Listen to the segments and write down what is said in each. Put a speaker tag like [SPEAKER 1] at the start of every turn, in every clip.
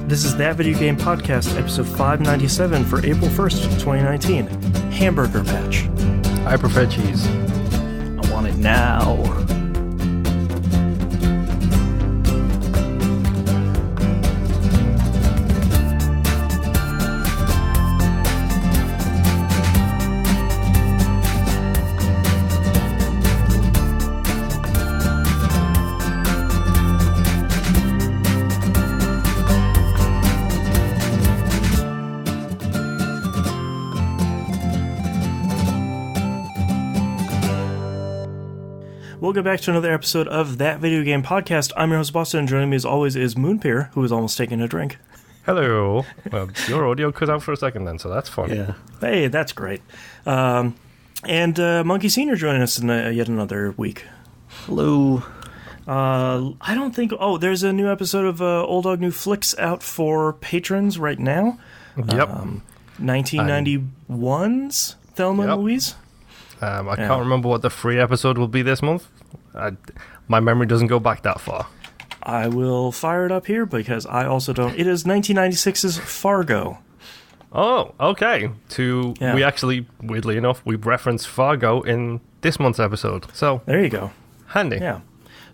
[SPEAKER 1] This is That Video Game Podcast, episode 597 for April 1st, 2019. Hamburger Patch.
[SPEAKER 2] I prefer cheese.
[SPEAKER 1] I want it now. Welcome back to another episode of That Video Game Podcast. I'm your host, Boston, and joining me as always is Moonpeer, who is almost taking a drink.
[SPEAKER 2] Hello. Well, your audio cut out for a second then, so that's fun.
[SPEAKER 1] Yeah. Hey, that's great. And Monkey Senior joining us in yet another week.
[SPEAKER 3] Hello.
[SPEAKER 1] I don't think... Oh, there's a new episode of Old Dog New Flicks out for patrons right now.
[SPEAKER 2] Yep.
[SPEAKER 1] 1991's Thelma and Louise.
[SPEAKER 2] I can't remember what the free episode will be this month. My memory doesn't go back that far.
[SPEAKER 1] I will fire it up here because I also don't. It is 1996's Fargo.
[SPEAKER 2] Oh, okay. We actually, weirdly enough, we referenced Fargo in this month's episode. So
[SPEAKER 1] there you go.
[SPEAKER 2] Handy.
[SPEAKER 1] Yeah.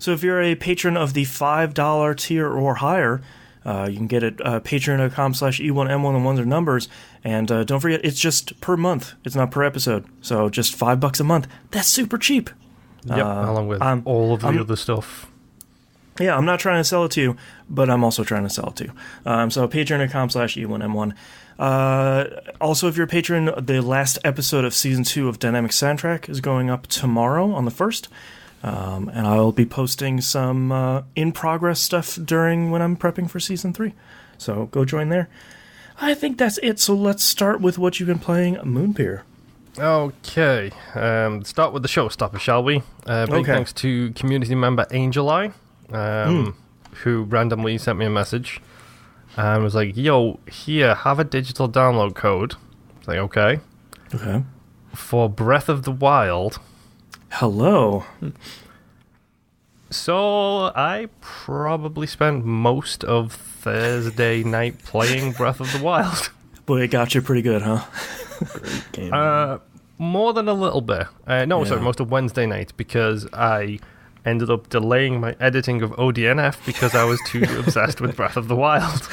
[SPEAKER 1] So if you're a patron of the $5 tier or higher, you can get it patreon.com/E1M1, and ones are numbers. And don't forget, it's just per month. It's not per episode. So just $5 a month. That's super cheap.
[SPEAKER 2] Yep, along with all of the other stuff.
[SPEAKER 1] Yeah, I'm not trying to sell it to you, but I'm also trying to sell it to you. So patreon.com/E1M1. Also, if you're a patron, the last episode of Season 2 of Dynamic Soundtrack is going up tomorrow on the 1st. And I'll be posting some in-progress stuff when I'm prepping for Season 3. So go join there. I think that's it, so let's start with what you've been playing, Moonpeer.
[SPEAKER 2] Okay. Start with the showstopper, shall we? Big thanks to community member Angel Eye, who randomly sent me a message and was like, yo, here, have a digital download code. I was like, okay.
[SPEAKER 1] Okay.
[SPEAKER 2] For Breath of the Wild.
[SPEAKER 1] Hello.
[SPEAKER 2] So I probably spent most of Thursday night playing Breath of the Wild.
[SPEAKER 1] Boy, it got you pretty good, huh?
[SPEAKER 3] Great game.
[SPEAKER 2] More than a little bit. Sorry, most of Wednesday night, because I ended up delaying my editing of ODNF because I was too obsessed with Breath of the Wild.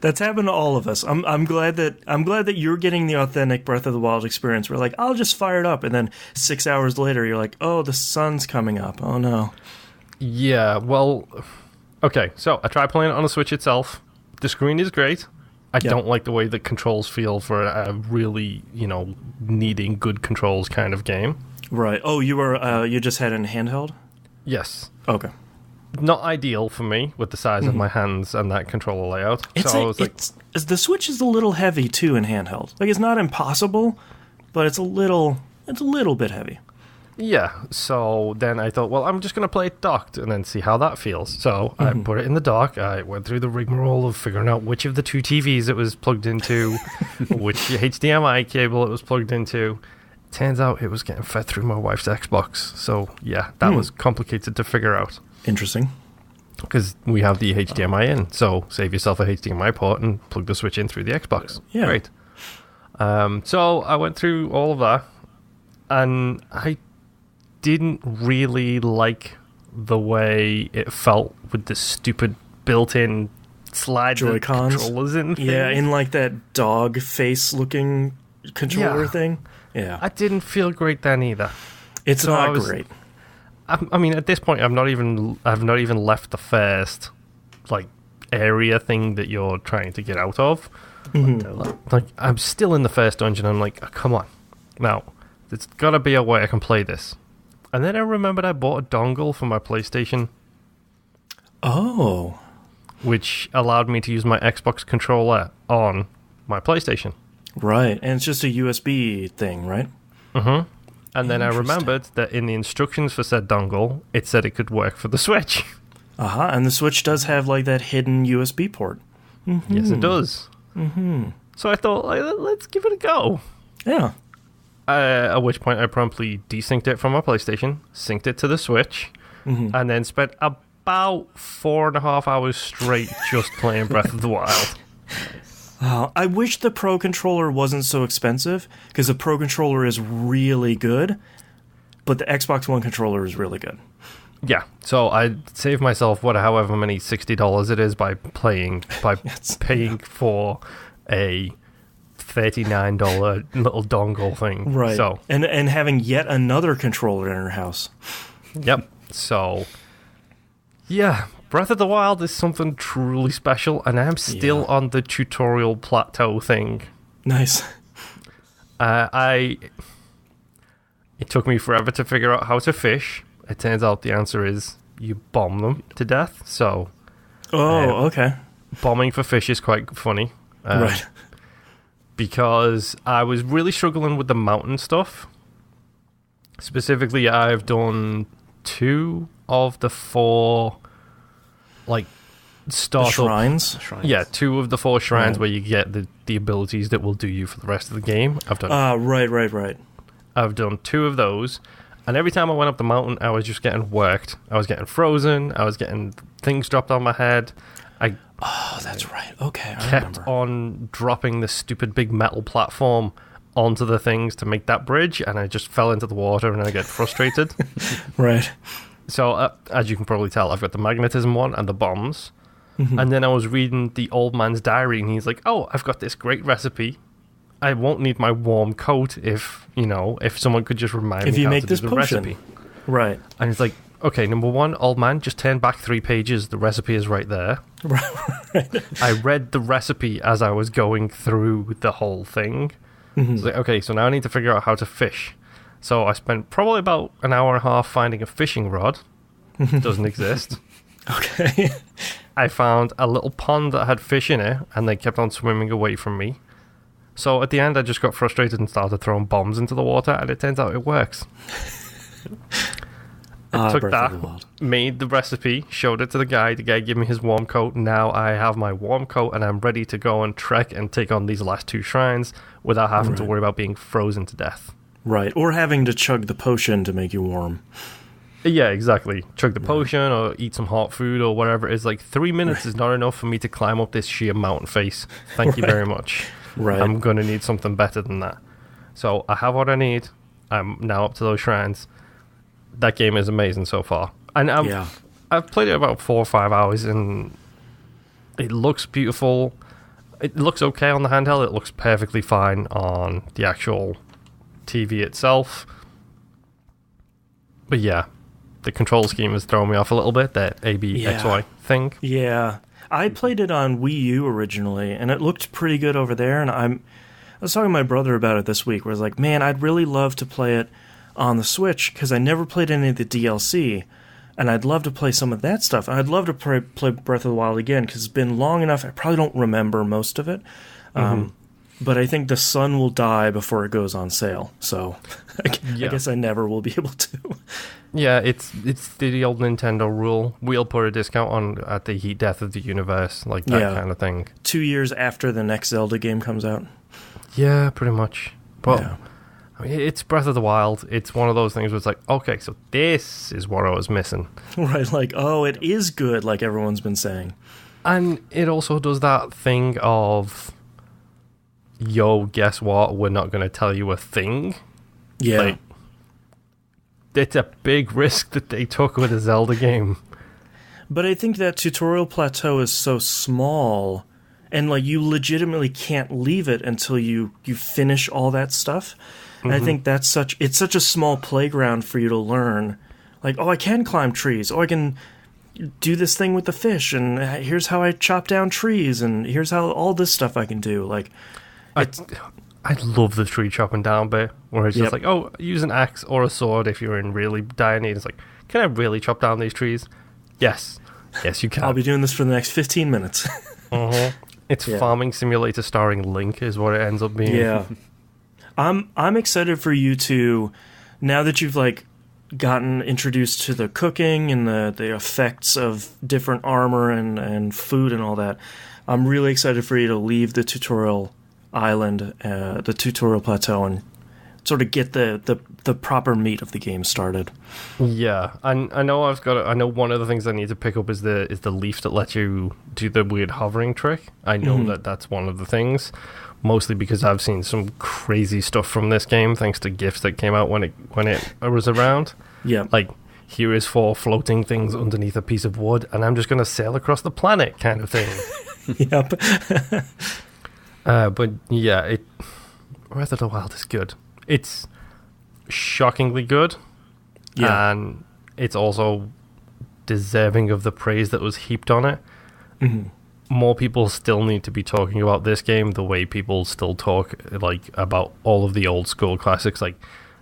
[SPEAKER 1] That's happened to all of us. I'm glad that you're getting the authentic Breath of the Wild experience. We're like, I'll just fire it up, and then 6 hours later, you're like, oh, the sun's coming up. Oh no. Yeah.
[SPEAKER 2] Well, okay. So I tried playing it on the Switch itself. The screen is great. I don't like the way the controls feel for a really, needing good controls kind of game.
[SPEAKER 1] Right. Oh, you just had it in handheld?
[SPEAKER 2] Yes.
[SPEAKER 1] Okay.
[SPEAKER 2] Not ideal for me with the size of my hands and that controller layout.
[SPEAKER 1] The Switch is a little heavy too in handheld. Like, it's not impossible, but it's a little bit heavy.
[SPEAKER 2] Yeah. So then I thought, well, I'm just going to play it docked and then see how that feels. So I put it in the dock. I went through the rigmarole of figuring out which of the two TVs it was plugged into, which HDMI cable it was plugged into. Turns out it was getting fed through my wife's Xbox. So yeah, that was complicated to figure out.
[SPEAKER 1] Interesting.
[SPEAKER 2] Because we have the HDMI in, so save yourself a HDMI port and plug the Switch in through the Xbox.
[SPEAKER 1] Yeah.
[SPEAKER 2] Great. So I went through all of that, and I didn't really like the way it felt with the stupid built-in slide
[SPEAKER 1] Joy-Cons.
[SPEAKER 2] controllers in thing.
[SPEAKER 1] Yeah, in like that dog face-looking controller thing. Yeah.
[SPEAKER 2] I didn't feel great then either.
[SPEAKER 1] It's not great.
[SPEAKER 2] I mean, at this point, I've not even left the first area thing that you're trying to get out of. Like, I'm still in the first dungeon. I'm like, oh, come on, now there's got to be a way I can play this. And then I remembered I bought a dongle for my PlayStation.
[SPEAKER 1] Oh,
[SPEAKER 2] which allowed me to use my Xbox controller on my PlayStation.
[SPEAKER 1] Right, and it's just a USB thing, right?
[SPEAKER 2] Mm-hmm. And then I remembered that in the instructions for said dongle, it said it could work for the Switch.
[SPEAKER 1] And the Switch does have that hidden USB port. Mm-hmm.
[SPEAKER 2] Yes, it does.
[SPEAKER 1] Mm-hmm.
[SPEAKER 2] So I thought, let's give it a go.
[SPEAKER 1] Yeah.
[SPEAKER 2] At which point I promptly desynced it from my PlayStation, synced it to the Switch, and then spent about 4.5 hours straight just playing Breath of the Wild.
[SPEAKER 1] I wish the Pro Controller wasn't so expensive, because the Pro Controller is really good, but the Xbox One controller is really good.
[SPEAKER 2] Yeah, so I saved myself however many $60 it is by paying for a $39 little dongle thing.
[SPEAKER 1] Right.
[SPEAKER 2] So
[SPEAKER 1] and having yet another controller in her house.
[SPEAKER 2] Yep. So yeah, Breath of the Wild is something truly special, and I'm still on the tutorial plateau thing.
[SPEAKER 1] Nice.
[SPEAKER 2] It took me forever to figure out how to fish. It turns out the answer is you bomb them to death. So,
[SPEAKER 1] okay.
[SPEAKER 2] Bombing for fish is quite funny.
[SPEAKER 1] Right.
[SPEAKER 2] Because I was really struggling with the mountain stuff. Specifically, I've done 2 of the 4, startup
[SPEAKER 1] shrines.
[SPEAKER 2] Yeah, 2 of the 4 shrines where you get the abilities that will do you for the rest of the game. I've done.
[SPEAKER 1] Right.
[SPEAKER 2] I've done 2 of those, and every time I went up the mountain, I was just getting worked. I was getting frozen. I was getting things dropped on my head.
[SPEAKER 1] That's right. Okay, I
[SPEAKER 2] kept
[SPEAKER 1] remember.
[SPEAKER 2] on dropping the stupid big metal platform onto the things to make that bridge, and I just fell into the water, and I get frustrated.
[SPEAKER 1] Right.
[SPEAKER 2] So, as you can probably tell, I've got the magnetism one and the bombs.
[SPEAKER 1] Mm-hmm.
[SPEAKER 2] And then I was reading the old man's diary, and he's like, "Oh, I've got this great recipe. I won't need my warm coat if someone could just remind me
[SPEAKER 1] you
[SPEAKER 2] how
[SPEAKER 1] make
[SPEAKER 2] to
[SPEAKER 1] this
[SPEAKER 2] do the
[SPEAKER 1] potion."
[SPEAKER 2] recipe."
[SPEAKER 1] Right.
[SPEAKER 2] And he's like, "Okay, number 1, old man, just turn back 3 pages. The recipe is right there."
[SPEAKER 1] Right.
[SPEAKER 2] I read the recipe as I was going through the whole thing.
[SPEAKER 1] Mm-hmm.
[SPEAKER 2] It's like, okay, so now I need to figure out how to fish. So I spent probably about an hour and a half finding a fishing rod. Doesn't exist.
[SPEAKER 1] Okay.
[SPEAKER 2] I found a little pond that had fish in it, and they kept on swimming away from me. So at the end, I just got frustrated and started throwing bombs into the water, and it turns out it works. I took
[SPEAKER 1] Breath
[SPEAKER 2] that,
[SPEAKER 1] of the Wild.
[SPEAKER 2] made the recipe, showed it to the guy gave me his warm coat. Now I have my warm coat, and I'm ready to go and trek and take on these last 2 shrines without having to worry about being frozen to death.
[SPEAKER 1] Right, or having to chug the potion to make you warm.
[SPEAKER 2] Yeah, exactly. Chug the potion or eat some hot food or whatever. It's like 3 minutes is not enough for me to climb up this sheer mountain face. Thank you very much.
[SPEAKER 1] Right.
[SPEAKER 2] I'm going to need something better than that. So I have what I need. I'm now up to those shrines. That game is amazing so far. And I've played it about 4 or 5 hours, and it looks beautiful. It looks okay on the handheld. It looks perfectly fine on the actual TV itself. But yeah, the control scheme has thrown me off a little bit, that ABXY thing.
[SPEAKER 1] Yeah. I played it on Wii U originally, and it looked pretty good over there, and I was talking to my brother about it this week, where I was like, man, I'd really love to play it on the Switch, because I never played any of the DLC, and I'd love to play some of that stuff. And I'd love to play Breath of the Wild again, because it's been long enough, I probably don't remember most of it. But I think the sun will die before it goes on sale, so I guess I never will be able to.
[SPEAKER 2] Yeah, it's the old Nintendo rule. We'll put a discount on at the heat death of the universe, like that kind of thing.
[SPEAKER 1] 2 years after the next Zelda game comes out.
[SPEAKER 2] Yeah, pretty much. But
[SPEAKER 1] Yeah.
[SPEAKER 2] I mean, it's Breath of the Wild. It's one of those things where it's like, okay, so this is what I was missing.
[SPEAKER 1] Right, like, oh, it is good, like everyone's been saying.
[SPEAKER 2] And it also does that thing of, yo, guess what? We're not going to tell you a thing.
[SPEAKER 1] Yeah.
[SPEAKER 2] Like, it's a big risk that they took with a Zelda game.
[SPEAKER 1] But I think that tutorial plateau is so small, and like you legitimately can't leave it until you finish all that stuff. And I think it's such a small playground for you to learn. Like, oh, I can climb trees. Oh, I can do this thing with the fish, and here's how I chop down trees, and here's how all this stuff I can do. Like,
[SPEAKER 2] I love the tree chopping down bit, where it's just like, oh, use an axe or a sword if you're in really dire need. It's like, can I really chop down these trees? Yes, you can.
[SPEAKER 1] I'll be doing this for the next 15 minutes.
[SPEAKER 2] It's Farming Simulator starring Link is what it ends up being.
[SPEAKER 1] Yeah. I'm excited for you to, now that you've like gotten introduced to the cooking and the effects of different armor and food and all that, I'm really excited for you to leave the tutorial island, the tutorial plateau, and sort of get the proper meat of the game started.
[SPEAKER 2] Yeah, and I know I know one of the things I need to pick up is the leaf that lets you do the weird hovering trick. I know that's one of the things, mostly because I've seen some crazy stuff from this game thanks to GIFs that came out when it was around.
[SPEAKER 1] Yeah,
[SPEAKER 2] like here is 4 floating things underneath a piece of wood, and I'm just going to sail across the planet, kind of thing.
[SPEAKER 1] Yep.
[SPEAKER 2] But yeah, Breath of the Wild is good. It's shockingly good, and it's also deserving of the praise that was heaped on it.
[SPEAKER 1] Mm-hmm.
[SPEAKER 2] More people still need to be talking about this game the way people still talk like about all of the old school classics. Like,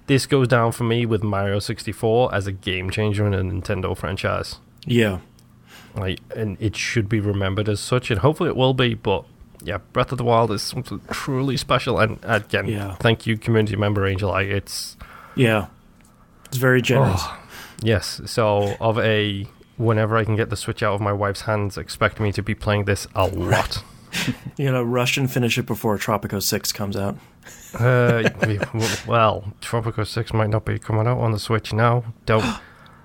[SPEAKER 2] this goes down for me with Mario 64 as a game changer in a Nintendo franchise.
[SPEAKER 1] Yeah.
[SPEAKER 2] Like, and it should be remembered as such, and hopefully it will be, but yeah, Breath of the Wild is something truly special, and again, thank you, community member Angel. It's
[SPEAKER 1] very generous.
[SPEAKER 2] Yes, so whenever I can get the Switch out of my wife's hands, expect me to be playing this a lot.
[SPEAKER 1] You know, rush and finish it before Tropico 6 comes out.
[SPEAKER 2] Well, Tropico 6 might not be coming out on the Switch now. Don't.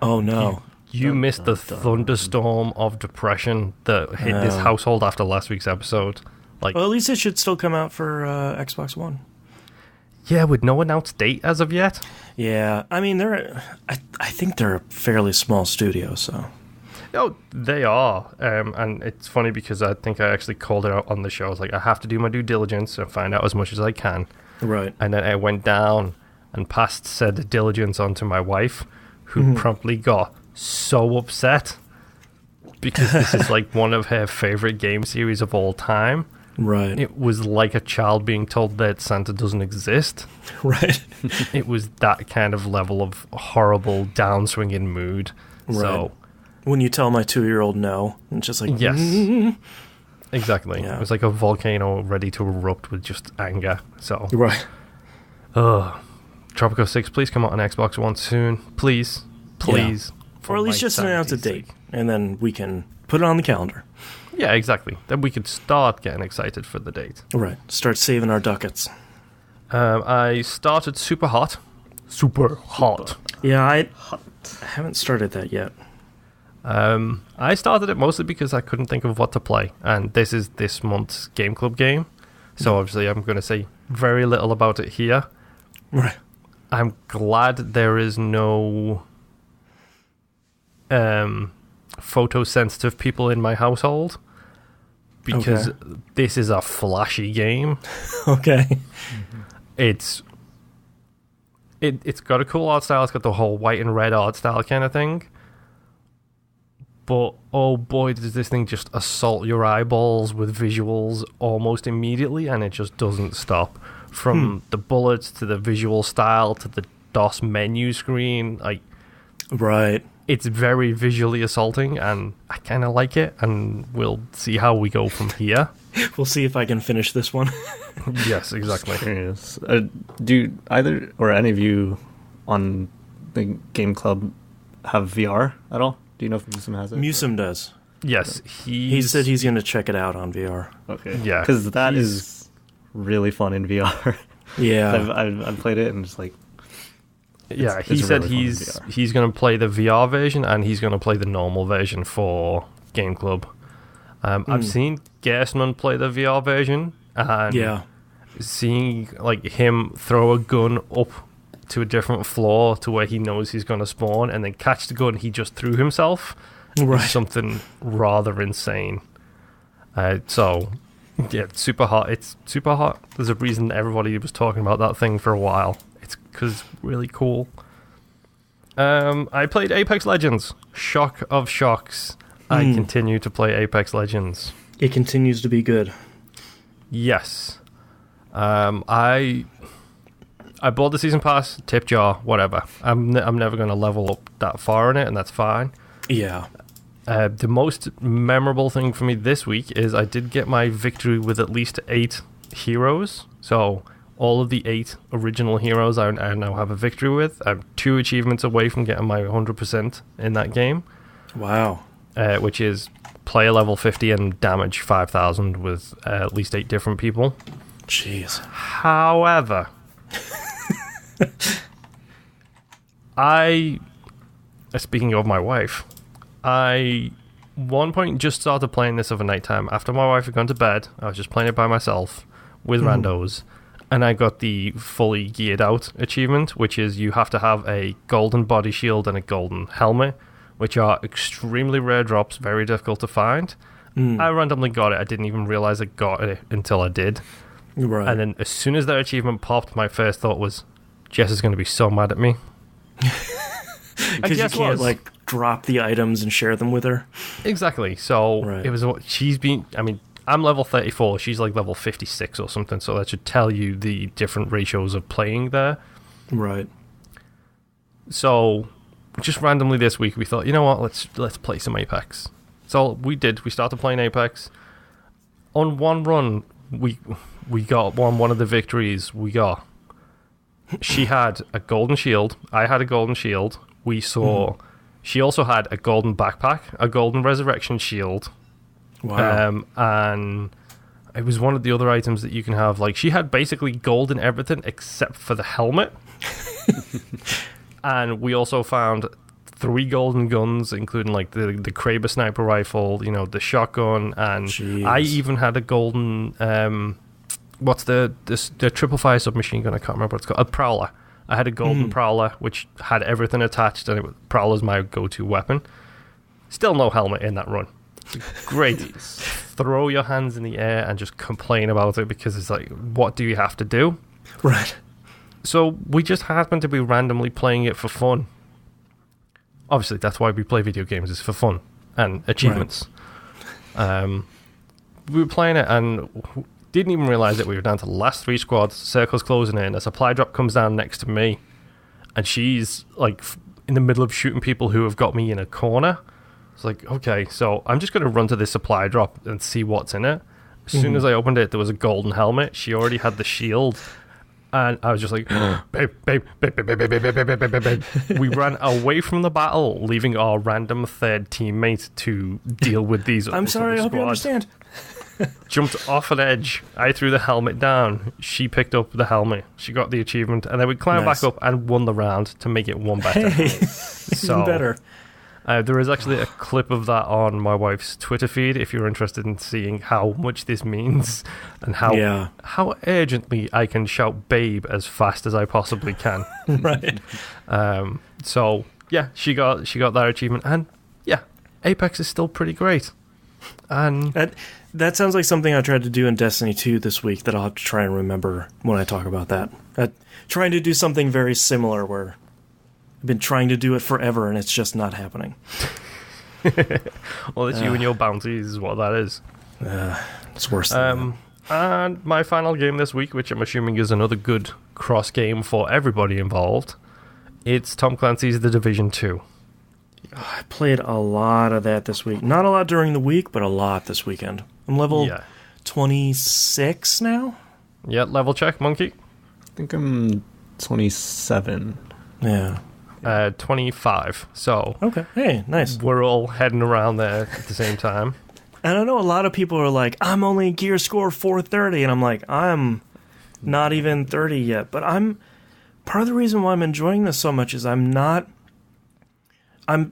[SPEAKER 1] Oh no.
[SPEAKER 2] You missed the thunderstorm of depression that hit this household after last week's episode. Like,
[SPEAKER 1] well, at least it should still come out for Xbox One.
[SPEAKER 2] Yeah, with no announced date as of yet.
[SPEAKER 1] Yeah, I mean, I think they're a fairly small studio, so.
[SPEAKER 2] Oh, they are. And it's funny because I think I actually called it out on the show. I was like, I have to do my due diligence and find out as much as I can.
[SPEAKER 1] Right.
[SPEAKER 2] And then I went down and passed said diligence on to my wife, who promptly got so upset because this is like one of her favorite game series of all time.
[SPEAKER 1] Right.
[SPEAKER 2] It was like a child being told that Santa doesn't exist.
[SPEAKER 1] Right.
[SPEAKER 2] It was that kind of level of horrible downswinging mood.
[SPEAKER 1] Right.
[SPEAKER 2] So
[SPEAKER 1] when you tell my 2-year-old no, it's just like,
[SPEAKER 2] yes. Exactly.
[SPEAKER 1] Yeah.
[SPEAKER 2] It was like a volcano ready to erupt with just anger. So
[SPEAKER 1] right.
[SPEAKER 2] Tropico 6, please come out on Xbox One soon. Please. Please.
[SPEAKER 1] Or at least just announce a date, and then we can put it on the calendar.
[SPEAKER 2] Yeah, exactly. Then we could start getting excited for the date.
[SPEAKER 1] Right. Start saving our ducats.
[SPEAKER 2] I started SUPERHOT. SUPERHOT.
[SPEAKER 1] Yeah, I haven't started that yet.
[SPEAKER 2] I started it mostly because I couldn't think of what to play, and this is this month's Game Club game, so obviously I'm going to say very little about it here.
[SPEAKER 1] Right.
[SPEAKER 2] I'm glad there is no photosensitive people in my household, because this is a flashy game.
[SPEAKER 1] Okay.
[SPEAKER 2] It's got a cool art style. It's got the whole white and red art style kind of thing. But oh boy, does this thing just assault your eyeballs with visuals almost immediately, and it just doesn't stop. From the bullets to the visual style to the DOS menu screen, like,
[SPEAKER 1] right.
[SPEAKER 2] It's very visually assaulting, and I kind of like it, and we'll see how we go from here.
[SPEAKER 1] We'll see if I can finish this one.
[SPEAKER 2] Yes, exactly.
[SPEAKER 3] Yes. Do either or any of you on the Game Club have VR at all? Do you know if Musum has it?
[SPEAKER 1] Musum does.
[SPEAKER 2] Yes,
[SPEAKER 1] he said he's going to check it out on VR.
[SPEAKER 3] Okay.
[SPEAKER 2] Yeah,
[SPEAKER 3] because that is really fun in VR.
[SPEAKER 1] Yeah,
[SPEAKER 3] I've played it and just like.
[SPEAKER 2] Yeah, he said really he's going to play the VR version and he's going to play the normal version for Game Club. I've seen Gersman play the VR version, and seeing like him throw a gun up to a different floor to where he knows he's going to spawn and then catch the gun he just threw himself is something rather insane. So yeah, SUPERHOT. It's SUPERHOT. There's a reason everybody was talking about that thing for a while. It's because it's really cool. I played Apex Legends. Shock of shocks. I continue to play Apex Legends.
[SPEAKER 1] It continues to be good.
[SPEAKER 2] Yes. I bought the season pass, tip jar, whatever. I'm never going to level up that far in it, and that's fine.
[SPEAKER 1] Yeah.
[SPEAKER 2] The most memorable thing for me this week is I did get my victory with at least 8 heroes. So all of the 8 original heroes I now have a victory with. I'm 2 achievements away from getting my 100% in that game.
[SPEAKER 1] Wow.
[SPEAKER 2] Which is player level 50 and damage 5,000 with at least 8 different people.
[SPEAKER 1] Jeez.
[SPEAKER 2] However, Speaking of my wife, I one point just started playing this over nighttime. After my wife had gone to bed, I was just playing it by myself with randos, and I got the fully geared out achievement, which is you have to have a golden body shield and a golden helmet, which are extremely rare drops, very difficult to find. I randomly got it. I didn't even realize I got it until I did.
[SPEAKER 1] Right.
[SPEAKER 2] And then as soon as that achievement popped, my first thought was, Jess is going to be so mad at me.
[SPEAKER 1] Because you can't, like, drop the items and share them with her.
[SPEAKER 2] Exactly. So
[SPEAKER 1] Right.
[SPEAKER 2] it was what she's been. I mean, I'm level 34. She's like level 56 or something. So that should tell you the different ratios of playing there.
[SPEAKER 1] Right.
[SPEAKER 2] So just randomly this week, we thought, you know what? Let's play some Apex. So we did. We started playing Apex. On one run, we got one of the victories we got. She had a golden shield. I had a golden shield. We saw. She also had a golden backpack, a golden resurrection shield.
[SPEAKER 1] Wow.
[SPEAKER 2] And it was one of the other items that you can have. Like, she had basically gold in everything except for the helmet. And we also found 3 golden guns, including like the Kraber sniper rifle, you know, the shotgun, and
[SPEAKER 1] Jeez.
[SPEAKER 2] I even had a golden what's the triple fire submachine gun? I can't remember what it's called. A Prowler. I had a golden Prowler which had everything attached, and Prowler's my go-to weapon. Still no helmet in that run. Great. Throw your hands in the air and just complain about it, because it's like, what do you have to do?
[SPEAKER 1] Right.
[SPEAKER 2] So we just happened to be randomly playing it for fun. Obviously, that's why we play video games, is for fun and achievements. Right. We were playing it and didn't even realize that we were down to the last 3 squads. Circle's closing in. A supply drop comes down next to me, and she's like in the middle of shooting people who have got me in a corner. It's like, okay, so I'm just going to run to this supply drop and see what's in it. As soon as I opened it, there was a golden helmet. She already had the shield. And I was just like, babe. We ran away from the battle, leaving our random third teammate to deal with these.
[SPEAKER 1] I'm sorry, I hope you understand.
[SPEAKER 2] Jumped off an edge. I threw the helmet down. She picked up the helmet. She got the achievement. And then we climbed back up and won the round to make it one better.
[SPEAKER 1] Hey, even better.
[SPEAKER 2] There is actually a clip of that on my wife's Twitter feed if you're interested in seeing how much this means and how urgently I can shout babe as fast as I possibly can.
[SPEAKER 1] Right.
[SPEAKER 2] So yeah, she got that achievement, and yeah, Apex is still pretty great. And
[SPEAKER 1] that sounds like something I tried to do in Destiny 2 this week that I'll have to try and remember when I talk about that. Trying to do something very similar where I've been trying to do it forever, and it's just not happening.
[SPEAKER 2] Well, it's you and your bounties is what that is.
[SPEAKER 1] It's worse than that.
[SPEAKER 2] And my final game this week, which I'm assuming is another good cross game for everybody involved, it's Tom Clancy's The Division 2.
[SPEAKER 1] I played a lot of that this week. Not a lot during the week, but a lot this weekend. I'm level 26 now?
[SPEAKER 2] Yeah, level check, Monkey.
[SPEAKER 3] I think I'm 27.
[SPEAKER 1] Yeah.
[SPEAKER 2] 25. So
[SPEAKER 1] okay, hey, nice.
[SPEAKER 2] We're all heading around there at the same time.
[SPEAKER 1] And I know a lot of people are like, I'm only gear score 430, and I'm like, I'm not even 30 yet. But part of the reason why I'm enjoying this so much is I'm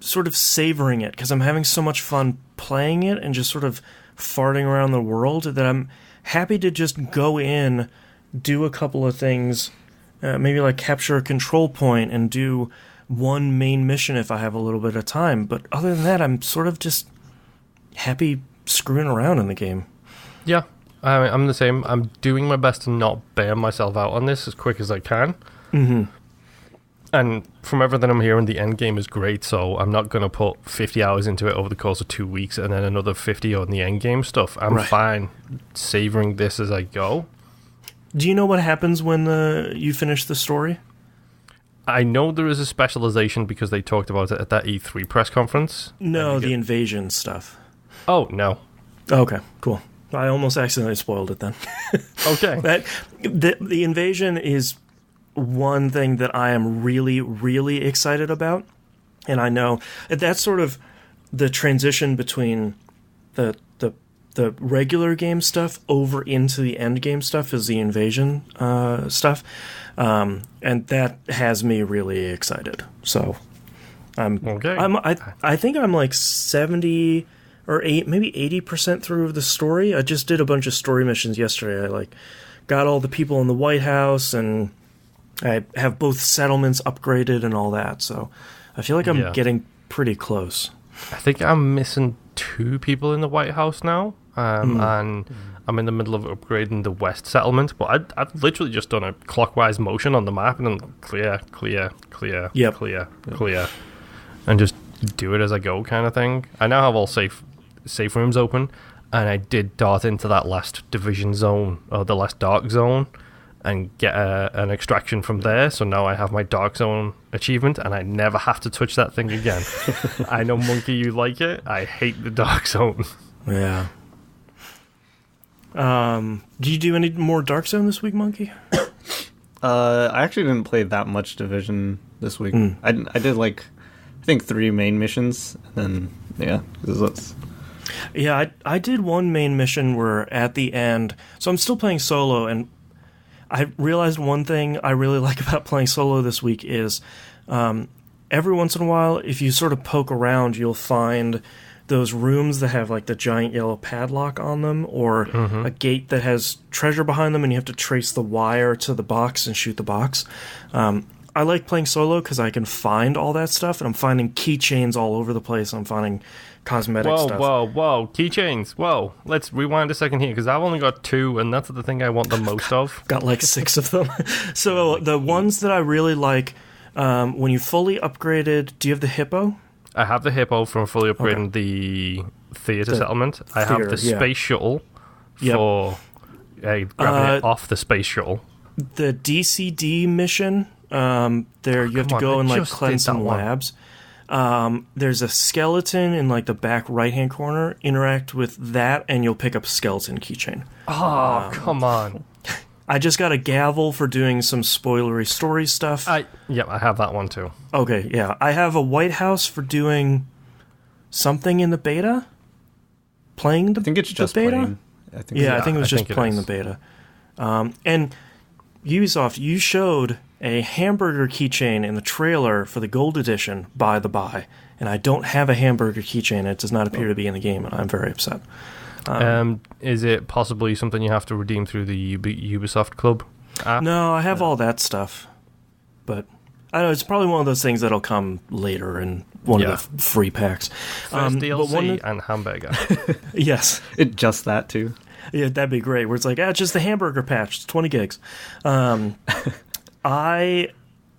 [SPEAKER 1] sort of savoring it because I'm having so much fun playing it and just sort of farting around the world that I'm happy to just go in, do a couple of things, maybe like capture a control point and do one main mission if I have a little bit of time. But other than that, I'm sort of just happy screwing around in the game.
[SPEAKER 2] Yeah, I'm the same. I'm doing my best to not burn myself out on this as quick as I can.
[SPEAKER 1] Mm-hmm.
[SPEAKER 2] And from everything I'm hearing, the end game is great, so I'm not going to put 50 hours into it over the course of 2 weeks and then another 50 on the end game stuff. I'm fine savoring this as I go.
[SPEAKER 1] Do you know what happens when you finish the story?
[SPEAKER 2] I know there is a specialization because they talked about it at that E3 press conference.
[SPEAKER 1] No, the invasion stuff.
[SPEAKER 2] Oh, no.
[SPEAKER 1] Okay, cool. I almost accidentally spoiled it then.
[SPEAKER 2] Okay.
[SPEAKER 1] The invasion is one thing that I am really, really excited about. And I know that's sort of the transition between the the regular game stuff over into the end game stuff is the invasion stuff, and that has me really excited. So I think I'm like 70 or 80% through the story. I just did a bunch of story missions yesterday. I like got all the people in the White House, and I have both settlements upgraded and all that. So I feel like I'm getting pretty close.
[SPEAKER 2] I think I'm missing 2 people in the White House now, and I'm in the middle of upgrading the West settlement. But I've literally just done a clockwise motion on the map, and then clear, and just do it as I go, kind of thing. I now have all safe rooms open, and I did dart into that last division zone, or the last dark zone, and get an extraction from there. So now I have my dark zone achievement, and I never have to touch that thing again. I know, Monkey, you like it. I hate the dark zone.
[SPEAKER 1] Yeah. Do you do any more dark zone this week, Monkey?
[SPEAKER 3] I actually didn't play that much Division this week. I did like, I think 3 main missions, and then
[SPEAKER 1] I did one main mission where at the end, so I'm still playing solo, and I realized one thing I really like about playing solo this week is every once in a while, if you sort of poke around, you'll find those rooms that have like the giant yellow padlock on them, or a gate that has treasure behind them, and you have to trace the wire to the box and shoot the box. I like playing solo because I can find all that stuff, and I'm finding keychains all over the place. I'm finding cosmetic stuff.
[SPEAKER 2] Whoa, keychains. Whoa, let's rewind a second here, because I've only got 2, and that's the thing I want the most of.
[SPEAKER 1] Got like 6 of them. So the ones that I really like, when you fully upgraded, do you have the hippo?
[SPEAKER 2] I have the hippo from fully upgrading the theater settlement. I have the space shuttle for grabbing it off the space shuttle.
[SPEAKER 1] The DCD mission, you have to go and like cleanse some labs. There's a skeleton in like the back right hand corner. Interact with that, and you'll pick up a skeleton keychain.
[SPEAKER 2] Oh, come on!
[SPEAKER 1] I just got a gavel for doing some spoilery story stuff.
[SPEAKER 2] I have that one too.
[SPEAKER 1] Okay, yeah, I have a White House for doing something in the beta. Playing the,
[SPEAKER 3] I think it's just
[SPEAKER 1] beta.
[SPEAKER 3] Playing.
[SPEAKER 1] I think it was just playing the beta. And Ubisoft, you showed a hamburger keychain in the trailer for the gold edition, by the by, and I don't have a hamburger keychain. It does not appear to be in the game, and I'm very upset.
[SPEAKER 2] Is it possibly something you have to redeem through the Ubisoft Club app?
[SPEAKER 1] No, I have all that stuff, but I don't know, it's probably one of those things that'll come later in one of the free packs.
[SPEAKER 2] First DLC and Hamburger.
[SPEAKER 1] Yes.
[SPEAKER 3] Just that too.
[SPEAKER 1] Yeah, that'd be great, where it's like, just the hamburger patch, it's 20 gigs. I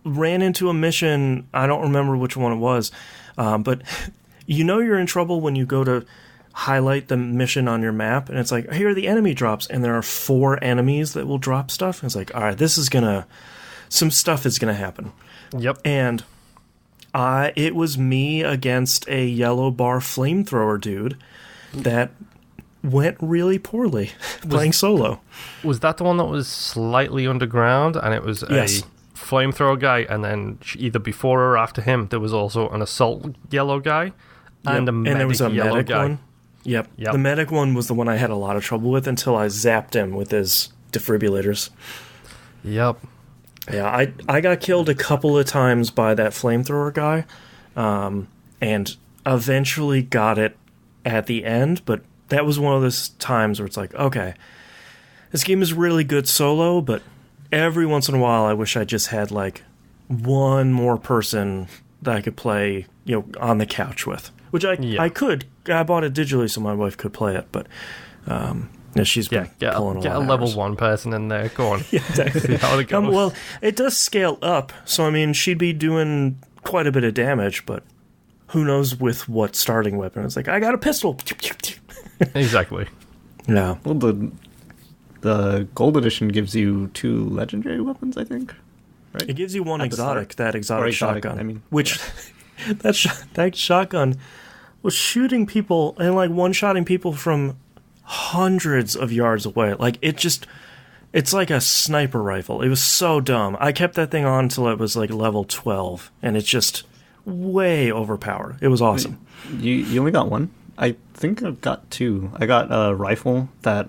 [SPEAKER 1] ran into a mission, I don't remember which one it was, but you know you're in trouble when you go to highlight the mission on your map, and it's like, here are the enemy drops, and there are 4 enemies that will drop stuff, and it's like, all right, some stuff is gonna happen.
[SPEAKER 2] Yep.
[SPEAKER 1] And it was me against a yellow bar flamethrower dude that went really poorly playing solo.
[SPEAKER 2] Was that the one that was slightly underground, and it was a flamethrower guy, and then either before or after him there was also an assault yellow guy and a medic yellow guy?
[SPEAKER 1] One. Yep. The medic one was the one I had a lot of trouble with until I zapped him with his defibrillators.
[SPEAKER 2] Yep.
[SPEAKER 1] Yeah, I got killed a couple of times by that flamethrower guy, and eventually got it at the end, but that was one of those times where it's like, okay, this game is really good solo, but every once in a while I wish I just had like one more person that I could play, on the couch with. Which I could. I bought it digitally so my wife could play it, but she's been pulling
[SPEAKER 2] get a level 1 person in there. Go on.
[SPEAKER 1] Yeah, exactly.
[SPEAKER 2] How it goes.
[SPEAKER 1] Well, it does scale up, so I mean, she'd be doing quite a bit of damage, but who knows with what starting weapon? It's like, I got a pistol.
[SPEAKER 2] Exactly.
[SPEAKER 3] Yeah. Well, the gold edition gives you 2 legendary weapons, I think. Right?
[SPEAKER 1] It gives you one exotic, that exotic shotgun.
[SPEAKER 3] I mean,
[SPEAKER 1] which that shotgun was shooting people and like one-shotting people from hundreds of yards away. Like it's like a sniper rifle. It was so dumb. I kept that thing on until it was like level 12, and it's just way overpowered. It was awesome.
[SPEAKER 3] You only got one? I think I've got 2. I got a rifle that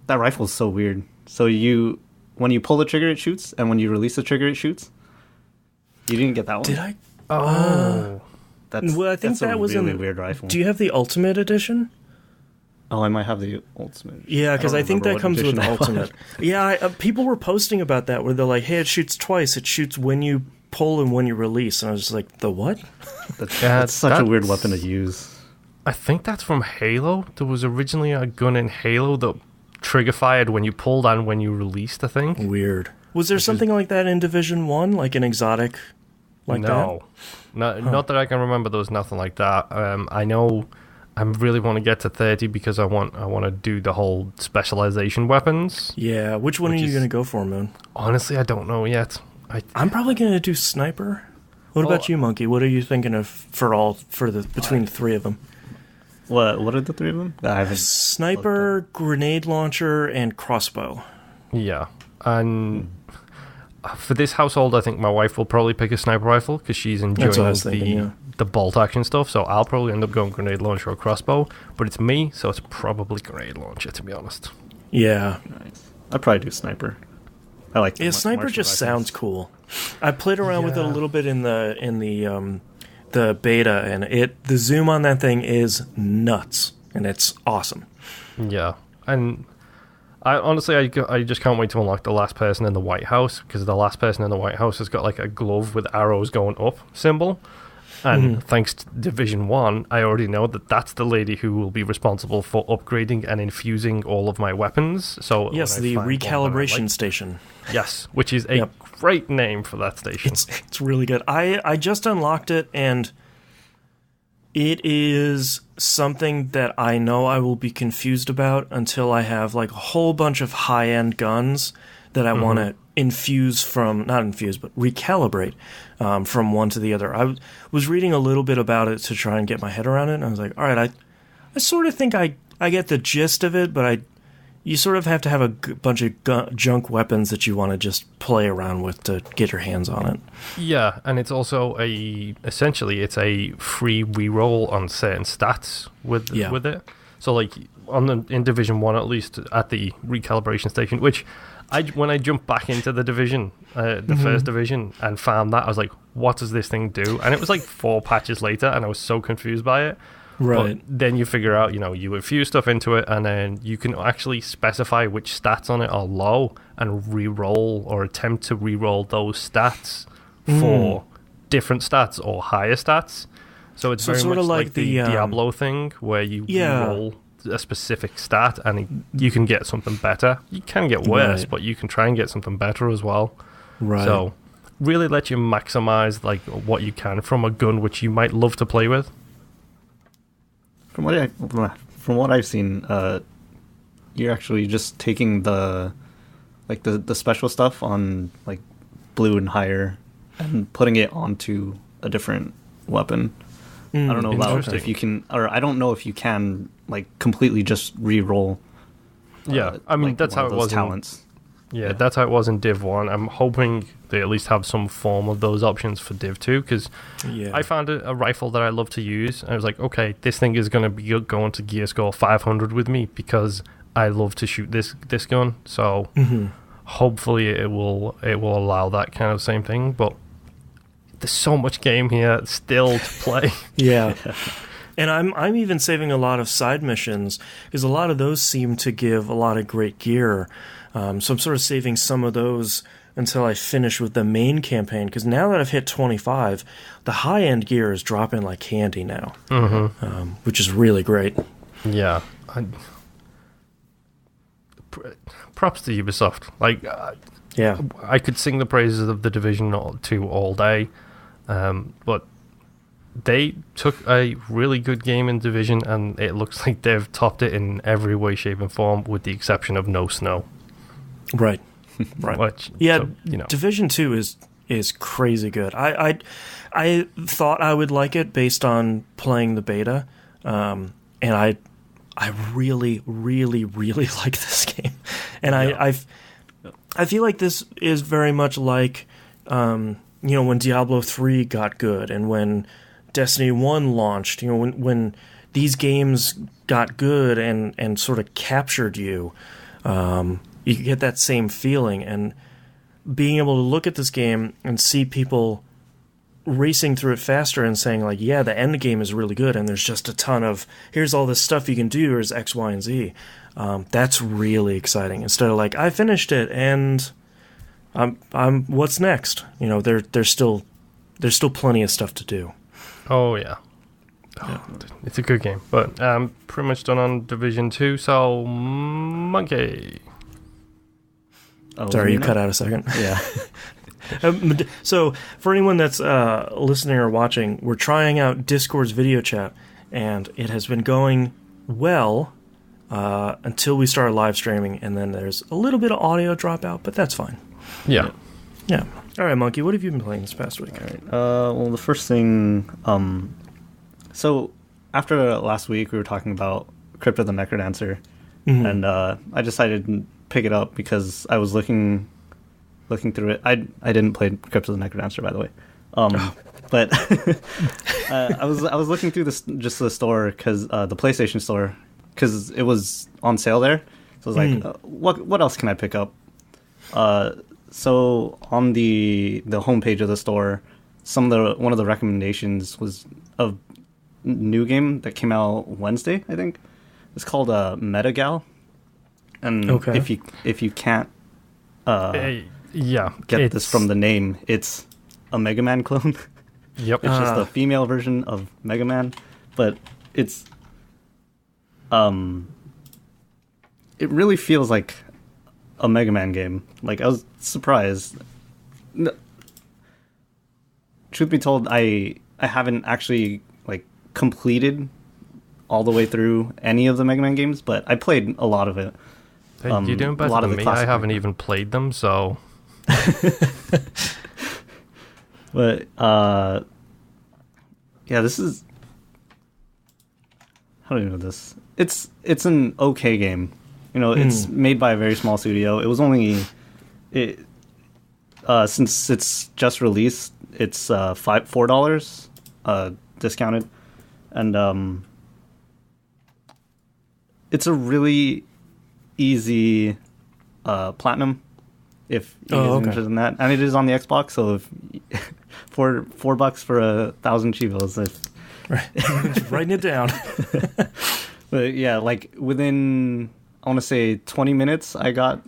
[SPEAKER 3] rifle's so weird. So when you pull the trigger, it shoots, and when you release the trigger, it shoots. You didn't get that one?
[SPEAKER 1] Did I?
[SPEAKER 2] Oh.
[SPEAKER 1] Well, I think that was
[SPEAKER 3] really weird rifle.
[SPEAKER 1] Do you have the Ultimate Edition?
[SPEAKER 3] Oh, I might have the Ultimate.
[SPEAKER 1] Yeah, because I think that comes with the Ultimate. Yeah, people were posting about that where they're like, hey, it shoots twice. It shoots when you pull and when you release. And I was just like, the what?
[SPEAKER 3] That's such a weird weapon to use.
[SPEAKER 2] I think that's from Halo. There was originally a gun in Halo that trigger fired when you pulled and when you released, I think.
[SPEAKER 1] Weird. Was there something like that in Division 1? Like an exotic like that?
[SPEAKER 2] No, not that I can remember. There was nothing like that. I know I really want to get to 30 because I want to do the whole specialization weapons.
[SPEAKER 1] Yeah, which one are you going to go for, Moon?
[SPEAKER 2] Honestly, I don't know yet.
[SPEAKER 1] I'm probably going to do Sniper. What about you, Monkey? What are you thinking of between the 3 of them?
[SPEAKER 3] What are the 3 of them? I haven't
[SPEAKER 1] Sniper, grenade launcher, and crossbow.
[SPEAKER 2] Yeah, and for this household, I think my wife will probably pick a sniper rifle because she's enjoying the bolt action stuff. So I'll probably end up going grenade launcher or crossbow. But it's me, so it's probably grenade launcher, to be honest.
[SPEAKER 1] Yeah,
[SPEAKER 3] nice. I'd probably do sniper. I like.
[SPEAKER 1] Yeah, sniper just sounds cool. I played around with it a little bit in the beta, and the zoom on that thing is nuts, and it's awesome.
[SPEAKER 2] Yeah, and I just can't wait to unlock the last person in the White House, because the last person in the White House has got like a glove with arrows going up symbol. And thanks to Division 1, I already know that that's the lady who will be responsible for upgrading and infusing all of my weapons. So
[SPEAKER 1] yes, the recalibration station.
[SPEAKER 2] Yes, which is a great name for that station.
[SPEAKER 1] It's really good. I just unlocked it, and it is something that I know I will be confused about until I have like a whole bunch of high-end guns that I want to recalibrate from one to the other. I was reading a little bit about it to try and get my head around it, and I was like, all right, I sort of think I get the gist of it, but you sort of have to have a bunch of junk weapons that you want to just play around with to get your hands on it.
[SPEAKER 2] Yeah, and it's also essentially it's a free reroll on certain stats with it. So like in Division 1, at least at the recalibration station, which when I jumped back into the division, the first division, and found that, I was like, what does this thing do? And it was like 4 patches later, and I was so confused by it.
[SPEAKER 1] Right.
[SPEAKER 2] But then you figure out, you infuse stuff into it, and then you can actually specify which stats on it are low and re-roll or attempt to re-roll those stats for different stats or higher stats. So it's very much like the Diablo thing, where you re-roll a specific stat and you can get something better. You can get worse, but you can try and get something better as well.
[SPEAKER 1] Right.
[SPEAKER 2] So really let you maximize like what you can from a gun which you might love to play with.
[SPEAKER 3] From what I've seen, you're actually just taking the special stuff on like blue and higher and putting it onto a different weapon. I don't know about if you can, or I don't know if you can like completely just re-roll.
[SPEAKER 2] Yeah, I mean that's how it was.
[SPEAKER 3] Talents.
[SPEAKER 2] That's how it was in Div 1. I'm hoping they at least have some form of those options for Div 2, because I found a rifle that I love to use, and I was like, okay, this thing is going to be going to gear score 500 with me because I love to shoot this gun. So hopefully it will allow that kind of same thing. But there's so much game here still to play.
[SPEAKER 1] Yeah. And I'm even saving a lot of side missions, because a lot of those seem to give a lot of great gear. So I'm sort of saving some of those until I finish with the main campaign, because now that I've hit 25, the high-end gear is dropping like candy now, which is really great.
[SPEAKER 2] Yeah. Props to Ubisoft. Like, I could sing the praises of the Division 2 all day, but they took a really good game in Division, and it looks like they've topped it in every way, shape, and form, with the exception of no snow.
[SPEAKER 1] Right.
[SPEAKER 2] Which,
[SPEAKER 1] Division 2 is crazy good. I thought I would like it based on playing the beta, and I really, really, really like this game. And I feel like this is very much like when Diablo 3 got good, and when Destiny 1 launched, when these games got good and sort of captured you, you get that same feeling. And being able to look at this game and see people racing through it faster and saying, like, yeah, the end game is really good, and there's just a ton of, here's all this stuff you can do, here's X, Y, and Z. That's really exciting. Instead of like, I finished it, and I'm what's next? There's still plenty of stuff to do.
[SPEAKER 2] Oh, yeah. It's a good game, but pretty much done on Division 2, so Monkey.
[SPEAKER 3] Oh,
[SPEAKER 1] sorry, you cut out a second.
[SPEAKER 3] Yeah.
[SPEAKER 1] So for anyone that's listening or watching, we're trying out Discord's video chat, and it has been going well until we started live streaming, and then there's a little bit of audio dropout, but that's fine.
[SPEAKER 2] Yeah.
[SPEAKER 1] All right, Monkey, what have you been playing this past week?
[SPEAKER 3] All right. Well, the first thing, so after last week, we were talking about Crypt of the Necrodancer, and I decided to pick it up because I was looking through it. I didn't play Crypt of the Necrodancer, by the way, but I was looking through the store, because the PlayStation store, because it was on sale there. So I was like, what else can I pick up? So on the homepage of the store, one of the recommendations was a new game that came out Wednesday, I think. It's called Metagal, and if you can't get this from the name, it's a Mega Man clone.
[SPEAKER 2] Yep,
[SPEAKER 3] it's just a female version of Mega Man, but it's it really feels like a Mega Man game. Like, I was surprised. No, truth be told, I haven't actually completed all the way through any of the Mega Man games, but I played a lot of it.
[SPEAKER 2] Hey, you're doing better than me. I haven't even played them, so.
[SPEAKER 3] But yeah, this is, how do you know this? It's an okay game. It's made by a very small studio. It was only since it's just released, it's $4 discounted, and it's a really easy platinum if you guys are interested in that, and it is on the Xbox. So if for $4 for 1,000 chivos,
[SPEAKER 1] right, writing it down.
[SPEAKER 3] But yeah, within, I want to say 20 minutes, I got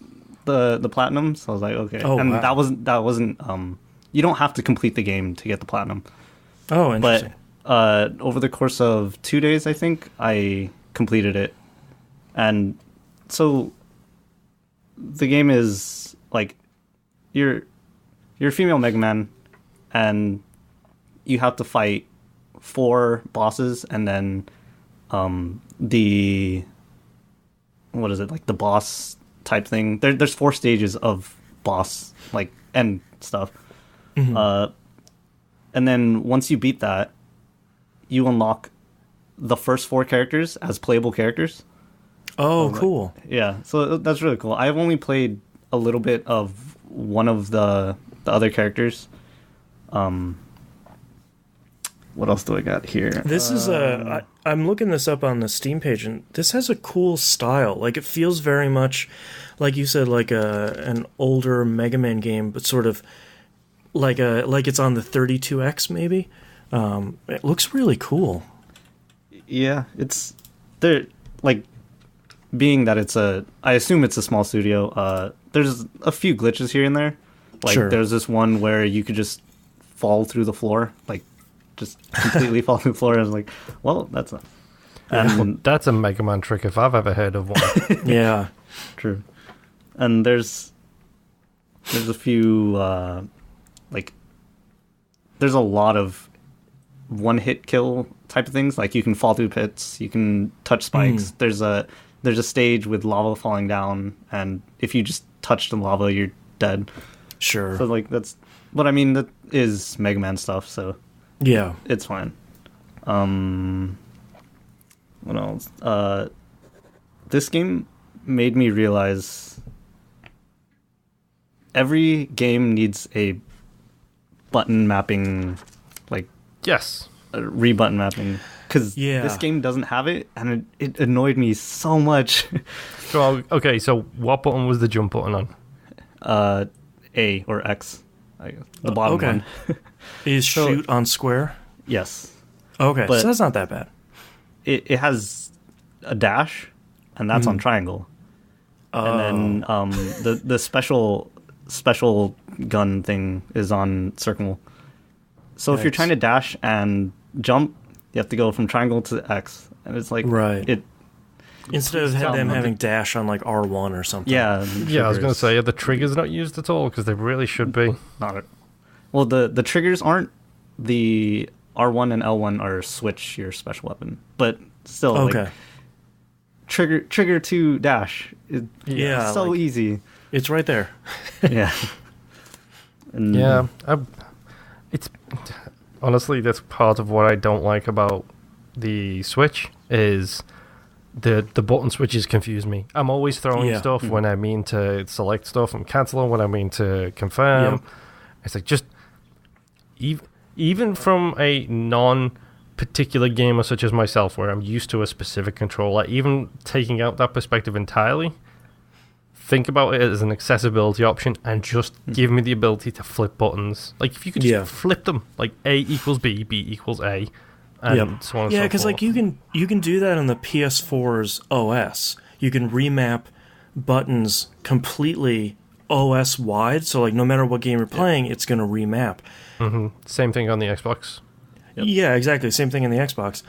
[SPEAKER 3] the platinum. So I was like, okay. And wow. that wasn't you don't have to complete the game to get the platinum.
[SPEAKER 1] Oh, interesting.
[SPEAKER 3] But over the course of 2 days, I think I completed it. And so the game is you're a female Mega Man, and you have to fight 4 bosses, and then the the boss type thing. There's 4 stages of boss end stuff. And then once you beat that, you unlock the first 4 characters as playable characters.
[SPEAKER 1] Oh, cool.
[SPEAKER 3] Yeah, so that's really cool. I've only played a little bit of one of the other characters. What else do I got here?
[SPEAKER 1] This is I'm looking this up on the Steam page, and this has a cool style. It feels very much, like you said, like an older Mega Man game, but sort of like it's on the 32X maybe. It looks really cool.
[SPEAKER 3] Yeah, it's there. Being that I assume it's a small studio. There's a few glitches here and there.
[SPEAKER 1] Sure.
[SPEAKER 3] There's this one where you could just fall through the floor, just completely fall through the floor. I was like, well, that's not.
[SPEAKER 2] That's a Mega Man trick if I've ever heard of one.
[SPEAKER 1] Yeah,
[SPEAKER 3] true. And there's a few there's a lot of one-hit kill type of things. You can fall through pits, you can touch spikes. There's a stage with lava falling down, and if you just touch the lava, you're dead.
[SPEAKER 1] Sure.
[SPEAKER 3] So that's, but I mean, that is Mega Man stuff, so
[SPEAKER 1] yeah,
[SPEAKER 3] it's fine. What else? This game made me realize every game needs a button mapping,
[SPEAKER 2] Yes.
[SPEAKER 3] re-button mapping, because
[SPEAKER 1] Yeah.
[SPEAKER 3] this game doesn't have it, and it annoyed me so much.
[SPEAKER 2] So, okay, so what button was the jump button on?
[SPEAKER 3] A or X, I guess. The bottom
[SPEAKER 1] okay.
[SPEAKER 3] one.
[SPEAKER 1] Is
[SPEAKER 3] So-
[SPEAKER 1] shoot on square?
[SPEAKER 3] Yes.
[SPEAKER 1] Okay,
[SPEAKER 3] But-
[SPEAKER 1] so that's not that bad.
[SPEAKER 3] It has a dash, and that's on triangle. And then the special gun thing is on circle. So if you're
[SPEAKER 1] Yikes.
[SPEAKER 3] trying to dash and jump, you have to go from triangle to X, and it's like
[SPEAKER 1] Right.
[SPEAKER 3] it.
[SPEAKER 1] Instead of them having dash on like R1 or something.
[SPEAKER 3] Yeah.
[SPEAKER 2] Yeah, I was going to
[SPEAKER 3] triggers.
[SPEAKER 2] say, are the triggers not used at all? Because they really should be.
[SPEAKER 3] Not it. Well, the triggers aren't. The R1 and L1 are switch your special weapon, but still,
[SPEAKER 1] Okay.
[SPEAKER 3] like, trigger to dash.
[SPEAKER 1] Yeah,
[SPEAKER 3] so
[SPEAKER 1] like-
[SPEAKER 3] easy.
[SPEAKER 1] It's right there.
[SPEAKER 3] Yeah. And
[SPEAKER 2] Yeah, it's honestly that's part of what I don't like about the Switch is the button switches confuse me. I'm always throwing
[SPEAKER 1] Yeah.
[SPEAKER 2] stuff when I mean to select stuff. I'm canceling when I mean to confirm.
[SPEAKER 1] Yep.
[SPEAKER 2] It's like just even from a non-particular gamer such as myself, where I'm used to a specific controller, even taking out that perspective entirely. Think about it as an accessibility option and just give me the ability to flip buttons. Like, if you could just
[SPEAKER 1] Yeah.
[SPEAKER 2] flip them, like A equals B, B equals A, and
[SPEAKER 1] Yep.
[SPEAKER 2] so on and
[SPEAKER 1] Yeah,
[SPEAKER 2] so
[SPEAKER 1] because
[SPEAKER 2] forth.
[SPEAKER 1] like you can do that on the PS4's OS. You can remap buttons completely OS wide, so like no matter what game you're playing, it's going to remap.
[SPEAKER 2] Same thing on the Xbox.
[SPEAKER 3] Yep.
[SPEAKER 1] Yeah, exactly. Same thing in the Xbox.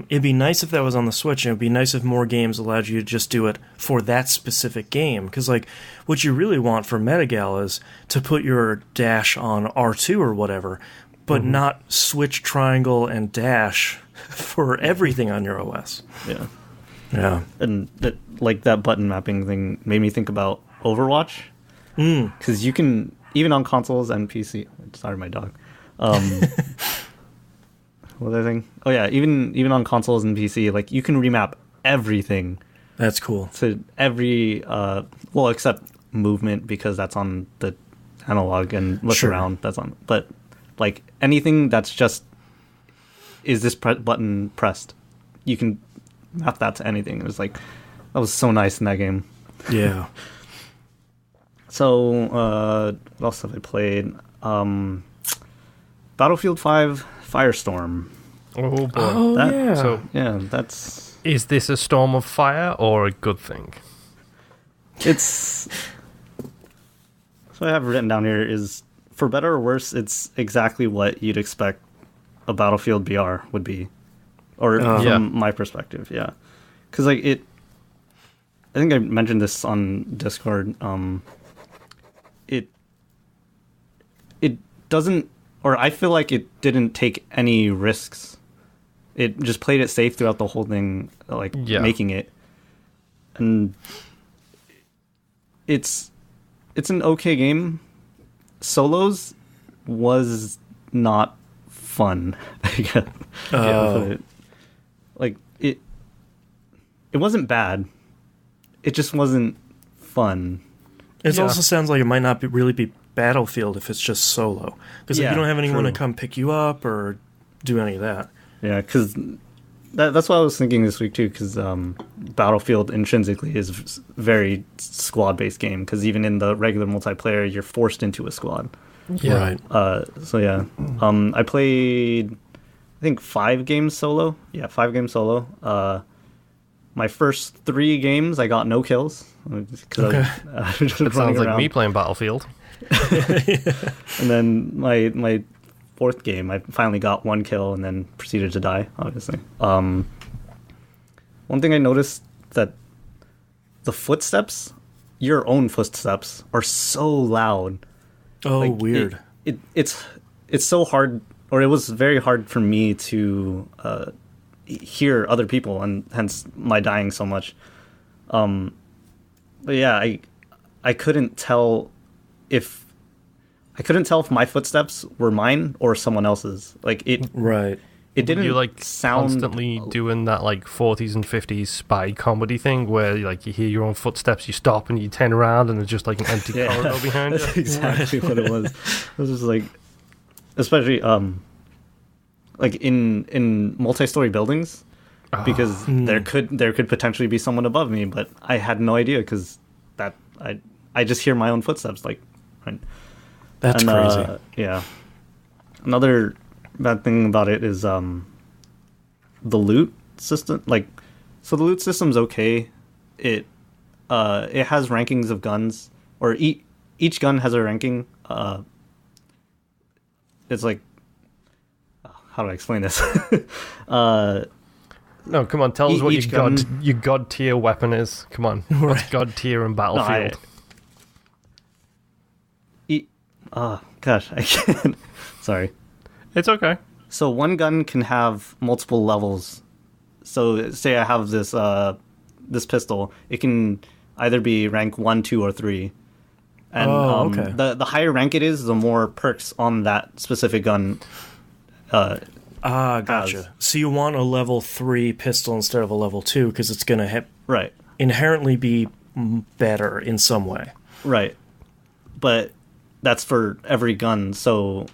[SPEAKER 1] It'd be nice if that was on the Switch, and it'd be nice if more games allowed you to just do it for that specific game. Because, like, what you really want for Metagal is to put your dash on R2 or whatever, but not switch triangle and dash for everything on your OS.
[SPEAKER 3] Yeah.
[SPEAKER 1] Yeah.
[SPEAKER 3] And that button mapping thing made me think about Overwatch, because you can, even on consoles and PC. Sorry, my dog. What was I saying? Oh yeah, even on consoles and PC, like, you can remap everything
[SPEAKER 1] That's cool.
[SPEAKER 3] to every well, except movement, because that's on the analog, and look
[SPEAKER 1] Sure.
[SPEAKER 3] around, that's on. But like anything that's just is this button pressed, you can map that to anything. It was like, that was so nice in that game.
[SPEAKER 1] Yeah.
[SPEAKER 3] So what else have I played? Battlefield 5 Firestorm.
[SPEAKER 2] Oh boy.
[SPEAKER 1] Oh,
[SPEAKER 3] That-
[SPEAKER 1] yeah.
[SPEAKER 2] So,
[SPEAKER 3] Yeah, that's
[SPEAKER 2] is this a storm of fire or a good thing?
[SPEAKER 3] it's. So I have written down here is, for better or worse, it's exactly what you'd expect a Battlefield BR would be, or from
[SPEAKER 2] Yeah.
[SPEAKER 3] my perspective, yeah. Because like I think I mentioned this on Discord. It doesn't, or I feel like it didn't take any risks. It just played it safe throughout the whole thing, like
[SPEAKER 2] Yeah.
[SPEAKER 3] making it, and it's an okay game. Solos was not fun. I guess.
[SPEAKER 1] Oh.
[SPEAKER 3] Like it wasn't bad. It just wasn't fun.
[SPEAKER 1] It
[SPEAKER 2] Yeah.
[SPEAKER 1] also sounds like it might not really be Battlefield if it's just solo. Because
[SPEAKER 3] Yeah,
[SPEAKER 1] you don't have anyone
[SPEAKER 3] true.
[SPEAKER 1] to come pick you up or do any of that.
[SPEAKER 3] Yeah, because that's what I was thinking this week too. Because Battlefield intrinsically is very squad-based game. Because even in the regular multiplayer, you're forced into a squad.
[SPEAKER 2] Yeah.
[SPEAKER 1] Right.
[SPEAKER 3] So yeah, I played, I think 5 games solo. Yeah, 5 games solo. My first 3 games, I got no kills.
[SPEAKER 1] Okay.
[SPEAKER 3] I was just
[SPEAKER 2] It
[SPEAKER 3] running
[SPEAKER 2] sounds like
[SPEAKER 3] around.
[SPEAKER 2] me playing Battlefield.
[SPEAKER 3] And then my 4th game, I finally got 1 kill and then proceeded to die, obviously. One thing I noticed, that the footsteps, your own footsteps, are so loud.
[SPEAKER 1] Oh,
[SPEAKER 3] Like,
[SPEAKER 1] weird.
[SPEAKER 3] It's so hard, or it was very hard for me to hear other people, and hence my dying so much. But yeah, I couldn't tell if my footsteps were mine or someone else's. Like
[SPEAKER 1] Right.
[SPEAKER 3] it didn't
[SPEAKER 2] You like
[SPEAKER 3] sound
[SPEAKER 2] constantly doing that like 40s and 50s spy comedy thing where like you hear your own footsteps, you stop and you turn around and there's just like an empty
[SPEAKER 3] Yeah.
[SPEAKER 2] corridor behind you.
[SPEAKER 3] That's exactly what it was. It was just like, especially like in multi-story buildings, because there could potentially be someone above me, but I had no idea because that I just hear my own footsteps, like. Right?
[SPEAKER 1] That's crazy.
[SPEAKER 3] Yeah. Another bad thing about it is the loot system. Like, so the loot system's okay. It has rankings of guns, or each gun has a ranking. It's like, how do I explain this?
[SPEAKER 2] No, come on, tell us what your god tier weapon is. Come on, what's god tier in Battlefield?
[SPEAKER 3] Gosh, I can't. Sorry.
[SPEAKER 2] It's okay.
[SPEAKER 3] So one gun can have multiple levels. So say I have this this pistol, it can either be rank 1, 2, or 3. And
[SPEAKER 1] okay.
[SPEAKER 3] The higher rank it is, the more perks on that specific gun.
[SPEAKER 1] Gotcha.
[SPEAKER 3] has.
[SPEAKER 1] So you want a level 3 pistol instead of a level 2 because it's going to
[SPEAKER 3] Right.
[SPEAKER 1] inherently be better in some way.
[SPEAKER 3] Right. But that's for every gun, so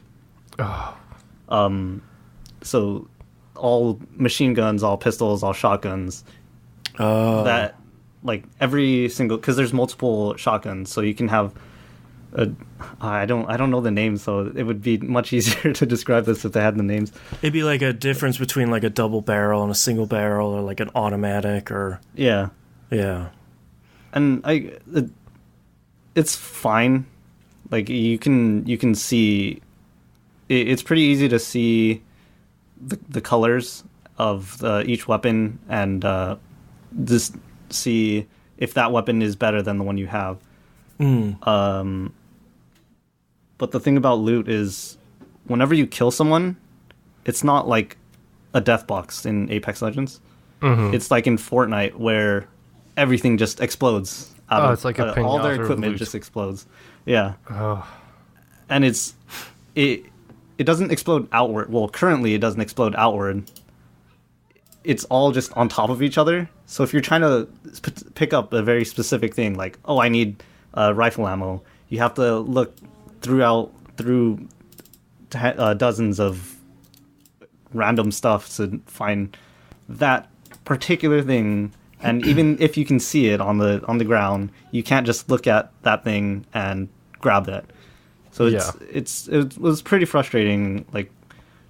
[SPEAKER 3] so all machine guns, all pistols, all shotguns. That like every single, because there's multiple shotguns, so you can have I don't know the names, so it would be much easier to describe this if they had the names.
[SPEAKER 1] It'd be like a difference between like a double barrel and a single barrel, or like an automatic, or
[SPEAKER 3] Yeah. And it's fine. Like you can see, it's pretty easy to see the colors of each weapon, and just see if that weapon is better than the one you have. But the thing about loot is, whenever you kill someone, it's not like a death box in Apex Legends. It's like in Fortnite, where everything just explodes.
[SPEAKER 2] It's like a
[SPEAKER 3] all their
[SPEAKER 2] pinata of
[SPEAKER 3] equipment
[SPEAKER 2] loot.
[SPEAKER 3] just explodes. Yeah.
[SPEAKER 2] Oh.
[SPEAKER 3] And it doesn't explode outward. Well, currently it doesn't explode outward. It's all just on top of each other. So if you're trying to pick up a very specific thing, like, oh, I need rifle ammo, you have to look through dozens of random stuff to find that particular thing. And even if you can see it on the ground, you can't just look at that thing and grab that. So it was pretty frustrating, like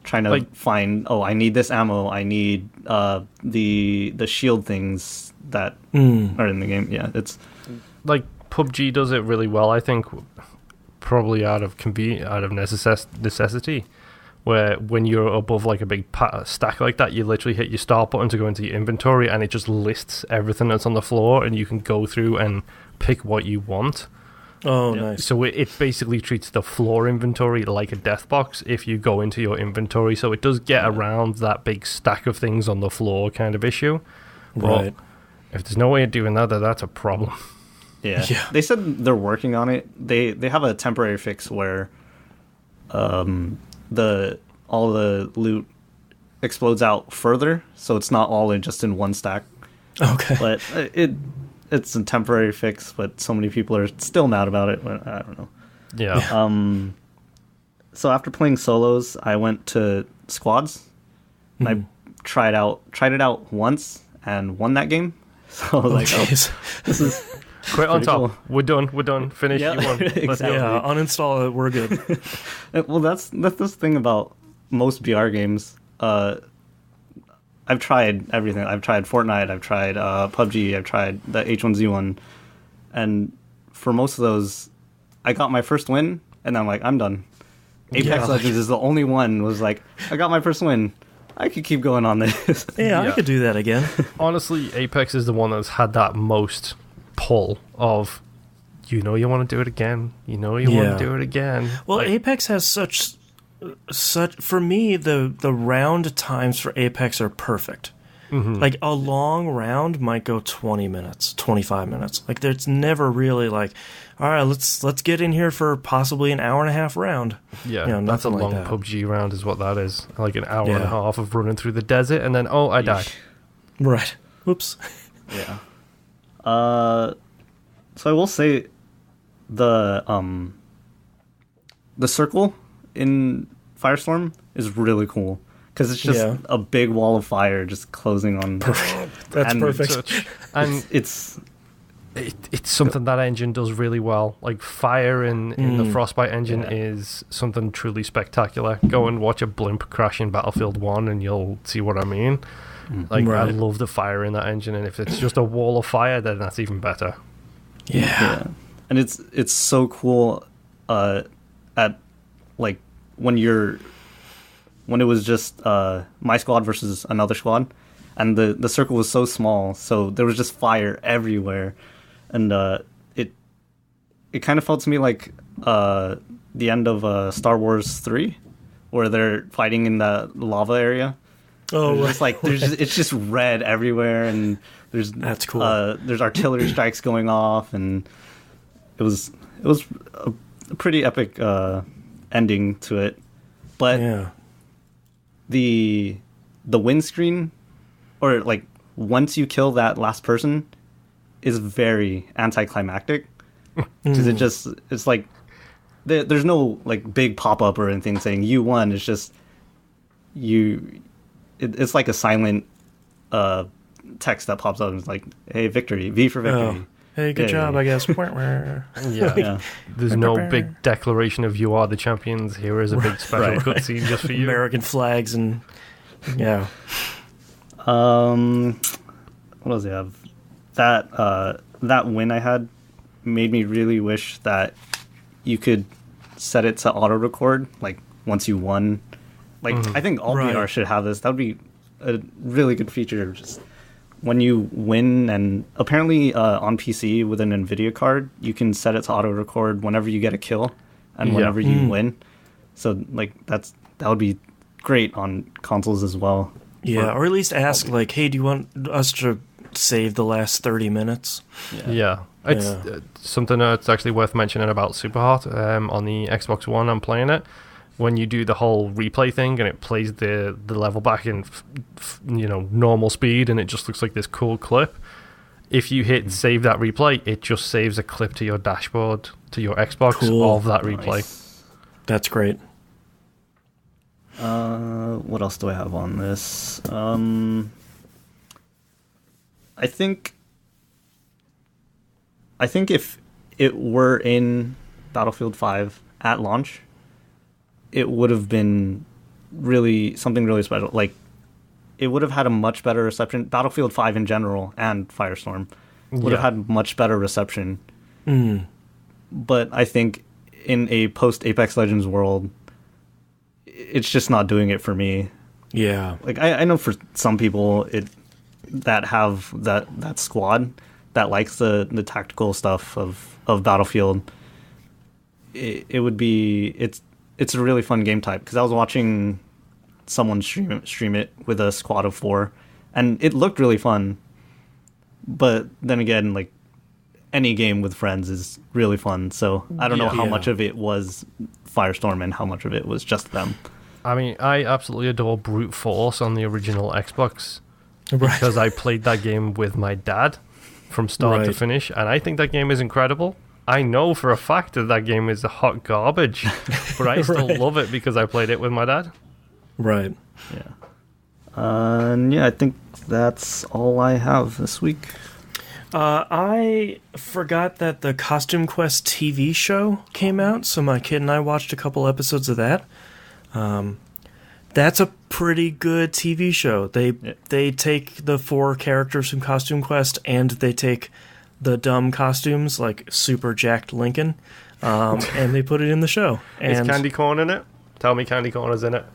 [SPEAKER 3] trying to find, oh, I need this ammo, I need the shield things that are in the game. Yeah, it's
[SPEAKER 2] like PUBG does it really well, I think, probably out of necessity. Where when you're above like a big stack like that, you literally hit your start button to go into your inventory, and it just lists everything that's on the floor, and you can go through and pick what you want.
[SPEAKER 1] Oh, nice.
[SPEAKER 2] So it basically treats the floor inventory like a death box if you go into your inventory. So it does get around that big stack of things on the floor kind of issue.
[SPEAKER 1] Right.
[SPEAKER 2] But if there's no way of doing that, then that's a problem.
[SPEAKER 3] Yeah. They said they're working on it. They have a temporary fix where all the loot explodes out further, so it's not all just in one stack.
[SPEAKER 1] Okay.
[SPEAKER 3] But it's a temporary fix, but so many people are still mad about it. But I don't know.
[SPEAKER 2] Yeah.
[SPEAKER 3] So after playing solos, I went to squads. And I tried it out once and won that game. So I was like,
[SPEAKER 1] jeez.
[SPEAKER 3] This is
[SPEAKER 2] Quit on top.
[SPEAKER 3] cool.
[SPEAKER 2] We're done. Finish.
[SPEAKER 3] Yeah,
[SPEAKER 2] You won. Let's go.
[SPEAKER 1] Yeah, uninstall it. We're good.
[SPEAKER 3] Well, that's the thing about most BR games. I've tried everything. I've tried Fortnite. I've tried PUBG. I've tried the H1Z1, and for most of those, I got my first win, and I'm like, I'm done. Apex Legends is the only one was like, I got my first win. I could keep going on this.
[SPEAKER 1] Yeah, I could do that again.
[SPEAKER 2] Honestly, Apex is the one that's had that most pull of, you want to do it again. You want to do it again.
[SPEAKER 1] Well, Apex has such for me, the round times for Apex are perfect. Like a long round might go 20 minutes, 25 minutes. Like there's never really like, all right, let's get in here for possibly an hour and a half round.
[SPEAKER 2] Yeah, that's a long
[SPEAKER 1] like that.
[SPEAKER 2] PUBG round is what that is. Like an hour and a half of running through the desert, and then I died.
[SPEAKER 1] Right. Whoops.
[SPEAKER 3] Yeah. So I will say the circle in Firestorm is really cool because it's just a big wall of fire just closing on.
[SPEAKER 1] That's perfect.
[SPEAKER 2] And it's something that engine does really well. Like fire in the Frostbite engine is something truly spectacular. Go and watch a blimp crash in Battlefield 1 and you'll see what I mean. Like I love the fire in that engine, and if it's just a wall of fire, then that's even better.
[SPEAKER 1] Yeah.
[SPEAKER 3] And it's so cool at like when it was just my squad versus another squad, and the circle was so small, so there was just fire everywhere, and it kind of felt to me like the end of Star Wars 3, where they're fighting in the lava area.
[SPEAKER 1] Oh,
[SPEAKER 3] just like it's just red everywhere, and
[SPEAKER 1] that's cool.
[SPEAKER 3] There's artillery strikes going off, and it was a pretty epic ending to it. But the windscreen, or like once you kill that last person, is very anticlimactic, because it's like there's no like big pop up or anything saying you won. It's just it's like a silent text that pops up and it's like, hey, victory, V for victory.
[SPEAKER 1] Oh. Hey, good job, I guess.
[SPEAKER 2] Yeah. There's no big declaration of you are the champions. Here is a big special cutscene just for you.
[SPEAKER 1] American flags and
[SPEAKER 3] what else do I have? That win I had made me really wish that you could set it to auto record, like once you won. Like I think all VR should have this. That would be a really good feature. Just when you win, and apparently on PC with an NVIDIA card, you can set it to auto record whenever you get a kill and whenever you win. So like that would be great on consoles as well.
[SPEAKER 1] Yeah, or at least ask like, hey, do you want us to save the last 30 minutes?
[SPEAKER 2] Yeah. It's something that's actually worth mentioning about Superhot. On the Xbox One, I'm playing it. When you do the whole replay thing and it plays the level back in normal speed, and it just looks like this cool clip, if you hit save that replay, it just saves a clip to your dashboard, to your Xbox of that replay.
[SPEAKER 3] Nice.
[SPEAKER 1] That's great.
[SPEAKER 3] What else do I have on this? I think if it were in Battlefield 5 at launch, it would have been something really special. Like, it would have had a much better reception. Battlefield 5 in general and Firestorm would have had much better reception. But I think in a post Apex Legends world, it's just not doing it for me.
[SPEAKER 1] Yeah.
[SPEAKER 3] Like, I know for some people that have that squad that likes the tactical stuff of Battlefield, it would be it's a really fun game type, because I was watching someone stream it with a squad of 4, and it looked really fun. But then again, like, any game with friends is really fun, so I don't know how much of it was Firestorm and how much of it was just them.
[SPEAKER 2] I mean, I absolutely adore Brute Force on the original Xbox, because I played that game with my dad from start to finish, and I think that game is incredible. I know for a fact that game is hot garbage, but I still love it because I played it with my dad.
[SPEAKER 1] Right.
[SPEAKER 3] Yeah. I think that's all I have this week.
[SPEAKER 1] I forgot that the Costume Quest TV show came out, so my kid and I watched a couple episodes of that. That's a pretty good TV show. They take the 4 characters from Costume Quest, and they take the dumb costumes like Super Jacked Lincoln, and they put it in the show. And
[SPEAKER 2] is Candy Corn in it? Tell me Candy Corn is in it.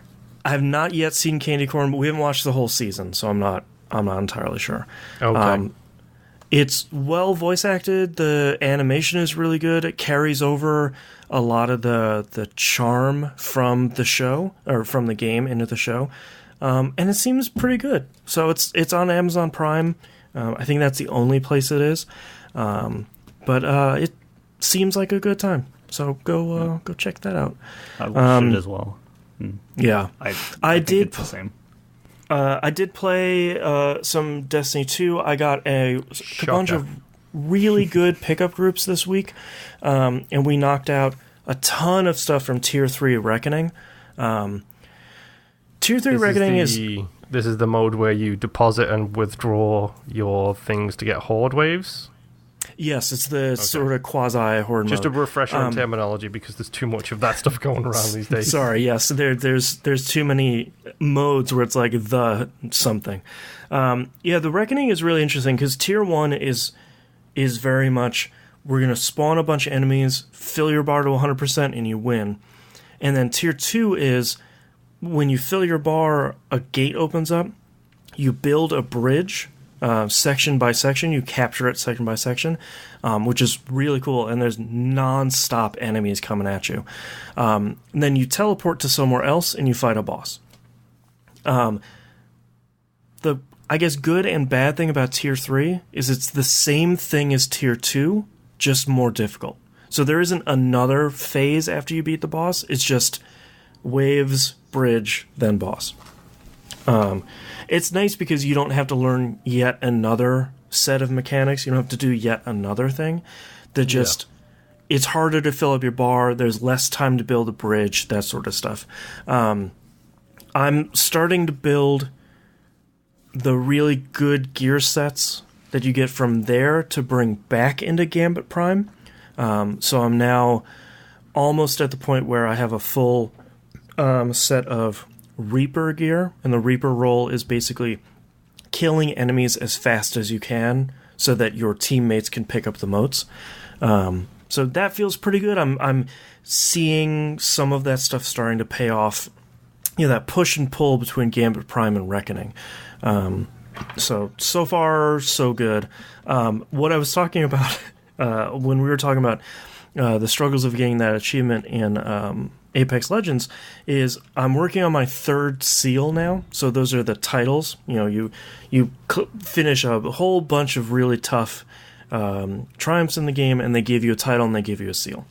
[SPEAKER 1] I have not yet seen Candy Corn, but we haven't watched the whole season, so I'm not entirely sure.
[SPEAKER 2] Okay.
[SPEAKER 1] It's well voice acted. The animation is really good. It carries over a lot of the charm from the show, or from the game, into the show, and it seems pretty good. So it's on Amazon Prime. I think that's the only place it is, but it seems like a good time. So go check that out.
[SPEAKER 3] I watched it as well.
[SPEAKER 1] Yeah,
[SPEAKER 3] I did. It's the same.
[SPEAKER 1] I did play some Destiny 2. I got a bunch of really good pickup groups this week, and we knocked out a ton of stuff from Tier 3 Reckoning. Tier 3 Reckoning is...
[SPEAKER 2] This is the mode where you deposit and withdraw your things to get horde waves?
[SPEAKER 1] Yes, it's the sort of quasi-horde
[SPEAKER 2] Just
[SPEAKER 1] mode.
[SPEAKER 2] a refresher on terminology, because there's too much of that stuff going around these days.
[SPEAKER 1] Sorry, yes, there's too many modes where it's like the something. The Reckoning is really interesting, because Tier 1 is very much, we're going to spawn a bunch of enemies, fill your bar to 100%, and you win. And then Tier 2 is, when you fill your bar, a gate opens up, you build a bridge, section by section, you capture it section by section, which is really cool, and there's non-stop enemies coming at you. And then you teleport to somewhere else, and you fight a boss. The, I guess, good and bad thing about Tier 3 is it's the same thing as Tier 2, just more difficult. So there isn't another phase after you beat the boss, it's just waves, bridge, then boss. It's nice because you don't have to learn yet another set of mechanics. You don't have to do yet another thing. It's harder to fill up your bar. There's less time to build a bridge, that sort of stuff. I'm starting to build the really good gear sets that you get from there to bring back into Gambit Prime. So I'm now almost at the point where I have a full set of Reaper gear, and the Reaper role is basically killing enemies as fast as you can so that your teammates can pick up the motes. So that feels pretty good. I'm seeing some of that stuff starting to pay off. That push and pull between Gambit Prime and Reckoning. So far, so good. What I was talking about when we were talking about the struggles of getting that achievement in Apex Legends is I'm working on my 3rd seal now. So those are the titles. You finish a whole bunch of really tough triumphs in the game, and they give you a title and they give you a seal.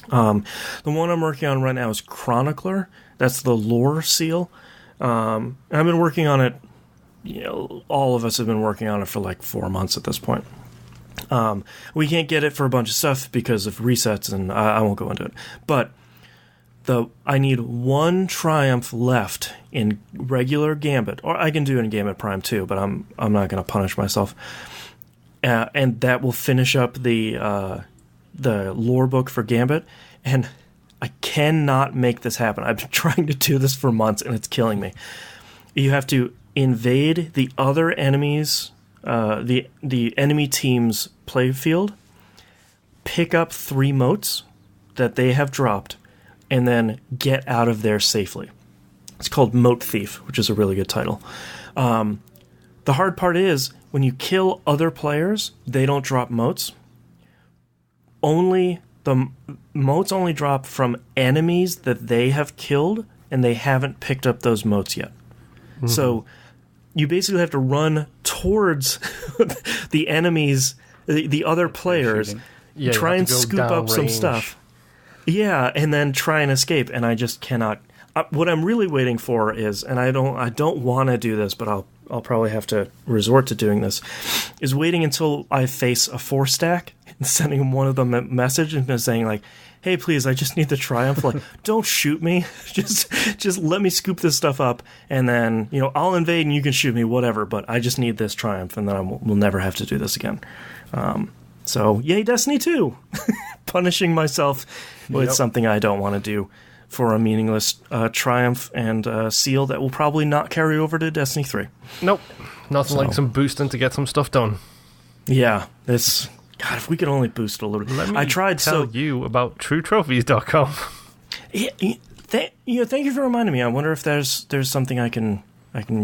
[SPEAKER 1] The one I'm working on right now is Chronicler. That's the lore seal. I've been working on it. All of us have been working on it for like 4 months at this point. We can't get it for a bunch of stuff because of resets, and I won't go into it. But I need 1 triumph left in regular Gambit, or I can do it in Gambit Prime too, but I'm not going to punish myself. And that will finish up the lore book for Gambit, and I cannot make this happen. I've been trying to do this for months, and it's killing me. You have to invade the other enemies, the enemy team's playfield, pick up 3 motes that they have dropped, and then get out of there safely. It's called Mote Thief, which is a really good title. The hard part is, when you kill other players, they don't drop motes. The motes only drop from enemies that they have killed, and they haven't picked up those motes yet. Mm-hmm. So you basically have to run towards the enemies, the other players, try and scoop up some stuff. Yeah, and then try and escape, and I just cannot. What I'm really waiting for is, and I don't want to do this, but I'll probably have to resort to doing this, is waiting until I face a 4-stack and sending one of them a message and saying like, "Hey, please, I just need the triumph. Like, don't shoot me. Just let me scoop this stuff up, and then I'll invade and you can shoot me, whatever. But I just need this triumph, and then we'll never have to do this again." So yay, Destiny 2. Punishing myself with something I don't want to do for a meaningless triumph and seal that will probably not carry over to Destiny 3.
[SPEAKER 2] Nope. Nothing like some boosting to get some stuff done.
[SPEAKER 1] Yeah, God, if we could only boost a little. I tried
[SPEAKER 2] tell you about TrueTrophies.com.
[SPEAKER 1] Thank you for reminding me. I wonder if there's something I can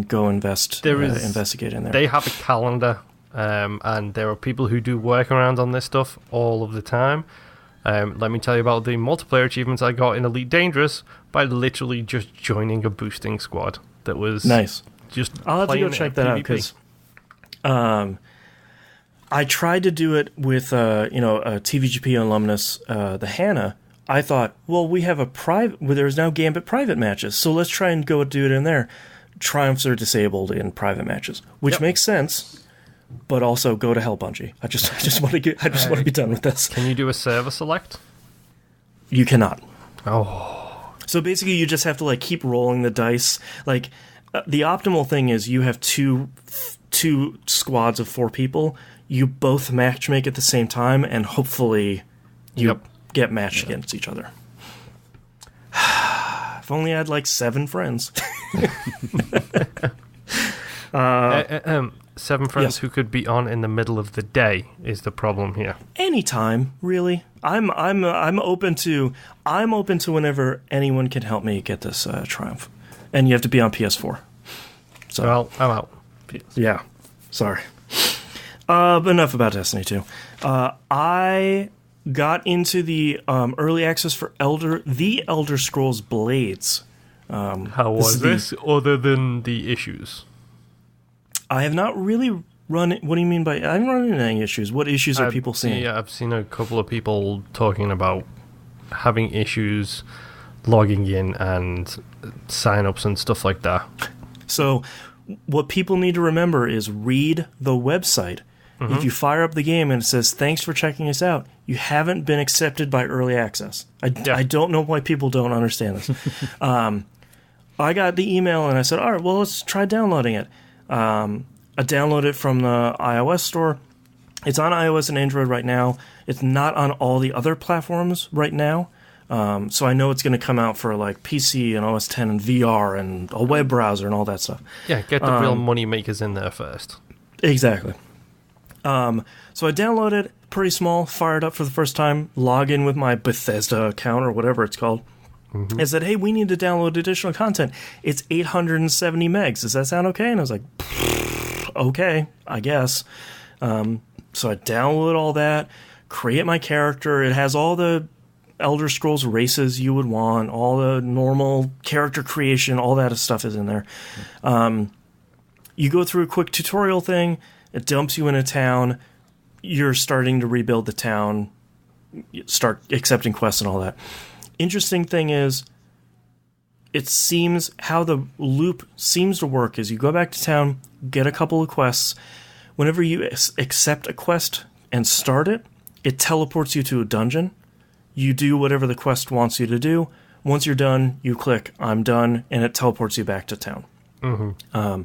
[SPEAKER 1] go investigate in there.
[SPEAKER 2] They have a calendar, and there are people who do workarounds on this stuff all of the time. Let me tell you about the multiplayer achievements I got in Elite Dangerous by literally just joining a boosting squad. That was
[SPEAKER 1] nice.
[SPEAKER 2] I'll
[SPEAKER 1] have to go check that out, because I tried to do it with a TVGP alumnus, the Hannah. I thought, well, we have there's now Gambit private matches, so let's try and go do it in there. Triumphs are disabled in private matches, which makes sense. But also, go to hell, Bungie. I just want to be done with this.
[SPEAKER 2] Can you do a server select?
[SPEAKER 1] You cannot.
[SPEAKER 2] Oh,
[SPEAKER 1] So basically, you just have to like keep rolling the dice. Like the optimal thing is you have two squads of 4 people. You both matchmake at the same time, and hopefully you get matched against each other. If only I had like 7 friends.
[SPEAKER 2] 7 friends who could be on in the middle of the day is the problem here.
[SPEAKER 1] Anytime, really. I'm open to whenever anyone can help me get this triumph, and you have to be on PS4. So
[SPEAKER 2] well, I'm out.
[SPEAKER 1] Yeah, sorry. But enough about Destiny 2. I got into the early access for the Elder Scrolls Blades.
[SPEAKER 2] How was this other than the issues?
[SPEAKER 1] I have not really run it. What do you mean by... I haven't run into any issues. What issues are people seeing?
[SPEAKER 2] Yeah, I've seen a couple of people talking about having issues logging in and sign-ups and stuff like that.
[SPEAKER 1] So what people need to remember is read the website. Mm-hmm. If you fire up the game and it says, thanks for checking us out, you haven't been accepted by early access. I don't know why people don't understand this. I got the email and I said, all right, well, let's try downloading it. I downloaded it from the iOS store. It's on iOS and Android right now. It's not on all the other platforms right now. So I know it's going to come out for like PC and OS X and VR and a web browser and all that stuff.
[SPEAKER 2] Yeah, get the real money makers in there first.
[SPEAKER 1] Exactly. So I downloaded, pretty small, fired up for the first time, log in with my Bethesda account or whatever it's called. Mm-hmm. It said, hey, we need to download additional content. It's 870 megs. Does that sound okay? And I was like, okay, I guess. So I download all that, create my character. It has all the Elder Scrolls races you would want, all the normal character creation, all that stuff is in there. You go through a quick tutorial thing. It dumps you in a town. You're starting to rebuild the town, start accepting quests and all that. Interesting thing is, it seems how the loop seems to work is you go back to town, get a couple of quests. Whenever you accept a quest and start it, it teleports you to a dungeon. You do whatever the quest wants you to do. Once you're done, you click, I'm done, and it teleports you back to town. Mm-hmm.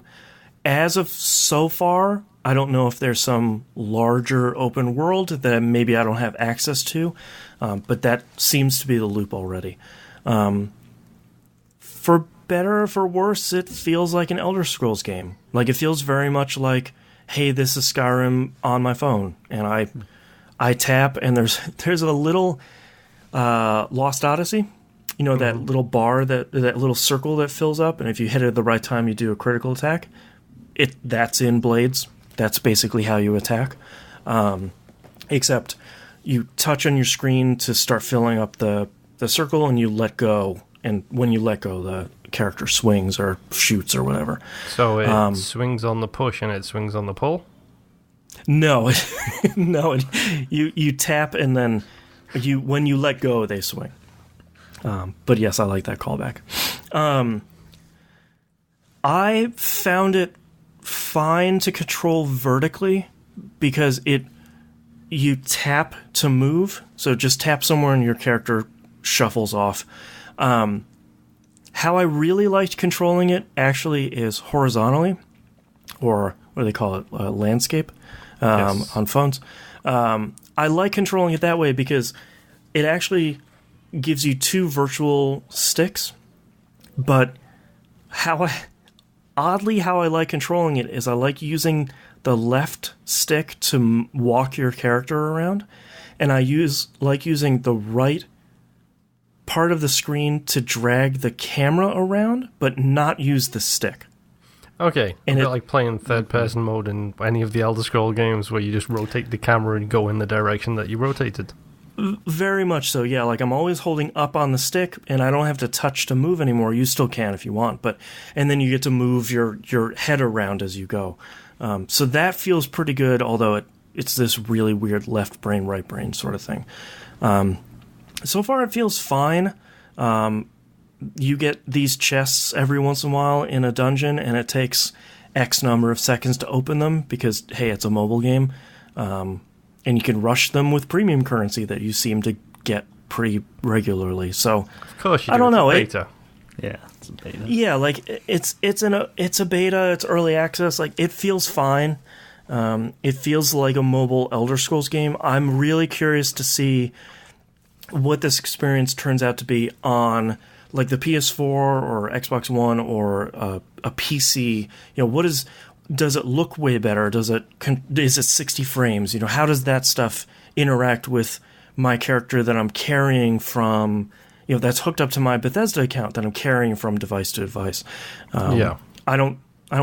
[SPEAKER 1] As of so far, I don't know if there's some larger open world that maybe I don't have access to, but that seems to be the loop already. For better or for worse, it feels like an Elder Scrolls game. Like, it feels very much like, hey, this is Skyrim on my phone, and I tap, and there's a little Lost Odyssey. You know, that little bar, that little circle that fills up, and if you hit it at the right time, you do a critical attack. That's in Blades. That's basically how you attack. Except you touch on your screen to start filling up the circle, and you let go. And when you let go, the character swings or shoots or whatever.
[SPEAKER 2] So it swings on the push and it swings on the pull?
[SPEAKER 1] No. No. You tap, and then when you let go, they swing. But yes, I like that callback. I found it fine to control vertically because you tap to move, so just tap somewhere and your character shuffles off. How I really liked controlling it actually is horizontally, or what do they call it, landscape, on phones. I like controlling it that way because it actually gives you 2 virtual sticks, but how I like controlling it is I like using the left stick to walk your character around, and I like using the right part of the screen to drag the camera around, but not use the stick.
[SPEAKER 2] Okay, and a bit like playing third-person mode in any of the Elder Scrolls games where you just rotate the camera and go in the direction that you rotated.
[SPEAKER 1] Very much so, yeah. Like, I'm always holding up on the stick, and I don't have to touch to move anymore. You still can if you want, and then you get to move your head around as you go. So that feels pretty good, although it's this really weird left brain, right brain sort of thing. So far, it feels fine. You get these chests every once in a while in a dungeon, and it takes X number of seconds to open them because, hey, it's a mobile game. And you can rush them with premium currency that you seem to get pretty regularly. So
[SPEAKER 2] Of course you do.
[SPEAKER 1] I don't know.
[SPEAKER 2] Beta.
[SPEAKER 3] Yeah, it's a beta.
[SPEAKER 1] Yeah, like it's a beta. It's early access. Like it feels fine. It feels like a mobile Elder Scrolls game. I'm really curious to see what this experience turns out to be on like the PS4 or Xbox One or a PC. You know, does it look way better? Is it 60 frames? You know, how does that stuff interact with my character that I'm carrying from, you know, that's hooked up to my Bethesda account that I'm carrying from device to device?
[SPEAKER 2] Yeah.
[SPEAKER 1] I don't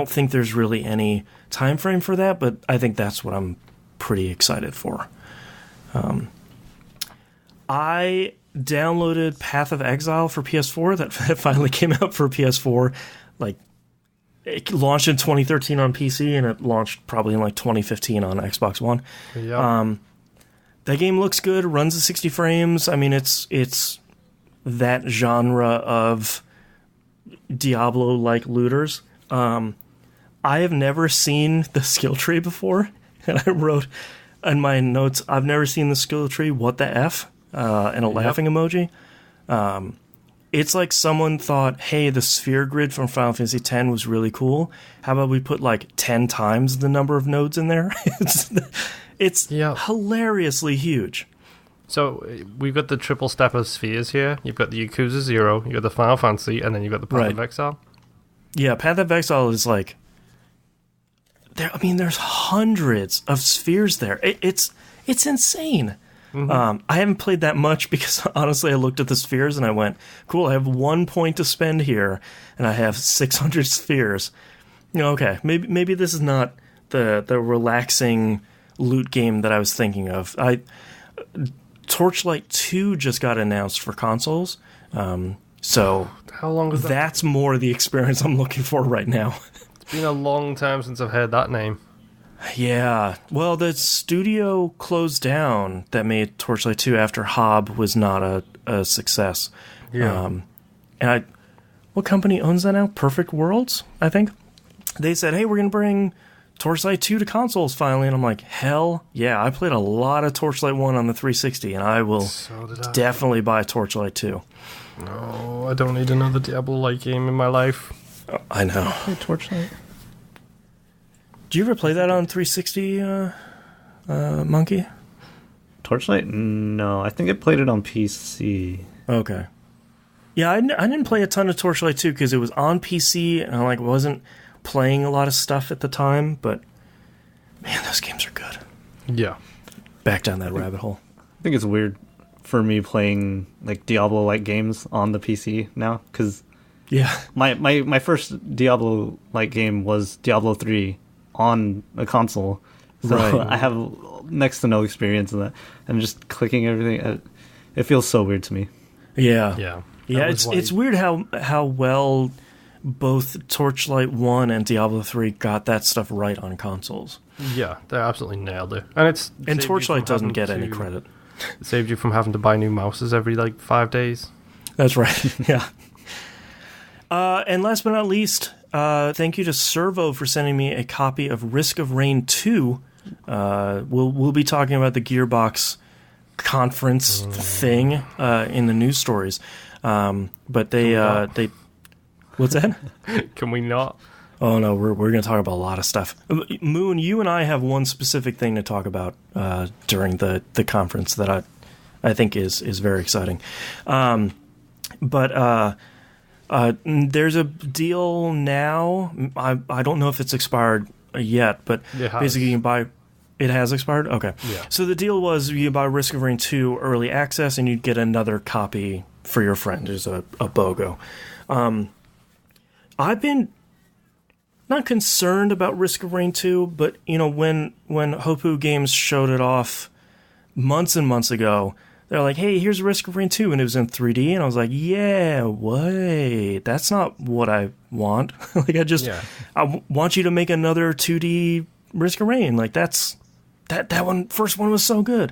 [SPEAKER 1] think there's really any time frame for that, but I think that's what I'm pretty excited for. I downloaded Path of Exile for PS4 that finally came out for PS4. Like, it launched in 2013 on PC, and it launched probably in like 2015 on Xbox One.
[SPEAKER 2] Yeah.
[SPEAKER 1] That game looks good, runs at 60 frames. I mean, it's that genre of Diablo-like looters. I have never seen the skill tree before, and I wrote in my notes, I've never seen the skill tree, what the F, and a laughing emoji. It's like someone thought, hey, the sphere grid from Final Fantasy X was really cool. How about we put like 10 times the number of nodes in there? It's hilariously huge.
[SPEAKER 2] So we've got the triple step of spheres here. You've got the Yakuza 0, you've got the Final Fantasy, and then you've got the Path of Exile.
[SPEAKER 1] Yeah, Path of Exile is like... there's hundreds of spheres there. It's insane. Mm-hmm. I haven't played that much because, honestly, I looked at the spheres and I went, cool, I have 1 point to spend here, and I have 600 spheres. You know, okay, maybe this is not the relaxing loot game that I was thinking of. Torchlight 2 just got announced for consoles, so
[SPEAKER 2] how long is that?
[SPEAKER 1] That's more the experience I'm looking for right now.
[SPEAKER 2] It's been a long time since I've heard that name.
[SPEAKER 1] Yeah, well, the studio closed down that made Torchlight 2 after Hob was not a success.
[SPEAKER 2] Yeah.
[SPEAKER 1] What company owns that now? Perfect Worlds, I think. They said, hey, we're going to bring Torchlight 2 to consoles finally, and I'm like, hell yeah, I played a lot of Torchlight 1 on the 360, and I will definitely buy Torchlight 2.
[SPEAKER 2] No, I don't need another Diablo-like game in my life.
[SPEAKER 1] Oh, I know.
[SPEAKER 3] Hey, Torchlight.
[SPEAKER 1] Did you ever play that on 360, Monkey?
[SPEAKER 3] Torchlight? No, I think I played it on PC.
[SPEAKER 1] Okay. Yeah, I didn't play a ton of Torchlight 2 because it was on PC, and I wasn't playing a lot of stuff at the time, but man, those games are good.
[SPEAKER 2] Yeah.
[SPEAKER 1] Back down that rabbit hole.
[SPEAKER 3] I think it's weird for me playing like Diablo-like games on the PC now, because my first Diablo-like game was Diablo 3 on a console, so I have next to no experience in that, and just clicking everything, it feels so weird to me.
[SPEAKER 1] Yeah. It's weird how well both Torchlight 1 and Diablo 3 got that stuff right on consoles.
[SPEAKER 2] Yeah, they absolutely nailed it.
[SPEAKER 1] And Torchlight doesn't get any credit.
[SPEAKER 2] It saved you from having to buy new mouses every 5 days.
[SPEAKER 1] That's right. Yeah. And last but not least, thank you to Servo for sending me a copy of Risk of Rain 2. We'll be talking about the Gearbox conference thing in the news stories. But they what's that?
[SPEAKER 2] Can we not?
[SPEAKER 1] Oh no, we're going to talk about a lot of stuff. Moon, you and I have one specific thing to talk about during the conference that I think is very exciting. But there's a deal now. I don't know if it's expired yet, but basically you can buy. It has expired? Okay.
[SPEAKER 2] Yeah. So
[SPEAKER 1] the deal was you buy Risk of Rain 2 early access and you'd get another copy for your friend. There's a BOGO. I've been not concerned about Risk of Rain 2, but when Hopoo Games showed it off months and months ago, they're like, hey, here's Risk of Rain 2, and it was in 3D, and I was like, yeah, wait, that's not what I want. I want you to make another 2D Risk of Rain. That first one was so good.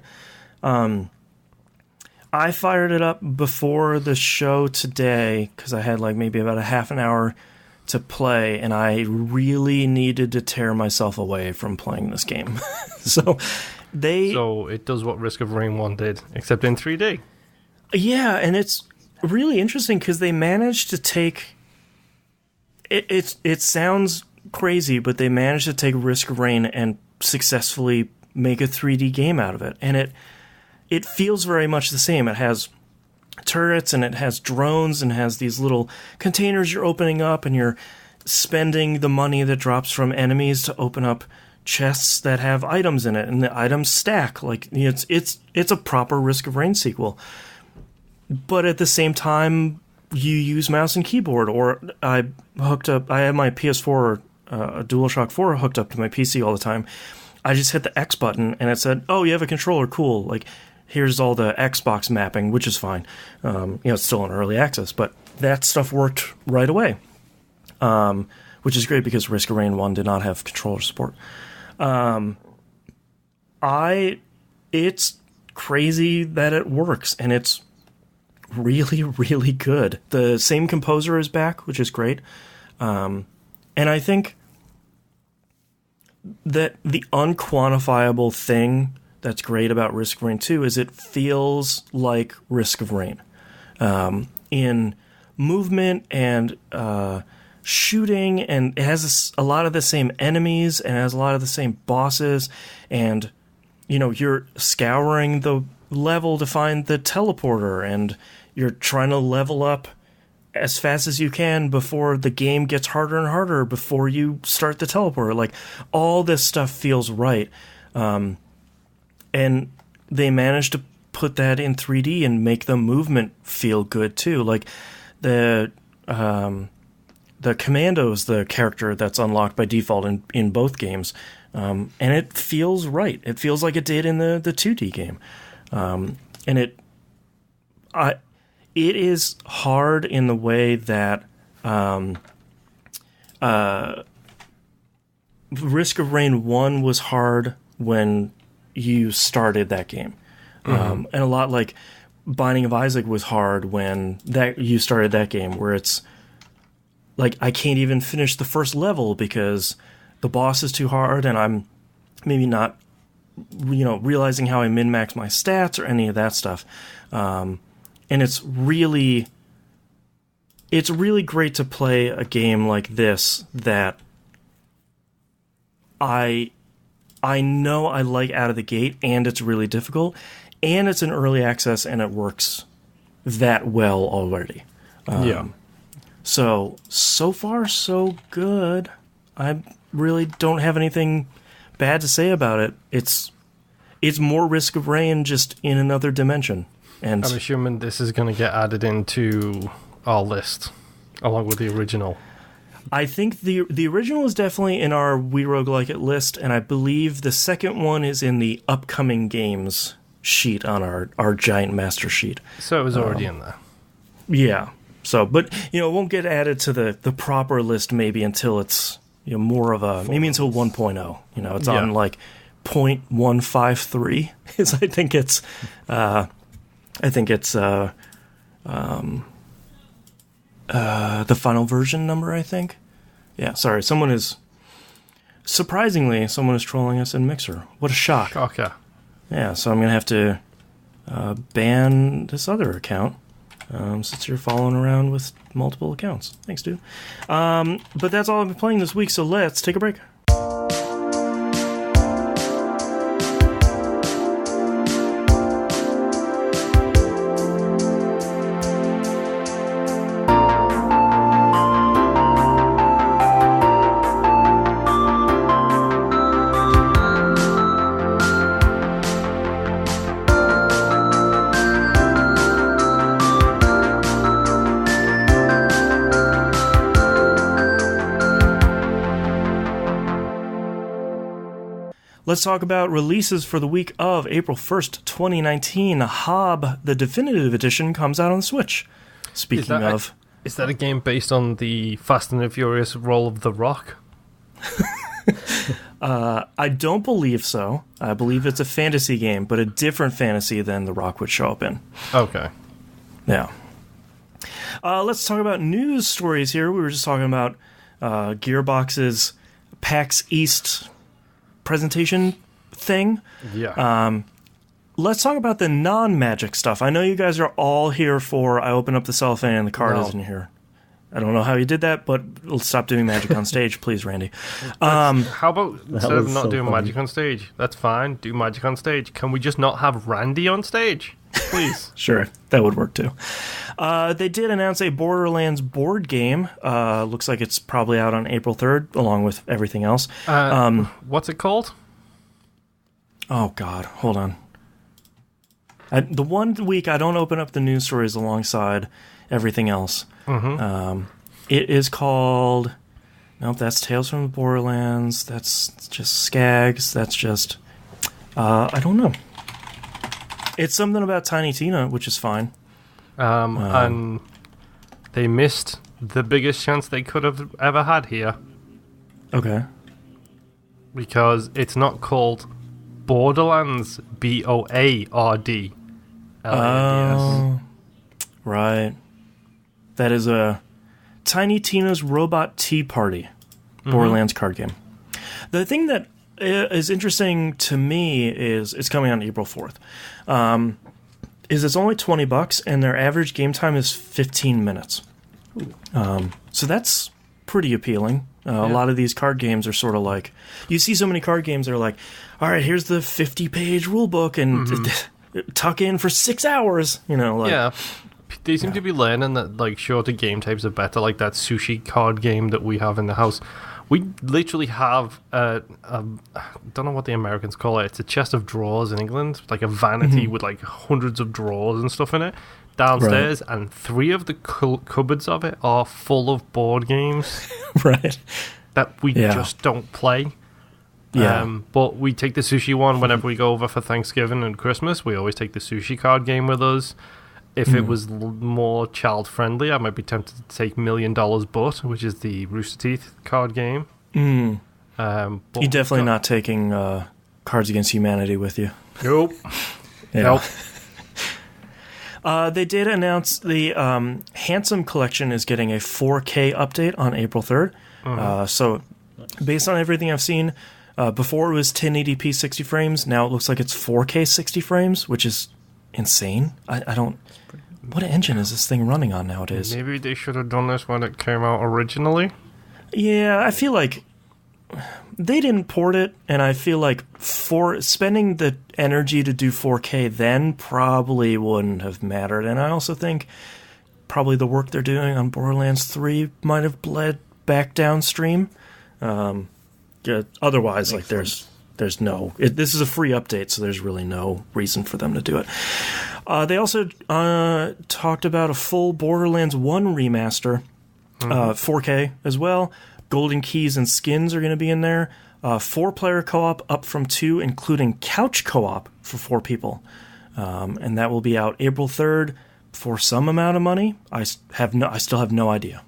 [SPEAKER 1] I fired it up before the show today because I had maybe about a half an hour to play, and I really needed to tear myself away from playing this game. So it
[SPEAKER 2] does what Risk of Rain 1 did, except in 3D.
[SPEAKER 1] Yeah, and it's really interesting because they managed to take it sounds crazy, but they managed to take Risk of Rain and successfully make a 3D game out of it. And it feels very much the same. It has turrets and it has drones and has these little containers you're opening up, and you're spending the money that drops from enemies to open up chests that have items in it, and the items stack. Like, it's a proper Risk of Rain sequel. But at the same time, you use mouse and keyboard. Or I have my PS4 or DualShock 4 hooked up to my PC all the time. I just hit the X button and it said, "Oh, you have a controller, cool. Like, here's all the Xbox mapping," which is fine. It's still in early access, but that stuff worked right away. Which is great because Risk of Rain 1 did not have controller support. It's crazy that it works, and it's really, really good. The same composer is back, which is great. And I think that the unquantifiable thing that's great about Risk of Rain 2 is it feels like Risk of Rain. In movement and shooting, and it has a lot of the same enemies, and it has a lot of the same bosses, and you're scouring the level to find the teleporter, and you're trying to level up as fast as you can before the game gets harder and harder before you start the teleporter. Like, all this stuff feels right. And they managed to put that in 3D and make the movement feel good too. Like, the Commando's the character that's unlocked by default in both games. And it feels right. It feels like it did in the 2D game. And it is hard in the way that Risk of Rain 1 was hard when you started that game. And a lot like Binding of Isaac was hard when you started that game, where it's like, I can't even finish the first level because the boss is too hard, and I'm maybe not realizing how I min-max my stats or any of that stuff. And it's really great to play a game like this that I know I like out of the gate, and it's really difficult, and it's an early access, and it works that well already. So far, so good. I really don't have anything bad to say about it. It's more Risk of Rain, just in another dimension. And
[SPEAKER 2] I'm assuming this is going to get added into our list, along with the original.
[SPEAKER 1] I think the original is definitely in our We Roguelike It list, and I believe the second one is in the upcoming games sheet on our giant master sheet.
[SPEAKER 2] So it was already in there.
[SPEAKER 1] Yeah. So, but it won't get added to the proper list maybe until it's more of a, maybe until 1.0. It's on like 0.153 is I think it's the final version number, I think. Yeah, sorry. Someone is trolling us in Mixer. What a shock.
[SPEAKER 2] Okay.
[SPEAKER 1] Yeah, so I'm going to have to ban this other account since you're following around with multiple accounts. Thanks, dude. But that's all I've been playing this week, so let's take a break. Let's talk about releases for the week of April 1st, 2019. Hob, the Definitive Edition, comes out on the Switch. Speaking of...
[SPEAKER 2] Is that a game based on the Fast and the Furious role of The Rock?
[SPEAKER 1] I don't believe so. I believe it's a fantasy game, but a different fantasy than The Rock would show up in.
[SPEAKER 2] Okay.
[SPEAKER 1] Yeah. Let's talk about news stories here. We were just talking about Gearbox's PAX East presentation thing.
[SPEAKER 2] Yeah.
[SPEAKER 1] let's talk about the non-Magic stuff. I know you guys are all here for I open up the cellophane and the card isn't here. I don't know how you did that, but let's stop doing Magic on stage, please, Randy.
[SPEAKER 2] How about instead of not doing
[SPEAKER 3] funny.
[SPEAKER 2] Magic on stage? That's fine. Do Magic on stage. Can we just not have Randy on stage, please?
[SPEAKER 1] Sure, that would work too. They did announce a Borderlands board game. Looks like it's probably out on April 3rd, along with everything else.
[SPEAKER 2] What's it called?
[SPEAKER 1] Oh, God, hold on. The one week I don't open up the news stories alongside everything else. It is called... Nope, that's Tales from the Borderlands. That's just Skags. That's just... I don't know. It's something about Tiny Tina, which is fine.
[SPEAKER 2] And they missed the biggest chance they could have ever had here.
[SPEAKER 1] Okay.
[SPEAKER 2] Because it's not called Borderlands, Boardlands.
[SPEAKER 1] Oh, right. That is a Tiny Tina's Robot Tea Party Borderlands card game. The thing that is interesting to me is it's coming on April 4th. Is it's only $20 and their average game time is 15 minutes. So that's pretty appealing. A lot of these card games are sort of like, you see so many card games that are like, all right, here's the 50-page rule book and tuck in for 6 hours. You know, like,
[SPEAKER 2] yeah. They seem to be learning that like shorter game types are better, like that sushi card game that we have in the house. We literally have I don't know what the Americans call it. It's a chest of drawers in England, like a vanity with like hundreds of drawers and stuff in it downstairs, and 3 of the cupboards of it are full of board games,
[SPEAKER 1] right?
[SPEAKER 2] That we just don't play.
[SPEAKER 1] Yeah.
[SPEAKER 2] But we take the sushi one whenever we go over for Thanksgiving and Christmas. We always take the sushi card game with us. If it was more child-friendly, I might be tempted to take $1 Million Butt, which is the Rooster Teeth card game.
[SPEAKER 1] You're definitely not taking Cards Against Humanity with you.
[SPEAKER 2] Nope.
[SPEAKER 1] Yeah. Nope. They did announce the Handsome Collection is getting a 4K update on April 3rd. So based on everything I've seen, before it was 1080p 60 frames. Now it looks like it's 4K 60 frames, which is insane. I don't... What engine is this thing running on nowadays?
[SPEAKER 2] Maybe they should have done this when it came out originally.
[SPEAKER 1] Yeah, I feel like they didn't port it, and I feel like for spending the energy to do 4K then probably wouldn't have mattered. And I also think probably the work they're doing on Borderlands 3 might have bled back downstream. Otherwise, like there's no... this is a free update, so there's really no reason for them to do it. They also talked about a full Borderlands 1 remaster, 4K as well. Golden keys and skins are going to be in there. 4-player co-op up from 2, including couch co-op for 4 people. And that will be out April 3rd for some amount of money. I still have no idea.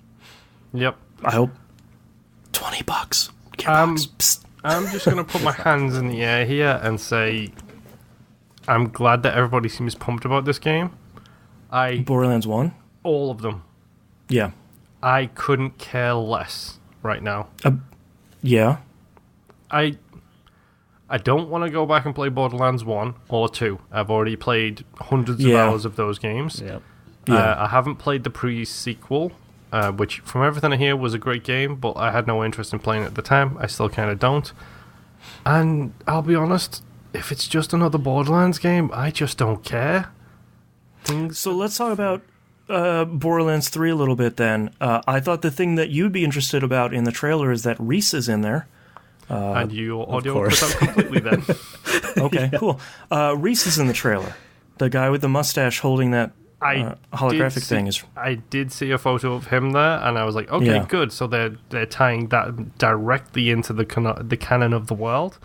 [SPEAKER 2] Yep.
[SPEAKER 1] I hope $20.
[SPEAKER 2] I'm just going to put my hands in the air here and say I'm glad that everybody seems pumped about this game.
[SPEAKER 1] Borderlands 1?
[SPEAKER 2] All of them.
[SPEAKER 1] Yeah.
[SPEAKER 2] I couldn't care less right now.
[SPEAKER 1] Yeah.
[SPEAKER 2] I don't want to go back and play Borderlands 1 or 2. I've already played hundreds of hours of those games.
[SPEAKER 3] Yep.
[SPEAKER 2] I haven't played the pre-sequel, which from everything I hear was a great game, but I had no interest in playing it at the time. I still kind of don't. And I'll be honest, if it's just another Borderlands game, I just don't care.
[SPEAKER 1] So let's talk about Borderlands 3 a little bit then. I thought the thing that you'd be interested about in the trailer is that Reese is in there.
[SPEAKER 2] And your audio cut out completely then.
[SPEAKER 1] Okay, cool. Reese is in the trailer. The guy with the mustache holding that holographic thing is...
[SPEAKER 2] I did see a photo of him there, and I was like, okay, good. So they're tying that directly into the canon of the world.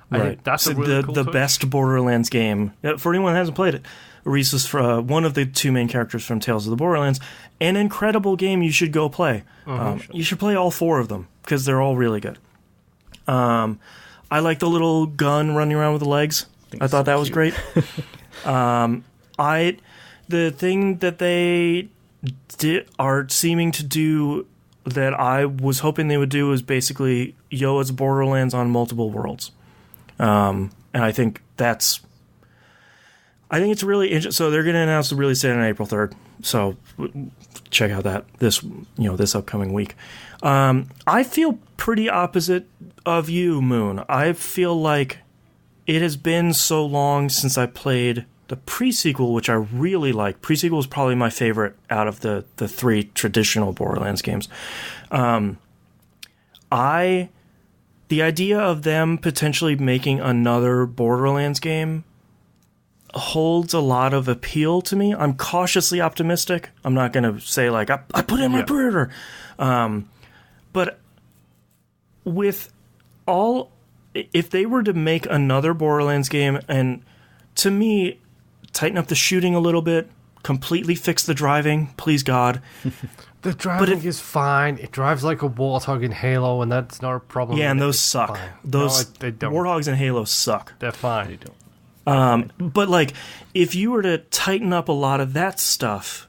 [SPEAKER 2] I think that's
[SPEAKER 1] so
[SPEAKER 2] a really cool
[SPEAKER 1] the
[SPEAKER 2] touch.
[SPEAKER 1] best Borderlands game. For anyone who hasn't played it, Reese is one of the 2 main characters from Tales of the Borderlands. An incredible game you should go play. You should play all 4 of them, because they're all really good. I like the little gun running around with the legs. I thought that was great. The thing that they are seeming to do that I was hoping they would do is basically, it's Borderlands on multiple worlds. And I think that's... I think it's really interesting. So they're going to announce the release date on April 3rd. So check out this upcoming week. I feel pretty opposite of you, Moon. I feel like it has been so long since I played the pre-sequel, which I really like. Pre-sequel is probably my favorite out of the three traditional Borderlands games. The idea of them potentially making another Borderlands game holds a lot of appeal to me. I'm cautiously optimistic. I'm not going to say, like, I put in my pre-order. But with all... If they were to make another Borderlands game, and to me, tighten up the shooting a little bit, completely fix the driving, please God.
[SPEAKER 2] The driving is fine. It drives like a warthog in Halo, and that's not a problem.
[SPEAKER 1] Yeah, and those suck.
[SPEAKER 2] Fine.
[SPEAKER 1] Those
[SPEAKER 2] they don't.
[SPEAKER 1] warthogs in Halo suck.
[SPEAKER 2] They're fine. They
[SPEAKER 1] don't. But like, if you were to tighten up a lot of that stuff,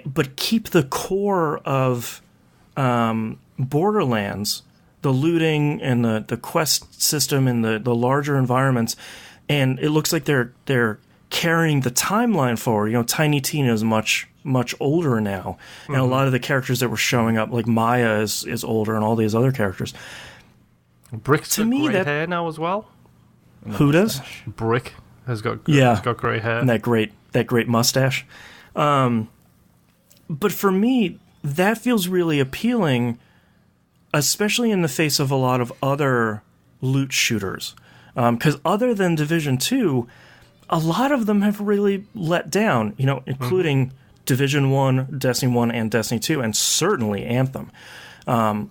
[SPEAKER 1] but keep the core of Borderlands, the looting and the quest system and the larger environments, and it looks like they're carrying the timeline forward. You know, Tiny Tina is much older now, and a lot of the characters that were showing up, like Maya, is older, and all these other characters.
[SPEAKER 2] Brick's got grey hair now as well.
[SPEAKER 1] Who does?
[SPEAKER 2] Brick has got grey hair
[SPEAKER 1] and that great mustache. But for me, that feels really appealing, especially in the face of a lot of other loot shooters. Because other than Division 2, a lot of them have really let down, you know, including Division 1, Destiny 1, and Destiny 2, and certainly Anthem. And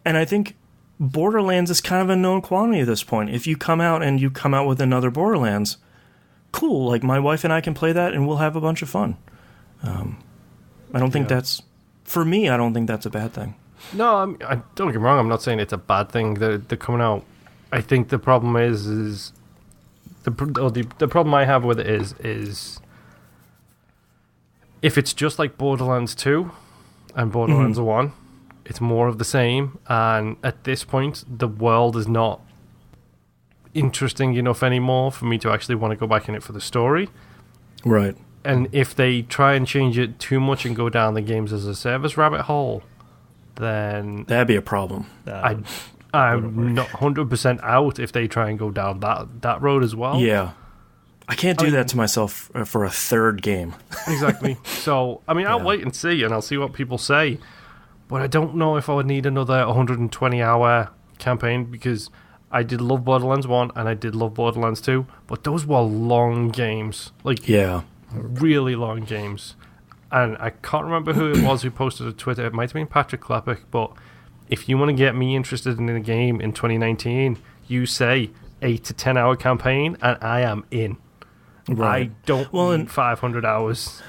[SPEAKER 1] I think Borderlands is kind of a known quantity at this point. If you come out with another Borderlands, cool. Like, my wife and I can play that, and we'll have a bunch of fun. I don't think that's... For me, I don't think that's a bad thing.
[SPEAKER 2] No, I don't get me wrong. I'm not saying it's a bad thing. They're coming out. I think the problem is the problem I have with it is if it's just like Borderlands 2 and Borderlands 1, it's more of the same. And at this point, the world is not interesting enough anymore for me to actually want to go back in it for the story.
[SPEAKER 1] Right.
[SPEAKER 2] And if they try and change it too much and go down the games as a service rabbit hole, then
[SPEAKER 1] that'd be a problem.
[SPEAKER 2] I'm not 100% out if they try and go down that road as well.
[SPEAKER 1] Yeah. I can't do that to myself for a third game.
[SPEAKER 2] Exactly. So, I mean, I'll wait and see, and I'll see what people say. But I don't know if I would need another 120-hour campaign, because I did love Borderlands 1 and I did love Borderlands 2, but those were long games. Like, really long games. And I can't remember who it was who posted on Twitter. It might have been Patrick Klepek, but if you want to get me interested in a game in 2019, you say 8 to 10 hour campaign, and I am in. Right. I don't need 500 hours.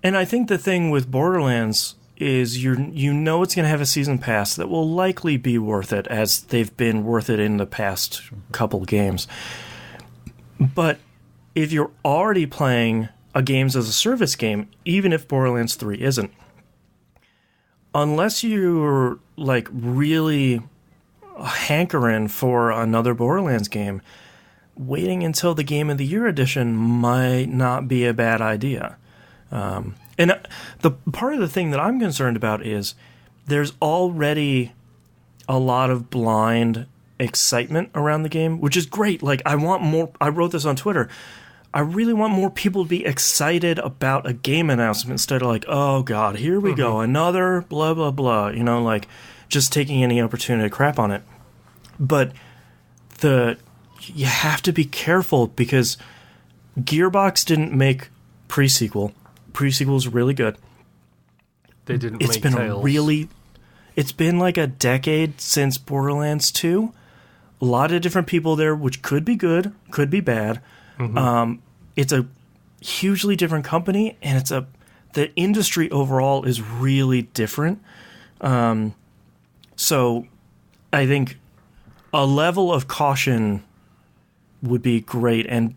[SPEAKER 1] And I think the thing with Borderlands is you know it's going to have a season pass that will likely be worth it, as they've been worth it in the past couple games. But if you're already playing a games as a service game, even if Borderlands 3 isn't, unless you're like really hankering for another Borderlands game, waiting until the Game of the Year edition might not be a bad idea. And the part of the thing that I'm concerned about is there's already a lot of blind excitement around the game, which is great. Like, I want more. I wrote this on Twitter. I really want more people to be excited about a game announcement instead of like, oh God, here we go, another blah, blah, blah, you know, like just taking any opportunity to crap on it. But you have to be careful, because Gearbox didn't make pre-sequel. Pre-sequel is really good.
[SPEAKER 2] They didn't make Tales.
[SPEAKER 1] It's been like a decade since Borderlands 2. A lot of different people there, which could be good, could be bad. It's a hugely different company, and the industry overall is really different. So I think a level of caution would be great, and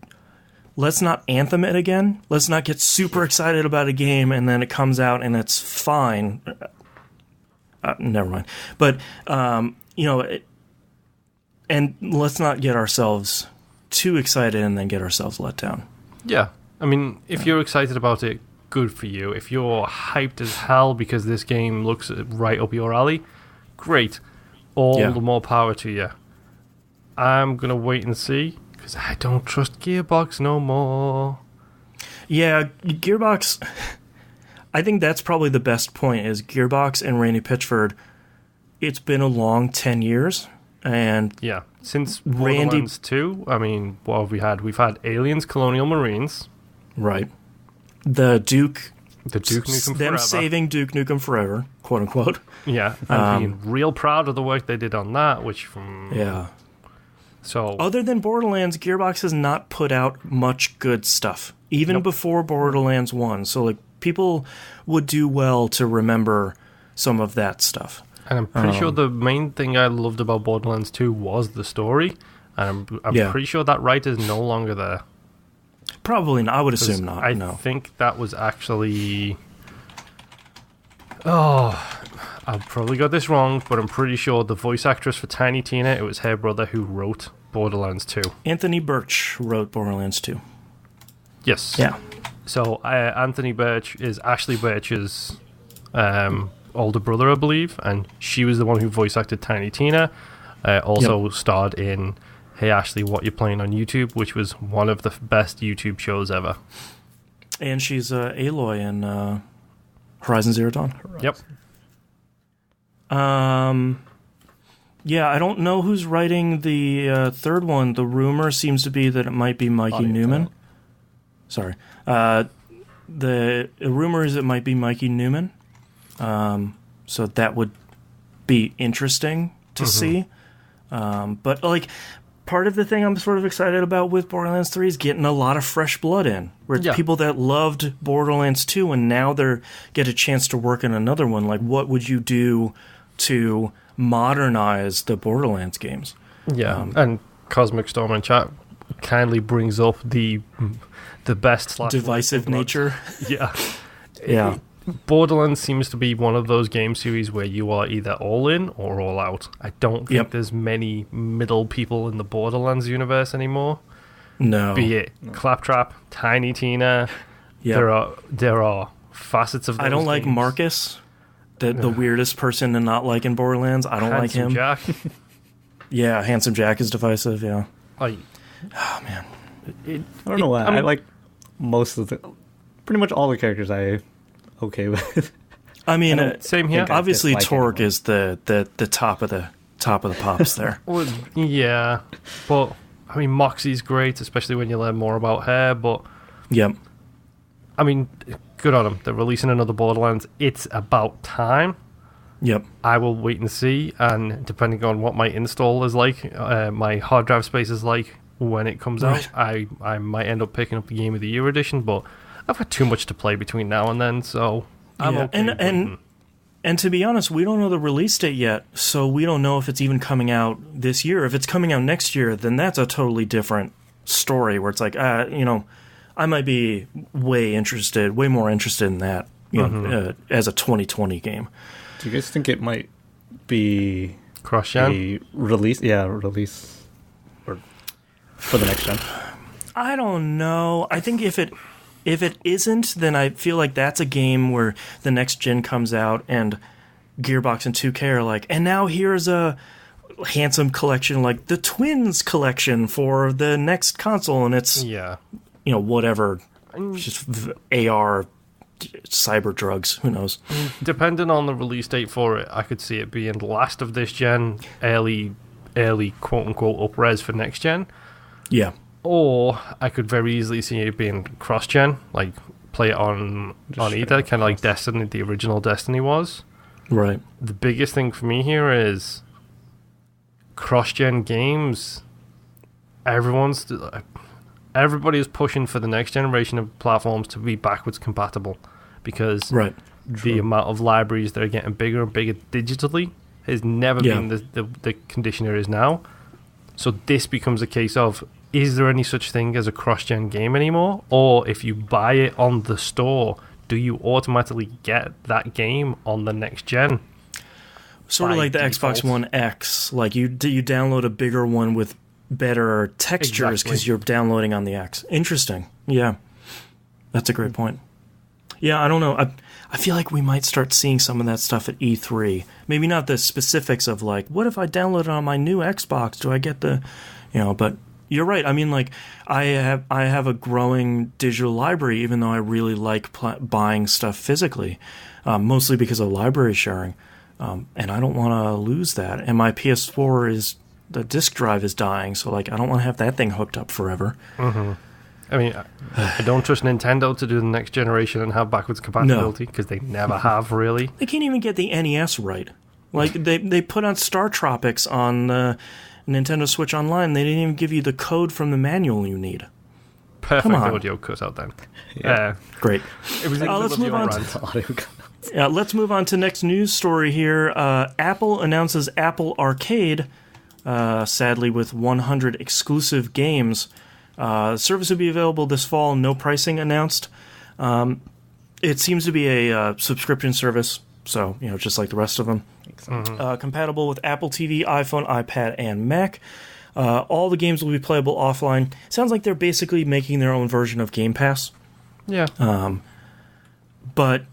[SPEAKER 1] let's not Anthem it again. Let's not get super excited about a game and then it comes out and it's fine. Never mind. But, you know, and let's not get ourselves too excited and then get ourselves let down.
[SPEAKER 2] Yeah. I mean, if you're excited about it, good for you. If you're hyped as hell because this game looks right up your alley, great. All the more power to you. I'm going to wait and see, because I don't trust Gearbox no more.
[SPEAKER 1] Yeah, Gearbox... I think that's probably the best point, is Gearbox and Randy Pitchford, it's been a long 10 years, and...
[SPEAKER 2] Yeah, since Borderlands 2, I mean, what have we had? We've had Aliens, Colonial Marines.
[SPEAKER 1] Right. The Duke
[SPEAKER 2] Nukem
[SPEAKER 1] them
[SPEAKER 2] Forever.
[SPEAKER 1] saving Duke Nukem Forever, quote unquote.
[SPEAKER 2] Yeah, and being real proud of the work they did on that, which from...
[SPEAKER 1] Yeah.
[SPEAKER 2] So...
[SPEAKER 1] Other than Borderlands, Gearbox has not put out much good stuff, even before Borderlands 1, so, like, people would do well to remember some of that stuff.
[SPEAKER 2] And I'm pretty sure the main thing I loved about Borderlands 2 was the story, and I'm pretty sure that writer's no longer there.
[SPEAKER 1] Probably not. I would assume not.
[SPEAKER 2] I think that was actually... Oh, I've probably got this wrong, but I'm pretty sure the voice actress for Tiny Tina, it was her brother who wrote Borderlands 2.
[SPEAKER 1] Anthony Birch wrote Borderlands 2.
[SPEAKER 2] Yes.
[SPEAKER 1] Yeah.
[SPEAKER 2] So Anthony Birch is Ashley Birch's older brother, I believe, and she was the one who voice acted Tiny Tina. Also starred in Hey Ashley, What You Playing on YouTube, which was one of the best YouTube shows ever.
[SPEAKER 1] And she's Aloy in Horizon Zero Dawn.
[SPEAKER 2] Yep.
[SPEAKER 1] Yeah, I don't know who's writing the third one. The rumor seems to be that it might be Mikey Newman. Sorry. The rumor is it might be Mikey Newman. So that would be interesting to see. But, like, part of the thing I'm sort of excited about with Borderlands 3 is getting a lot of fresh blood in. Where it's people that loved Borderlands 2 and now they're get a chance to work in another one. Like, what would you do to modernize the Borderlands games?
[SPEAKER 2] Yeah, and Cosmic Storm in chat kindly brings up the best /
[SPEAKER 1] divisive nature.
[SPEAKER 2] Yeah.
[SPEAKER 1] Yeah.
[SPEAKER 2] Borderlands seems to be one of those game series where you are either all in or all out. I don't think there's many middle people in the Borderlands universe anymore.
[SPEAKER 1] No.
[SPEAKER 2] Be it Claptrap, Tiny Tina.
[SPEAKER 1] Yep.
[SPEAKER 2] There are facets of those
[SPEAKER 1] I don't like
[SPEAKER 2] games.
[SPEAKER 1] Marcus, the weirdest person to not like in Borderlands. I don't like him.
[SPEAKER 2] Jack.
[SPEAKER 1] Yeah, Handsome Jack is divisive, yeah.
[SPEAKER 2] Oh,
[SPEAKER 1] man.
[SPEAKER 3] I don't know why. I like most of pretty much all the characters okay with.
[SPEAKER 1] I mean,
[SPEAKER 2] same here.
[SPEAKER 1] Obviously, Torg is the top of the pops there.
[SPEAKER 2] Well, yeah, but I mean, Moxie's great, especially when you learn more about her. But I mean, good on them. They're releasing another Borderlands. It's about time.
[SPEAKER 1] Yep.
[SPEAKER 2] I will wait and see, and depending on what my install is like, my hard drive space is like when it comes out, I might end up picking up the Game of the Year edition, but I've got too much to play between now and then, so I'm okay.
[SPEAKER 1] And to be honest, we don't know the release date yet, so we don't know if it's even coming out this year. If it's coming out next year, then that's a totally different story, where it's like, I might be way more interested in that, as a 2020 game.
[SPEAKER 3] Do you guys think it might be
[SPEAKER 2] cross-gen?
[SPEAKER 3] Release or for the next gen?
[SPEAKER 1] I don't know. I think if it isn't, then I feel like that's a game where the next gen comes out and Gearbox and 2K are like, and now here's a handsome collection, like the Twins collection for the next console, and it's whatever, just AR cyber drugs, who knows.
[SPEAKER 2] Depending on the release date for it, I could see it being last of this gen, early quote unquote up-res for next gen.
[SPEAKER 1] Yeah.
[SPEAKER 2] Or I could very easily see it being cross-gen, like play it on either, kind of like Destiny, the original Destiny was.
[SPEAKER 1] Right.
[SPEAKER 2] The biggest thing for me here is cross-gen games. Everybody is pushing for the next generation of platforms to be backwards compatible, because the amount of libraries that are getting bigger and bigger digitally has never been the condition it is now. So this becomes a case of, is there any such thing as a cross-gen game anymore? Or if you buy it on the store, do you automatically get that game on the next gen?
[SPEAKER 1] Sort of like the Xbox One X. Like you download a bigger one with better textures because you're downloading on the X. Interesting. Yeah. That's a great point. Yeah, I don't know. I feel like we might start seeing some of that stuff at E3. Maybe not the specifics of like, what if I download it on my new Xbox? Do I get the, but you're right. I mean, like, I have a growing digital library, even though I really like buying stuff physically, mostly because of library sharing. And I don't want to lose that. And my PS4 the disk drive is dying, so like I don't want to have that thing hooked up forever.
[SPEAKER 2] Mm-hmm. I mean, I don't trust Nintendo to do the next generation and have backwards compatibility because they never have, really.
[SPEAKER 1] They can't even get the NES right. Like, they put on Star Tropics on Nintendo Switch Online. They didn't even give you the code from the manual you need.
[SPEAKER 2] Perfect audio cutout then.
[SPEAKER 3] Yeah.
[SPEAKER 1] Great.
[SPEAKER 2] It was
[SPEAKER 1] let's move on. Let's move on to next news story here. Apple announces Apple Arcade, sadly with 100 exclusive games. The service will be available this fall. No pricing announced. It seems to be a subscription service, so just like the rest of them. Compatible with Apple TV, iPhone, iPad, and Mac. All the games will be playable offline. Sounds like they're basically making their own version of Game Pass.
[SPEAKER 2] Yeah.
[SPEAKER 1] But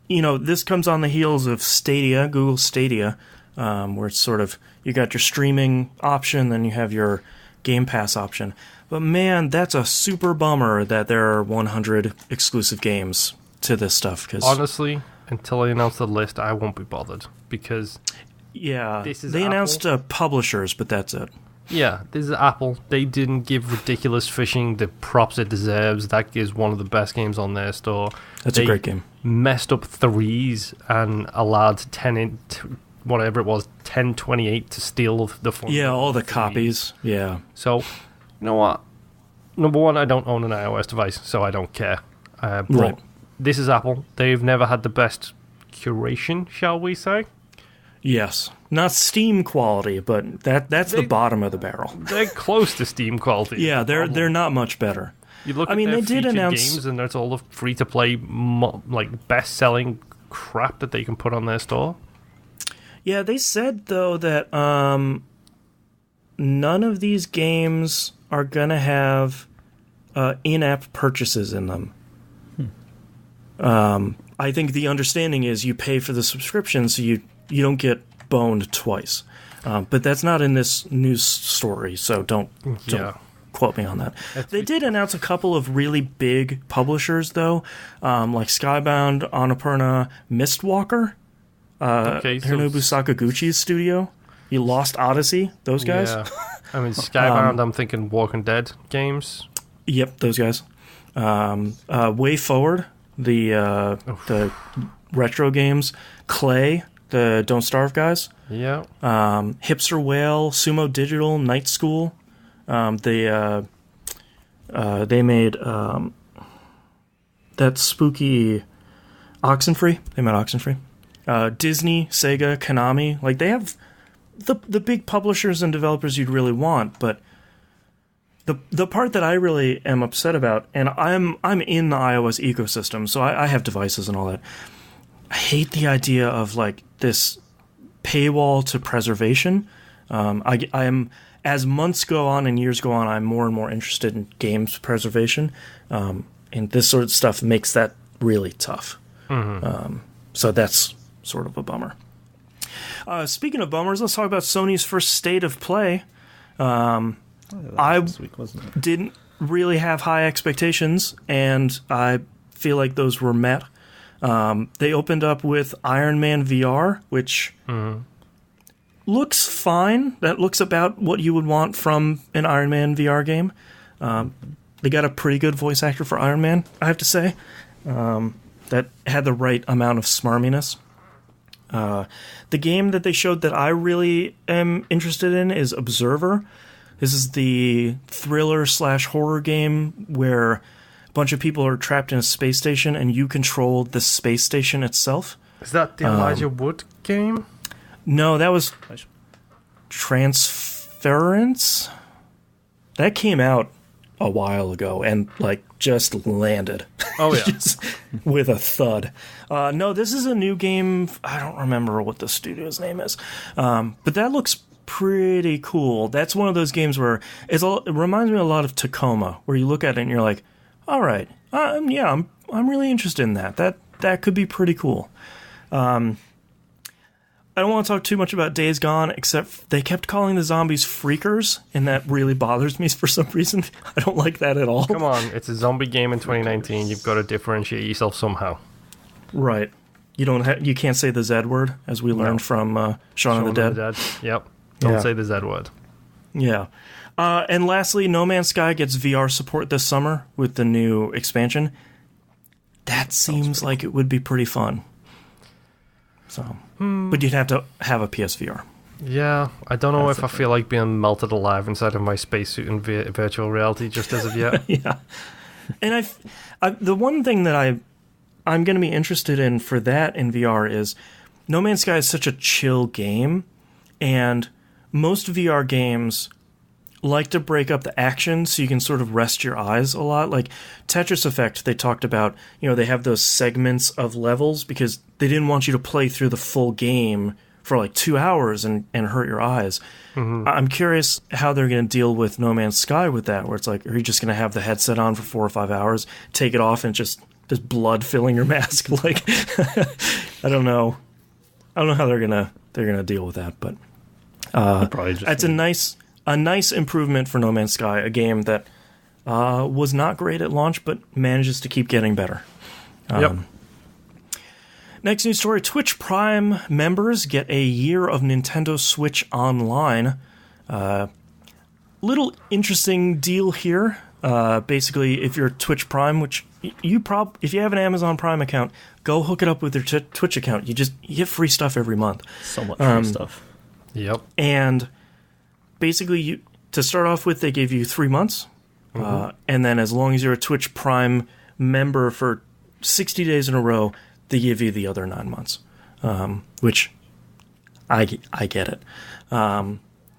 [SPEAKER 1] this comes on the heels of Stadia, Google Stadia, where it's sort of you got your streaming option, then you have your Game Pass option. But man, that's a super bummer that there are 100 exclusive games to this stuff. Cause
[SPEAKER 2] honestly, until I announce the list, I won't be bothered because
[SPEAKER 1] they
[SPEAKER 2] Apple.
[SPEAKER 1] announced publishers, but that's it.
[SPEAKER 2] Yeah, this is Apple. They didn't give Ridiculous Fishing the props it deserves. That is one of the best games on their store.
[SPEAKER 1] That's a great game.
[SPEAKER 2] Messed up threes and allowed 1028 to steal the phone.
[SPEAKER 1] Yeah, all the copies. Yeah.
[SPEAKER 2] So, you know what? Number one, I don't own an iOS device, so I don't care. But this is Apple. They've never had the best curation, shall we say?
[SPEAKER 1] Yes. Not Steam quality, but that's the bottom of the barrel.
[SPEAKER 2] They're close to Steam quality.
[SPEAKER 1] Yeah, they're not much better.
[SPEAKER 2] You look at their they did announce games, and there's all the free-to-play, best-selling crap that they can put on their store.
[SPEAKER 1] Yeah, they said, though, that none of these games are going to have in-app purchases in them. I think the understanding is you pay for the subscription, so you don't get boned twice. But that's not in this news story, so don't quote me on that. They did announce a couple of really big publishers, though, like Skybound, Annapurna, Mistwalker, Hironobu Sakaguchi's studio. You Lost Odyssey, those guys.
[SPEAKER 2] Yeah. I mean, Skybound, I'm thinking Walking Dead games.
[SPEAKER 1] Yep, those guys. Way Forward, the retro games. Clay, the Don't Starve guys.
[SPEAKER 2] Yeah.
[SPEAKER 1] Hipster Whale, Sumo Digital, Night School. They made that spooky Oxenfree. They made Oxenfree. Disney, Sega, Konami. Like, they have the big publishers and developers you'd really want, but the part that I really am upset about, and I'm in the iOS ecosystem, so I have devices and all that. I hate the idea of like this paywall to preservation. I am, as months go on and years go on, I'm more and more interested in games preservation, and this sort of stuff makes that really tough. So that's sort of a bummer. Speaking of bummers, let's talk about Sony's first State of Play.
[SPEAKER 3] This week, wasn't it?
[SPEAKER 1] Didn't really have high expectations, and I feel like those were met. They opened up with Iron Man VR, which looks fine. That looks about what you would want from an Iron Man VR game. They got a pretty good voice actor for Iron Man, I have to say, that had the right amount of smarminess. The game that they showed that I really am interested in is Observer. This is the thriller/horror game where a bunch of people are trapped in a space station and you control the space station itself.
[SPEAKER 2] Is that the Elijah Wood game?
[SPEAKER 1] No, that was Transference. That came out a while ago and just landed.
[SPEAKER 2] Oh yeah,
[SPEAKER 1] just with a thud. No, this is a new game. I don't remember what the studio's name is, but that looks pretty cool. That's one of those games where it reminds me a lot of Tacoma, where you look at it and you're like, all right, Yeah, I'm really interested in that. That could be pretty cool. I don't want to talk too much about Days Gone, except they kept calling the zombies freakers, and that really bothers me for some reason. I don't like that at all.
[SPEAKER 2] Come on, it's a zombie game in 2019. You've got to differentiate yourself somehow.
[SPEAKER 1] Right. You can't say the Z word, as we learned from Shaun of the Dead.
[SPEAKER 2] Yep. Don't say the Z word.
[SPEAKER 1] Yeah. And lastly, No Man's Sky gets VR support this summer with the new expansion. That seems like it would be pretty fun. So, but you'd have to have a PSVR.
[SPEAKER 2] Yeah, I don't know if I feel like being melted alive inside of my spacesuit in virtual reality just as of yet.
[SPEAKER 1] Yeah. And the one thing that I'm going to be interested in for that in VR is No Man's Sky is such a chill game, and most VR games like to break up the action so you can sort of rest your eyes a lot. Like Tetris Effect, they talked about, they have those segments of levels because they didn't want you to play through the full game for like 2 hours and hurt your eyes. Mm-hmm. I'm curious how they're going to deal with No Man's Sky with that, where it's like, are you just going to have the headset on for 4 or 5 hours, take it off, and just there's blood filling your mask? Like, I don't know how they're gonna deal with that, but it's a nice improvement for No Man's Sky, a game that was not great at launch, but manages to keep getting better.
[SPEAKER 2] Yep.
[SPEAKER 1] Next news story, Twitch Prime members get a year of Nintendo Switch Online. Little interesting deal here. Basically, if you're Twitch Prime, which if you have an Amazon Prime account, go hook it up with your Twitch account. You get free stuff every month.
[SPEAKER 3] So much free stuff.
[SPEAKER 2] Yep.
[SPEAKER 1] And basically, to start off with, they gave you 3 months. Mm-hmm. And then as long as you're a Twitch Prime member for 60 days in a row, they give you the other 9 months, which I get it.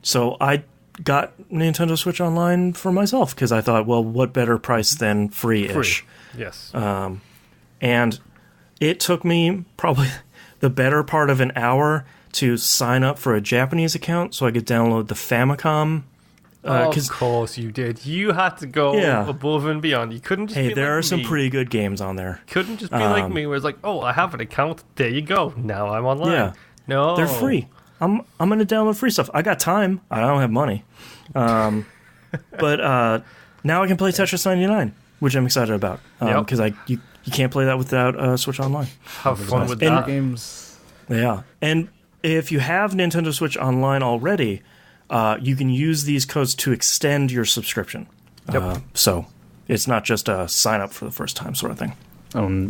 [SPEAKER 1] So I got Nintendo Switch Online for myself because I thought, well, what better price than free-ish?
[SPEAKER 2] Yes.
[SPEAKER 1] And it took me probably the better part of an hour to sign up for a Japanese account so I could download the Famicom.
[SPEAKER 2] Of course you did. You had to go above and beyond. You couldn't just be
[SPEAKER 1] there
[SPEAKER 2] like
[SPEAKER 1] are some
[SPEAKER 2] me.
[SPEAKER 1] pretty good games on there.
[SPEAKER 2] Couldn't just be like me where it's like, oh, I have an account. There you go. Now I'm online. Yeah. No.
[SPEAKER 1] They're free. I'm going to download free stuff. I got time. I don't have money. But now I can play Tetris 99, which I'm excited about. Because you can't play that without Switch Online.
[SPEAKER 2] Have fun with that.
[SPEAKER 3] Games.
[SPEAKER 1] Yeah. And if you have Nintendo Switch Online already, you can use these codes to extend your subscription.
[SPEAKER 2] Yep.
[SPEAKER 1] So it's not just a sign up for the first time sort of thing.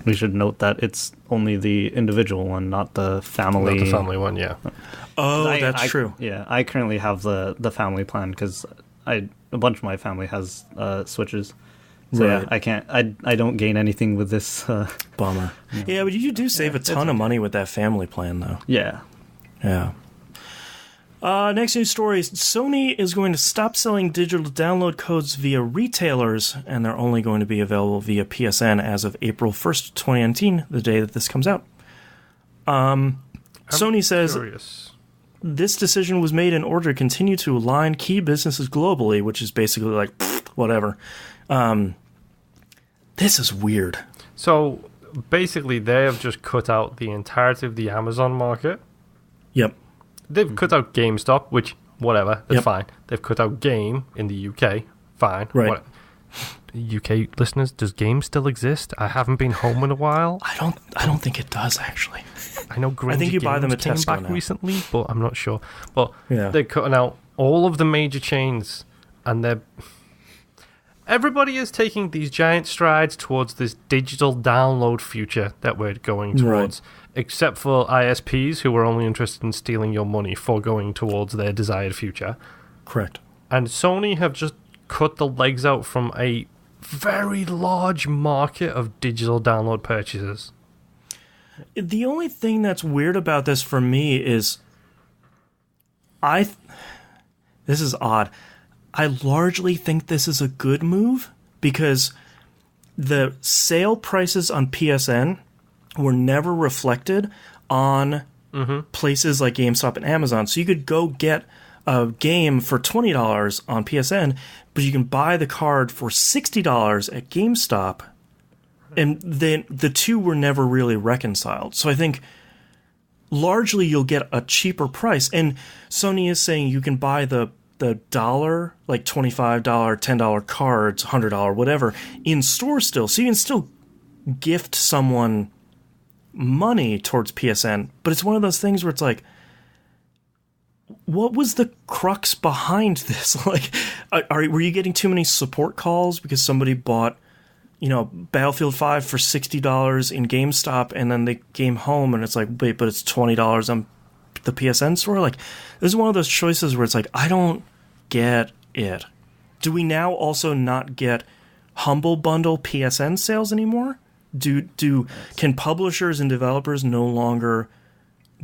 [SPEAKER 3] We should note that it's only the individual one, not the family.
[SPEAKER 2] Not the family one, yeah.
[SPEAKER 1] Oh, that's true.
[SPEAKER 3] Yeah, I currently have the family plan because a bunch of my family has Switches. So
[SPEAKER 1] right.
[SPEAKER 3] Yeah, I can't. I don't gain anything with this.
[SPEAKER 1] Bummer. No. Yeah, but you do save a ton of money with that family plan, though.
[SPEAKER 3] Yeah.
[SPEAKER 1] Yeah. Next news story, Sony is going to stop selling digital download codes via retailers, and they're only going to be available via PSN as of April 1st, 2019, the day that this comes out. Sony says this decision was made in order to continue to align key businesses globally, which is basically like, whatever. This is weird.
[SPEAKER 2] So, basically, they have just cut out the entirety of the Amazon market.
[SPEAKER 1] Yep.
[SPEAKER 2] They've cut out GameStop, which, whatever, that's fine. They've cut out Game in the UK, fine.
[SPEAKER 1] Right.
[SPEAKER 2] UK listeners, does Game still exist? I haven't been home in a while.
[SPEAKER 1] I don't think it does, actually.
[SPEAKER 2] I know Granger
[SPEAKER 1] I think you buy them at
[SPEAKER 2] came
[SPEAKER 1] Tesco
[SPEAKER 2] back
[SPEAKER 1] now.
[SPEAKER 2] recently, but I'm not sure. But they're cutting out all of the major chains, and everybody is taking these giant strides towards this digital download future that we're going towards. Right. Except for ISPs who are only interested in stealing your money for going towards their desired future.
[SPEAKER 1] Correct.
[SPEAKER 2] And Sony have just cut the legs out from a very large market of digital download purchases.
[SPEAKER 1] The only thing that's weird about this for me is this is odd. I largely think this is a good move because the sale prices on PSN were never reflected on places like GameStop and Amazon. So you could go get a game for $20 on PSN, but you can buy the card for $60 at GameStop And then the two were never really reconciled. So I think largely you'll get a cheaper price. And Sony is saying you can buy the dollar, like $25, $10 cards, $100, whatever, in store still. So you can still gift someone money towards PSN. But it's one of those things where it's like, what was the crux behind this? Like, were you getting too many support calls because somebody bought, Battlefield 5 for $60 in GameStop, and then they came home and it's like, wait, but it's $20 on the PSN store? Like, this is one of those choices where it's like, I don't get it. Do we now also not get Humble Bundle PSN sales anymore? Can publishers and developers no longer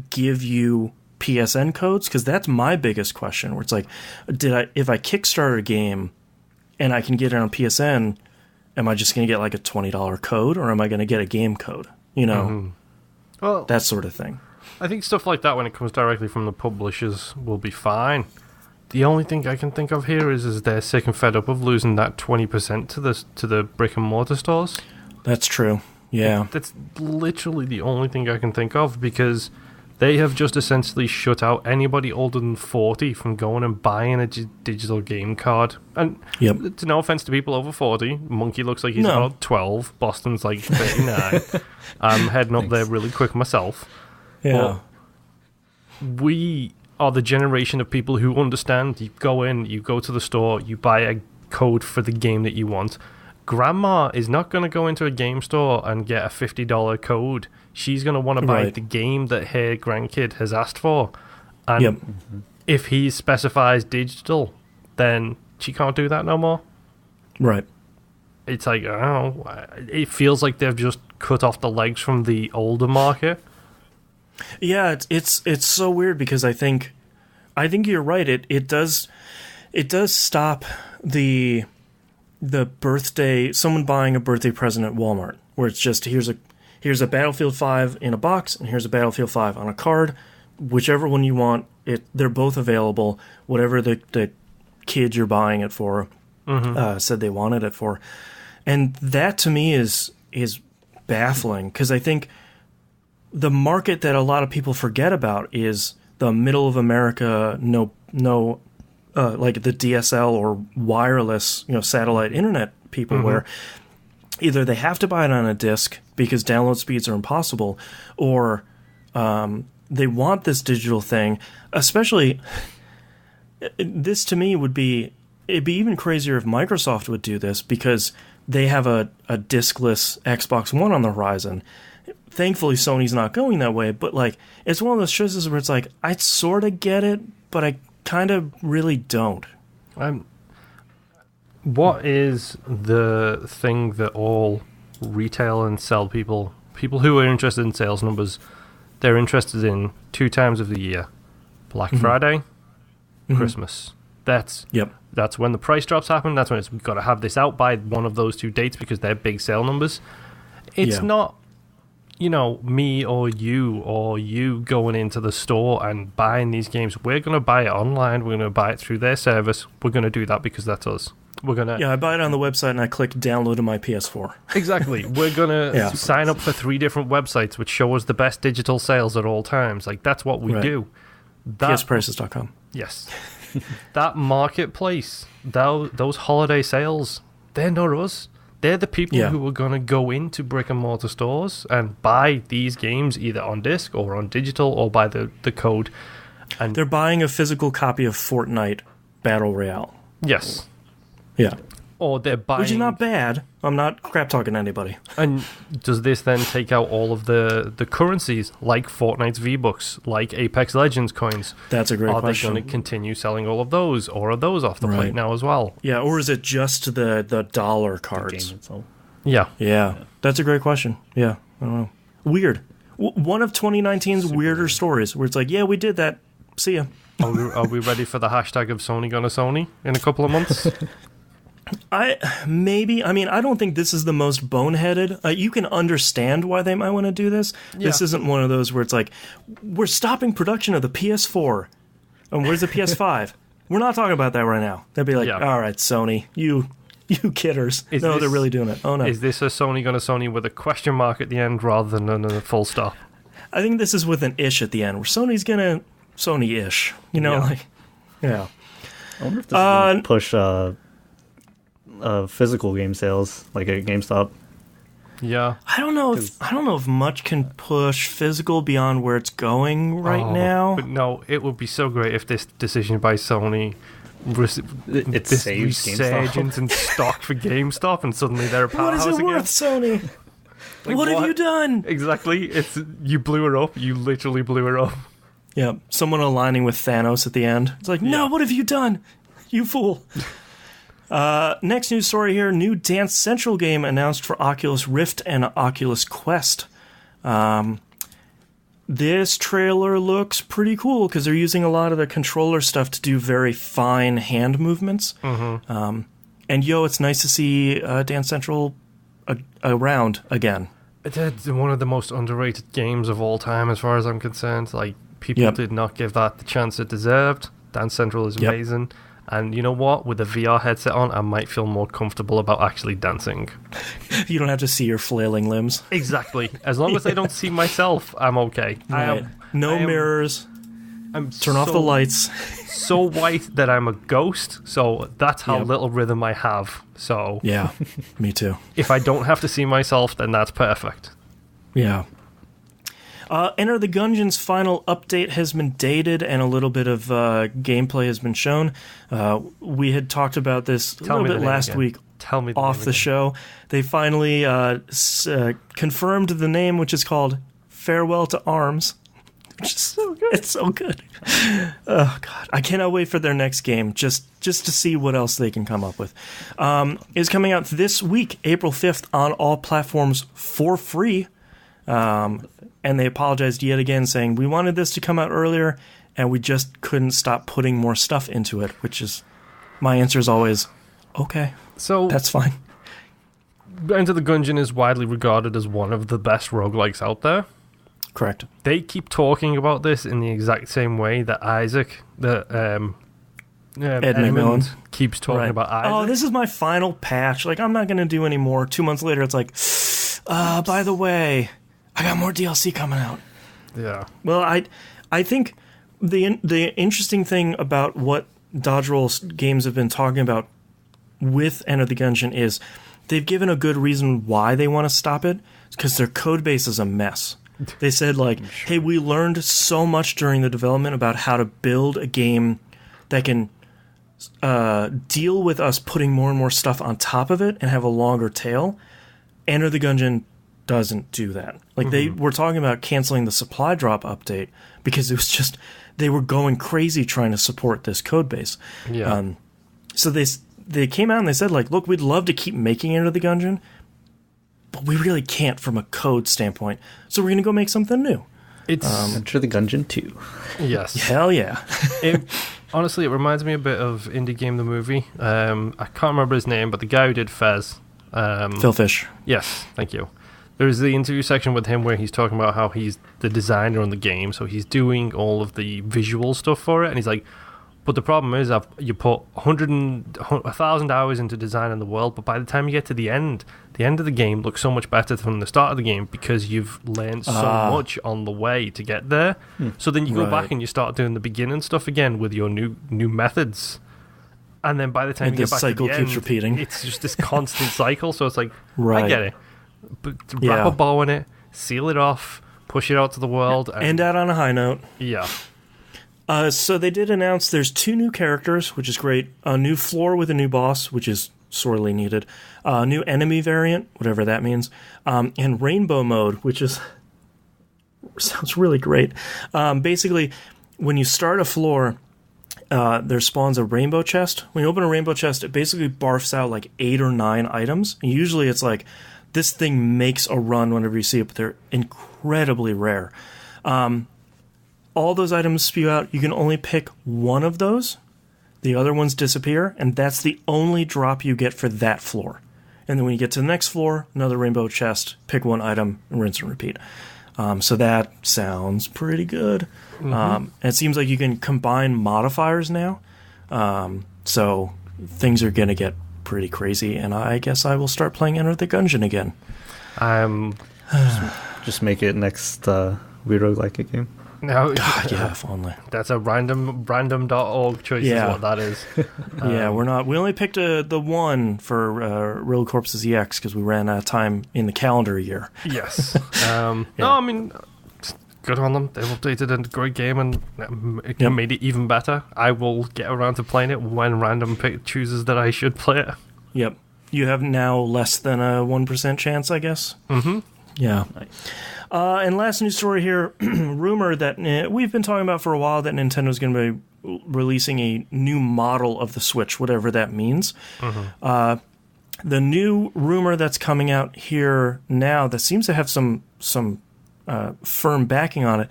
[SPEAKER 1] give you PSN codes? Because that's my biggest question, where it's like, if I Kickstarter a game and I can get it on PSN, am I just going to get like a $20 code, or am I going to get a game code?
[SPEAKER 2] Well,
[SPEAKER 1] that sort of thing.
[SPEAKER 2] I think stuff like that, when it comes directly from the publishers, will be fine. The only thing I can think of here is they're sick and fed up of losing that 20% to the brick and mortar stores.
[SPEAKER 1] That's true. Yeah.
[SPEAKER 2] That's literally the only thing I can think of, because they have just essentially shut out anybody older than 40 from going and buying a digital game card. And it's no offense to people over 40. Monkey looks like he's about 12. Boston's like 39. I'm heading up there really quick myself.
[SPEAKER 1] Yeah.
[SPEAKER 2] But we are the generation of people who understand. You go in, you go to the store, you buy a code for the game that you want. Grandma is not going to go into a game store and get a $50 code. She's going to want to buy the game that her grandkid has asked for. And if he specifies digital, then she can't do that no more.
[SPEAKER 1] Right.
[SPEAKER 2] It's like, I don't know. It feels like they've just cut off the legs from the older market.
[SPEAKER 1] Yeah, it's so weird, because I think you're right. It does stop the birthday, someone buying a birthday present at Walmart, where it's just here's a Battlefield 5 in a box, and here's a Battlefield 5 on a card, whichever one you want. They're both available. Whatever the kid you're buying it for said they wanted it for, and that to me is baffling, because I think the market that a lot of people forget about is the middle of America, like the DSL or wireless, satellite internet people, where either they have to buy it on a disc because download speeds are impossible, or they want this digital thing. Especially, this to me it'd be even crazier if Microsoft would do this, because they have a discless Xbox One on the horizon. Thankfully, Sony's not going that way, but like, it's one of those choices where it's like, I sort of get it, but I kind of really don't.
[SPEAKER 2] What is the thing that all retail and sell people who are interested in sales numbers, they're interested in 2 times of the year: Black Friday, Christmas. That's when the price drops happen. That's when we've got to have this out by one of those 2 dates, because they're big sale numbers. It's not, me or you going into the store and buying these games. We're going to buy it online. We're going to buy it through their service. We're going to do that because that's us. We're going to...
[SPEAKER 1] Yeah, I buy it on the website and I click download to my PS4.
[SPEAKER 2] Exactly. We're going to sign up for 3 different websites which show us the best digital sales at all times. Like, that's what we do.
[SPEAKER 1] PSprices.com.
[SPEAKER 2] Yes. That marketplace, those holiday sales, they're not us. They're the people who are going to go into brick and mortar stores and buy these games either on disc or on digital, or buy the code. And
[SPEAKER 1] they're buying a physical copy of Fortnite Battle Royale.
[SPEAKER 2] Yes.
[SPEAKER 1] Yeah.
[SPEAKER 2] Or they're buying...
[SPEAKER 1] Which is not bad. I'm not crap-talking to anybody.
[SPEAKER 2] And does this then take out all of the currencies, like Fortnite's V-Bucks, like Apex Legends coins?
[SPEAKER 1] That's a great question.
[SPEAKER 2] Are they going to continue selling all of those, or are those off the plate now as well?
[SPEAKER 1] Yeah, or is it just the dollar cards?
[SPEAKER 2] Yeah.
[SPEAKER 1] That's a great question. Yeah, I don't know. Weird. One of 2019's weirder stories, where it's like, yeah, we did that. See ya.
[SPEAKER 2] Are we ready for the hashtag of Sony gonna Sony in a couple of months?
[SPEAKER 1] I don't think this is the most boneheaded. You can understand why they might want to do this. Yeah. This isn't one of those where it's like, we're stopping production of the PS4. And where's the PS5? We're not talking about that right now. They'd be like, all right, Sony, you You kidders. They're really doing it. Oh, no.
[SPEAKER 2] Is this a Sony gonna Sony with a question mark at the end rather than a full stop?
[SPEAKER 1] I think this is with an ish at the end, where Sony's gonna Sony-ish. You know, yeah.
[SPEAKER 3] I wonder if this is going to push physical game sales, like at GameStop.
[SPEAKER 2] Yeah.
[SPEAKER 1] I don't know if much can push physical beyond where it's going right now.
[SPEAKER 2] But no, it would be so great if this decision by Sony
[SPEAKER 3] It saves
[SPEAKER 2] resurgence in stock for GameStop, and suddenly they're a powerhouse
[SPEAKER 1] What is it
[SPEAKER 2] again.
[SPEAKER 1] worth, Sony?
[SPEAKER 2] Like,
[SPEAKER 1] what have you done?
[SPEAKER 2] Exactly. You blew her up. You literally blew her up.
[SPEAKER 1] Yeah, someone aligning with Thanos at the end. It's like, no, what have you done? You fool. Next news story here. New Dance Central game announced for Oculus Rift and Oculus Quest. This trailer looks pretty cool because they're using a lot of the controller stuff to do very fine hand movements. Mm-hmm. And it's nice to see Dance Central around again.
[SPEAKER 2] It's one of the most underrated games of all time as far as I'm concerned. Like, people did not give that the chance it deserved. Dance Central is amazing. And you know what? With a VR headset on, I might feel more comfortable about actually dancing.
[SPEAKER 1] You don't have to see your flailing limbs.
[SPEAKER 2] Exactly. As long as I don't see myself, I'm okay.
[SPEAKER 1] Right. No mirrors. Turn off the lights.
[SPEAKER 2] So white that I'm a ghost, so that's how little rhythm I have. So
[SPEAKER 1] yeah, me too.
[SPEAKER 2] If I don't have to see myself, then that's perfect.
[SPEAKER 1] Yeah. Enter the Gungeon's final update has been dated, and a little bit of gameplay has been shown. We had talked about this a little bit last week off the show. They finally confirmed the name, which is called Farewell to Arms. Which is so good. It's so good. Oh, God. I cannot wait for their next game, just to see what else they can come up with. It's coming out this week, April 5th, on all platforms for free. And they apologized yet again, saying, we wanted this to come out earlier, and we just couldn't stop putting more stuff into it, which is, my answer is always, okay, so that's fine.
[SPEAKER 2] Enter the Gungeon is widely regarded as one of the best roguelikes out there.
[SPEAKER 1] Correct.
[SPEAKER 2] They keep talking about this in the exact same way that Edmund keeps talking about Isaac.
[SPEAKER 1] Oh, this is my final patch. Like, I'm not going to do any more. 2 months later, it's like, by the way, I got more DLC coming out.
[SPEAKER 2] Yeah.
[SPEAKER 1] Well, I think the interesting thing about what Dodge Roll games have been talking about with Enter the Gungeon is they've given a good reason why they want to stop it, because their code base is a mess. They said, like, hey, we learned so much during the development about how to build a game that can deal with us putting more and more stuff on top of it and have a longer tail. Enter the Gungeon doesn't do that. Like, they were talking about canceling the supply drop update because it was just, they were going crazy trying to support this code base.
[SPEAKER 2] Yeah.
[SPEAKER 1] So they came out and they said, like, look, we'd love to keep making Enter the Gungeon, but we really can't from a code standpoint. So we're going to go make something new.
[SPEAKER 2] It's
[SPEAKER 3] Enter the Gungeon 2.
[SPEAKER 2] Yes.
[SPEAKER 1] Hell yeah.
[SPEAKER 2] Honestly, it reminds me a bit of Indie Game the Movie. I can't remember his name, but the guy who did Fez.
[SPEAKER 1] Phil Fish.
[SPEAKER 2] Yes, thank you. There's the interview section with him where he's talking about how he's the designer on the game, so he's doing all of the visual stuff for it, and he's like, but the problem is you put 1,000 hours into designing the world, but by the time you get to the end of the game looks so much better than the start of the game because you've learned so much on the way to get there. So then you go back and you start doing the beginning stuff again with your new methods. And then by the time you get back to the end,
[SPEAKER 1] keeps repeating.
[SPEAKER 2] It's just this constant cycle. So it's like,
[SPEAKER 1] right.
[SPEAKER 2] I get it. But wrap a bow in it, seal it off, push it out to the world. And
[SPEAKER 1] end out on a high note.
[SPEAKER 2] Yeah.
[SPEAKER 1] So they did announce there's 2 new characters, which is great. A new floor with a new boss, which is sorely needed. A new enemy variant, whatever that means. And rainbow mode, which sounds really great. Basically, when you start a floor, there spawns a rainbow chest. When you open a rainbow chest, it basically barfs out like 8 or 9 items. And usually it's like, this thing makes a run whenever you see it, but they're incredibly rare. All those items spew out. You can only pick one of those. The other ones disappear, and that's the only drop you get for that floor. And then when you get to the next floor, another rainbow chest, pick one item, and rinse and repeat. So that sounds pretty good. And it seems like you can combine modifiers now. So things are going to get pretty crazy, and I guess I will start playing Enter the Gungeon again.
[SPEAKER 3] Just make it next Weirdo Like It game.
[SPEAKER 2] No,
[SPEAKER 1] yeah, if only.
[SPEAKER 2] That's a random.org choice is what that is.
[SPEAKER 1] Yeah, we only picked the one for Real Corpses EX because we ran out of time in the calendar year.
[SPEAKER 2] Yes. No, I mean, good on them. They've updated a great game and made it even better. I will get around to playing it when random chooses that I should play it.
[SPEAKER 1] Yep. You have now less than a 1% chance, I guess?
[SPEAKER 2] Mm-hmm.
[SPEAKER 1] Yeah. Nice. And last news story here, rumor that we've been talking about for a while that Nintendo's going to be releasing a new model of the Switch, whatever that means. Mm-hmm. The new rumor that's coming out here now that seems to have some firm backing on it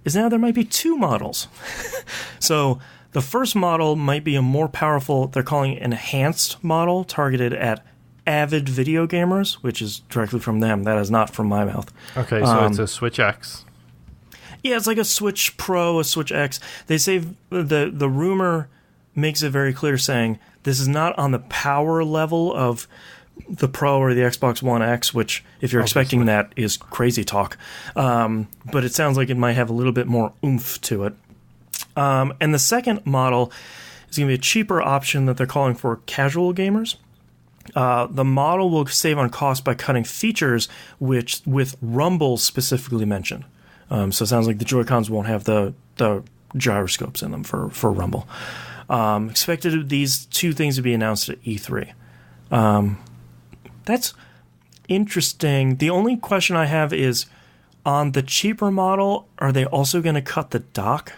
[SPEAKER 1] is now there might be two models. So the first model might be a more powerful, they're calling it enhanced model, targeted at avid video gamers, which is directly from them. That is not from my mouth.
[SPEAKER 2] Okay, so it's a Switch X.
[SPEAKER 1] Yeah, it's like a Switch Pro, a Switch X. They say the rumor makes it very clear, saying this is not on the power level of the Pro or the Xbox One X, which, if you're expecting that, is crazy talk. But it sounds like it might have a little bit more oomph to it. And the second model is going to be a cheaper option that they're calling for casual gamers. The model will save on cost by cutting features with rumble specifically mentioned. So it sounds like the Joy-Cons won't have the gyroscopes in them for rumble. Expected these two things to be announced at E3. That's interesting. The only question I have is, on the cheaper model, are they also going to cut the dock?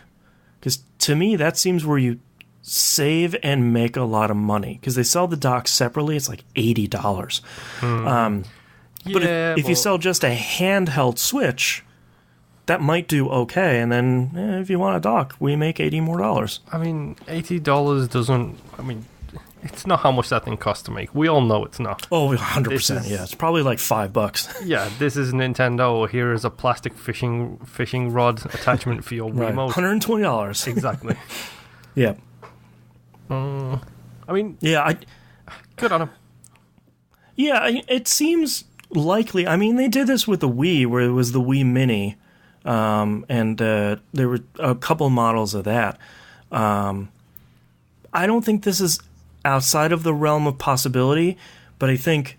[SPEAKER 1] Because to me, that seems where you save and make a lot of money, because they sell the dock separately. It's like $80. But if you sell just a handheld Switch, that might do okay. And then if you want a dock, we make $80 more.
[SPEAKER 2] I mean, $80 doesn't. I mean, it's not how much that thing costs to make. We all know it's not.
[SPEAKER 1] Oh, 100%. Yeah, it's probably like $5.
[SPEAKER 2] Yeah, this is Nintendo. Here is a plastic fishing rod attachment for your remote.
[SPEAKER 1] $120.
[SPEAKER 2] Exactly.
[SPEAKER 1] Yeah.
[SPEAKER 2] I mean,
[SPEAKER 1] yeah,
[SPEAKER 2] good on them.
[SPEAKER 1] Yeah, it seems likely. I mean, they did this with the Wii, where it was the Wii Mini, and there were a couple models of that. I don't think this is outside of the realm of possibility, but I think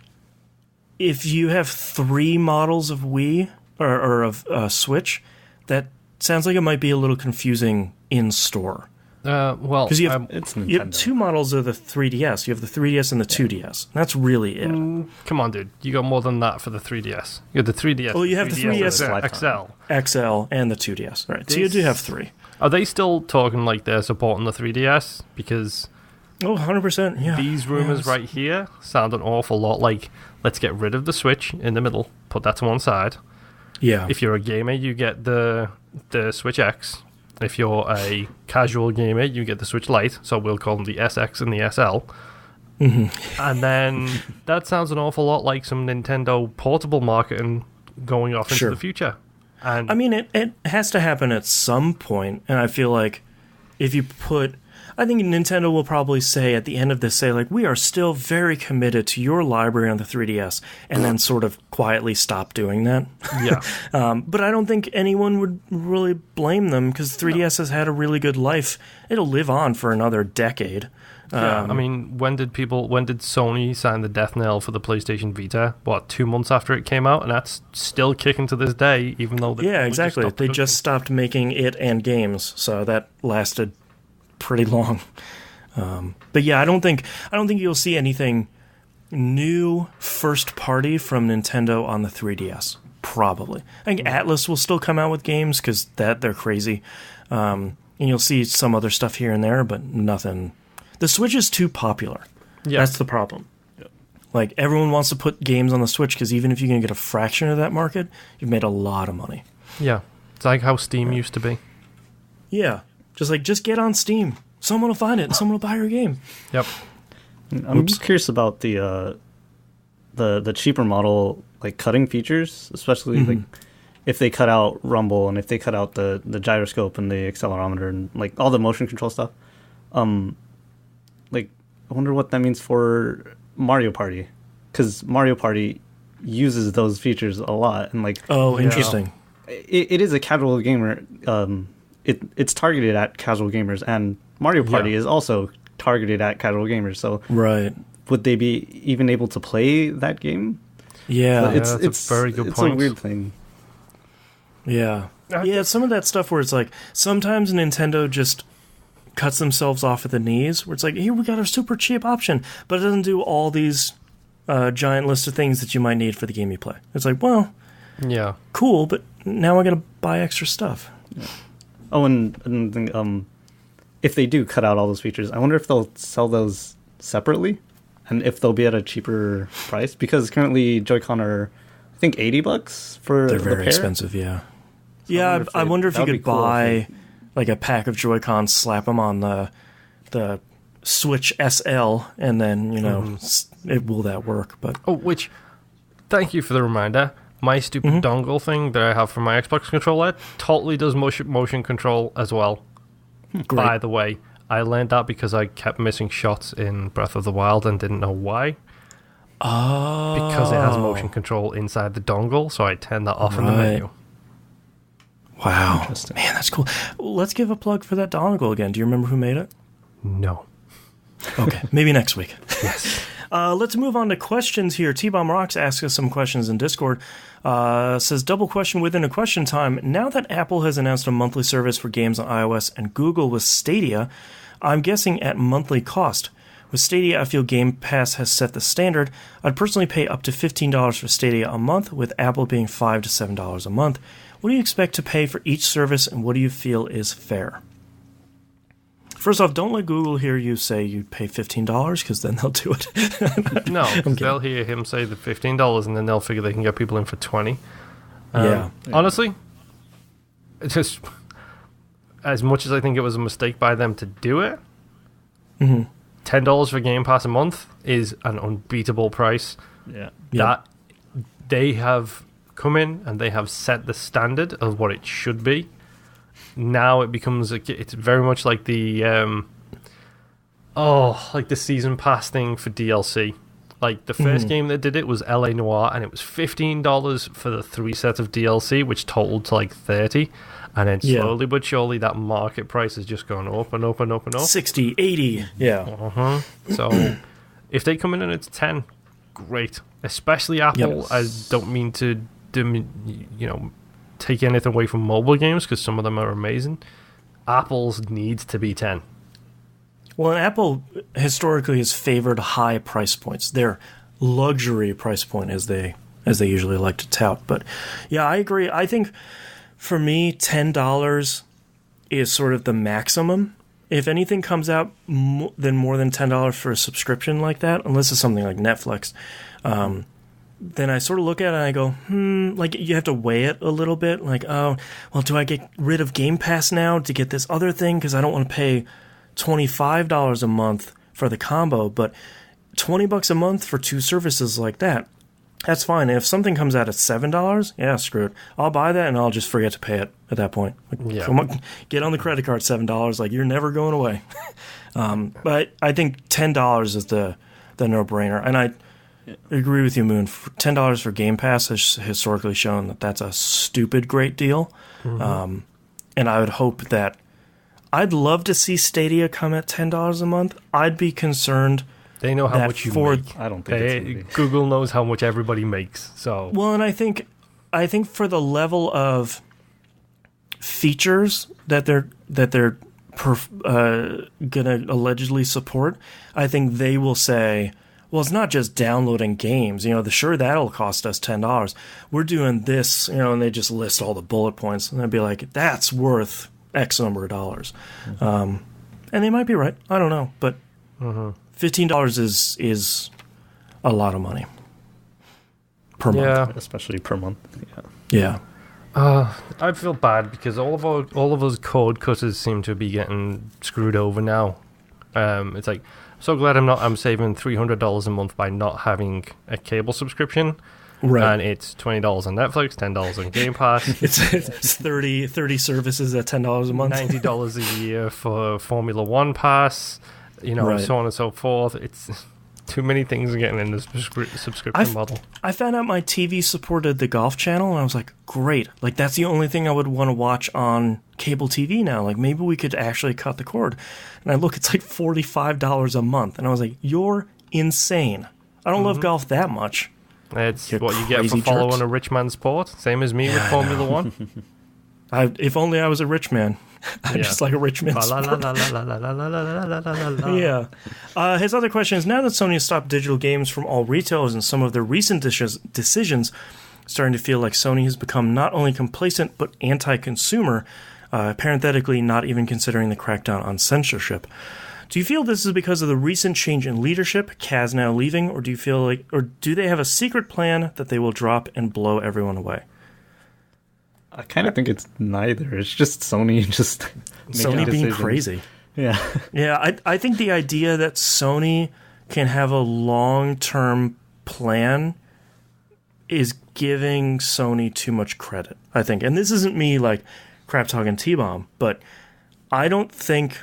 [SPEAKER 1] if you have 3 models of Wii or of Switch, that sounds like it might be a little confusing in store.
[SPEAKER 2] Well,
[SPEAKER 1] because you
[SPEAKER 3] it's Nintendo.
[SPEAKER 1] You have 2 models of the 3DS. You have the 3DS and the 2DS. That's really it.
[SPEAKER 2] Come on, dude. You got more than that for the 3DS. You have the 3DS.
[SPEAKER 1] Oh, you have the 3DS
[SPEAKER 2] XL
[SPEAKER 1] and the 2DS. Right. So you do have 3.
[SPEAKER 2] Are they still talking like they're supporting the 3DS? Because
[SPEAKER 1] 100%. Yeah.
[SPEAKER 2] These rumors right here sound an awful lot like, let's get rid of the Switch in the middle, put that to one side.
[SPEAKER 1] Yeah.
[SPEAKER 2] If you're a gamer, you get the Switch X. If you're a casual gamer, you get the Switch Lite, so we'll call them the SX and the SL.
[SPEAKER 1] Mm-hmm.
[SPEAKER 2] And then that sounds an awful lot like some Nintendo portable marketing going off into the future. And
[SPEAKER 1] I mean, it has to happen at some point, and I feel like if you put... I think Nintendo will probably say at the end of this, say, like, we are still very committed to your library on the 3DS, and then sort of quietly stop doing that.
[SPEAKER 2] Yeah.
[SPEAKER 1] But I don't think anyone would really blame them, because 3DS has had a really good life. It'll live on for another decade.
[SPEAKER 2] Yeah, I mean, when did Sony sign the death knell for the PlayStation Vita? 2 months after it came out, and that's still kicking to this day, even though
[SPEAKER 1] exactly. They just stopped making it and games, so that lasted pretty long. But yeah, I don't think you'll see anything new first party from Nintendo on the 3DS. Probably. I think Atlas will still come out with games because they're crazy. And you'll see some other stuff here and there, but nothing. The Switch is too popular. Yeah. That's the problem. Yeah. Like, everyone wants to put games on the Switch because even if you can get a fraction of that market, you've made a lot of money.
[SPEAKER 2] Yeah. It's like how Steam used to be.
[SPEAKER 1] Yeah. Just get on Steam. Someone will find it and someone will buy your game.
[SPEAKER 2] Yep.
[SPEAKER 3] I'm just curious about the cheaper model, like, cutting features, especially like if they cut out rumble and if they cut out the gyroscope and the accelerometer and like all the motion control stuff. Like, wonder what that means for Mario Party, because Mario Party uses those features a lot, and like,
[SPEAKER 1] oh, interesting.
[SPEAKER 3] It is a casual gamer. It's targeted at casual gamers, and Mario Party is also targeted at casual gamers. So,
[SPEAKER 1] right,
[SPEAKER 3] would they be even able to play that game?
[SPEAKER 1] Yeah,
[SPEAKER 3] it's
[SPEAKER 2] a very good point.
[SPEAKER 3] It's a weird thing.
[SPEAKER 1] Yeah, yeah. Some of that stuff where it's like sometimes Nintendo just cuts themselves off at the knees, where it's like, here we got our super cheap option, but it doesn't do all these giant list of things that you might need for the game you play. It's like, well,
[SPEAKER 2] yeah,
[SPEAKER 1] cool, but now I got to buy extra stuff.
[SPEAKER 3] Yeah. Oh, and if they do cut out all those features, I wonder if they'll sell those separately, and if they'll be at a cheaper price, because currently Joy-Con are, I think, $80 for
[SPEAKER 1] They're
[SPEAKER 3] the
[SPEAKER 1] very
[SPEAKER 3] pair.
[SPEAKER 1] expensive, yeah.
[SPEAKER 3] So
[SPEAKER 1] yeah, I wonder if you could
[SPEAKER 3] cool
[SPEAKER 1] buy like a pack of Joy-Cons, slap them on the Switch SL, and then, will that work? But
[SPEAKER 2] thank you for the reminder. My stupid dongle thing that I have for my Xbox controller totally does motion control as well.
[SPEAKER 1] Great.
[SPEAKER 2] By the way, I learned that because I kept missing shots in Breath of the Wild and didn't know why.
[SPEAKER 1] Oh.
[SPEAKER 2] Because it has motion control inside the dongle, so I turned that off in the menu.
[SPEAKER 1] Wow. Interesting. Man, that's cool. Let's give a plug for that dongle again. Do you remember who made it?
[SPEAKER 2] No.
[SPEAKER 1] Okay, maybe next week.
[SPEAKER 2] Yes.
[SPEAKER 1] Let's move on to questions here. T-Bomb Rocks asks us some questions in Discord. Says, double question within a question time. Now that Apple has announced a monthly service for games on iOS and Google with Stadia, I'm guessing at monthly cost. With Stadia, I feel Game Pass has set the standard. I'd personally pay up to $15 for Stadia a month, with Apple being $5 to $7 a month. What do you expect to pay for each service, and what do you feel is fair? First off, don't let Google hear you say you pay $15, because then they'll do it.
[SPEAKER 2] No, they'll hear him say the $15, and then they'll figure they can get people in for $20. Honestly, it's just as much as I think it was a mistake by them to do it, $10 for Game Pass a month is an unbeatable price.
[SPEAKER 3] Yeah,
[SPEAKER 2] that they have come in and they have set the standard of what it should be. Now it becomes it's very much like the like the season pass thing for DLC. Like the first game that did it was LA Noire, and it was $15 for the 3 sets of DLC, which totaled to like $30. And then slowly but surely that market price has just gone up and up and up and up.
[SPEAKER 1] 60, 80, yeah.
[SPEAKER 2] So if they come in and it's 10, great. Especially Apple.
[SPEAKER 1] Yep.
[SPEAKER 2] I don't mean to take anything away from mobile games, because some of them are amazing. Apple's needs to be 10.
[SPEAKER 1] Well, and Apple historically has favored high price points. Their luxury price point, as they usually like to tout. But yeah, I agree. I think for me, $10 is sort of the maximum. If anything comes out more than $10 for a subscription like that, unless it's something like Netflix, then I sort of look at it and I go, like you have to weigh it a little bit. Like, oh, well, do I get rid of Game Pass now to get this other thing? Because I don't want to pay $25 a month for the combo, but $20 a month for 2 services like that, that's fine. And if something comes out at $7, yeah, screw it. I'll buy that and I'll just forget to pay it at that point. Like, come on, get on the credit card, $7. Like, you're never going away. But I think $10 is the no-brainer. And I agree with you, Moon. $10 for Game Pass has historically shown that that's a stupid great deal. And I would hope that I'd love to see Stadia come at $10 a month. I'd be concerned.
[SPEAKER 2] They know how much you make.
[SPEAKER 3] I don't think
[SPEAKER 2] Google knows how much everybody makes. So
[SPEAKER 1] well, and I think for the level of features that they're gonna allegedly support, I think they will say, well, it's not just downloading games. Sure, that'll cost us $10. We're doing this, and they just list all the bullet points, and I'd be like, that's worth X number of dollars. And they might be right. I don't know, but $15 is a lot of money per month,
[SPEAKER 3] especially per month.
[SPEAKER 1] Yeah.
[SPEAKER 2] I feel bad because all of us code cutters seem to be getting screwed over now. It's like, so glad I'm saving $300 a month by not having a cable subscription. Right. And it's $20 on Netflix, $10 on Game Pass.
[SPEAKER 1] it's 30 services at $10 a month.
[SPEAKER 2] $90 a year for Formula One Pass.
[SPEAKER 1] Right.
[SPEAKER 2] so on and so forth. It's too many things are getting in this subscription model.
[SPEAKER 1] I found out my TV supported the golf channel, and I was like, great. Like, that's the only thing I would want to watch on cable TV now. Like, maybe we could actually cut the cord. And I look, it's like $45 a month. And I was like, you're insane. I don't love golf that much.
[SPEAKER 2] It's
[SPEAKER 1] You
[SPEAKER 2] what you get for
[SPEAKER 1] crazy
[SPEAKER 2] following
[SPEAKER 1] jerks.
[SPEAKER 2] a rich man's sport. Same as me with Formula One.
[SPEAKER 1] If only I was a rich man. I'm
[SPEAKER 2] Yeah.
[SPEAKER 1] just like a rich man. Yeah. His other question is, now that Sony has stopped digital games from all retailers and some of their recent decisions, starting to feel like Sony has become not only complacent but anti-consumer, parenthetically not even considering the crackdown on censorship. Do you feel this is because of the recent change in leadership, Kaz now leaving, or do they have a secret plan that they will drop and blow everyone away?
[SPEAKER 3] I kind of think it's neither. It's just Sony
[SPEAKER 1] Sony
[SPEAKER 3] making
[SPEAKER 1] being
[SPEAKER 3] decisions.
[SPEAKER 1] crazy.
[SPEAKER 3] Yeah.
[SPEAKER 1] Yeah, I think the idea that Sony can have a long-term plan is giving Sony too much credit, I think. And this isn't me, like, crap-talking T-Bomb, but I don't think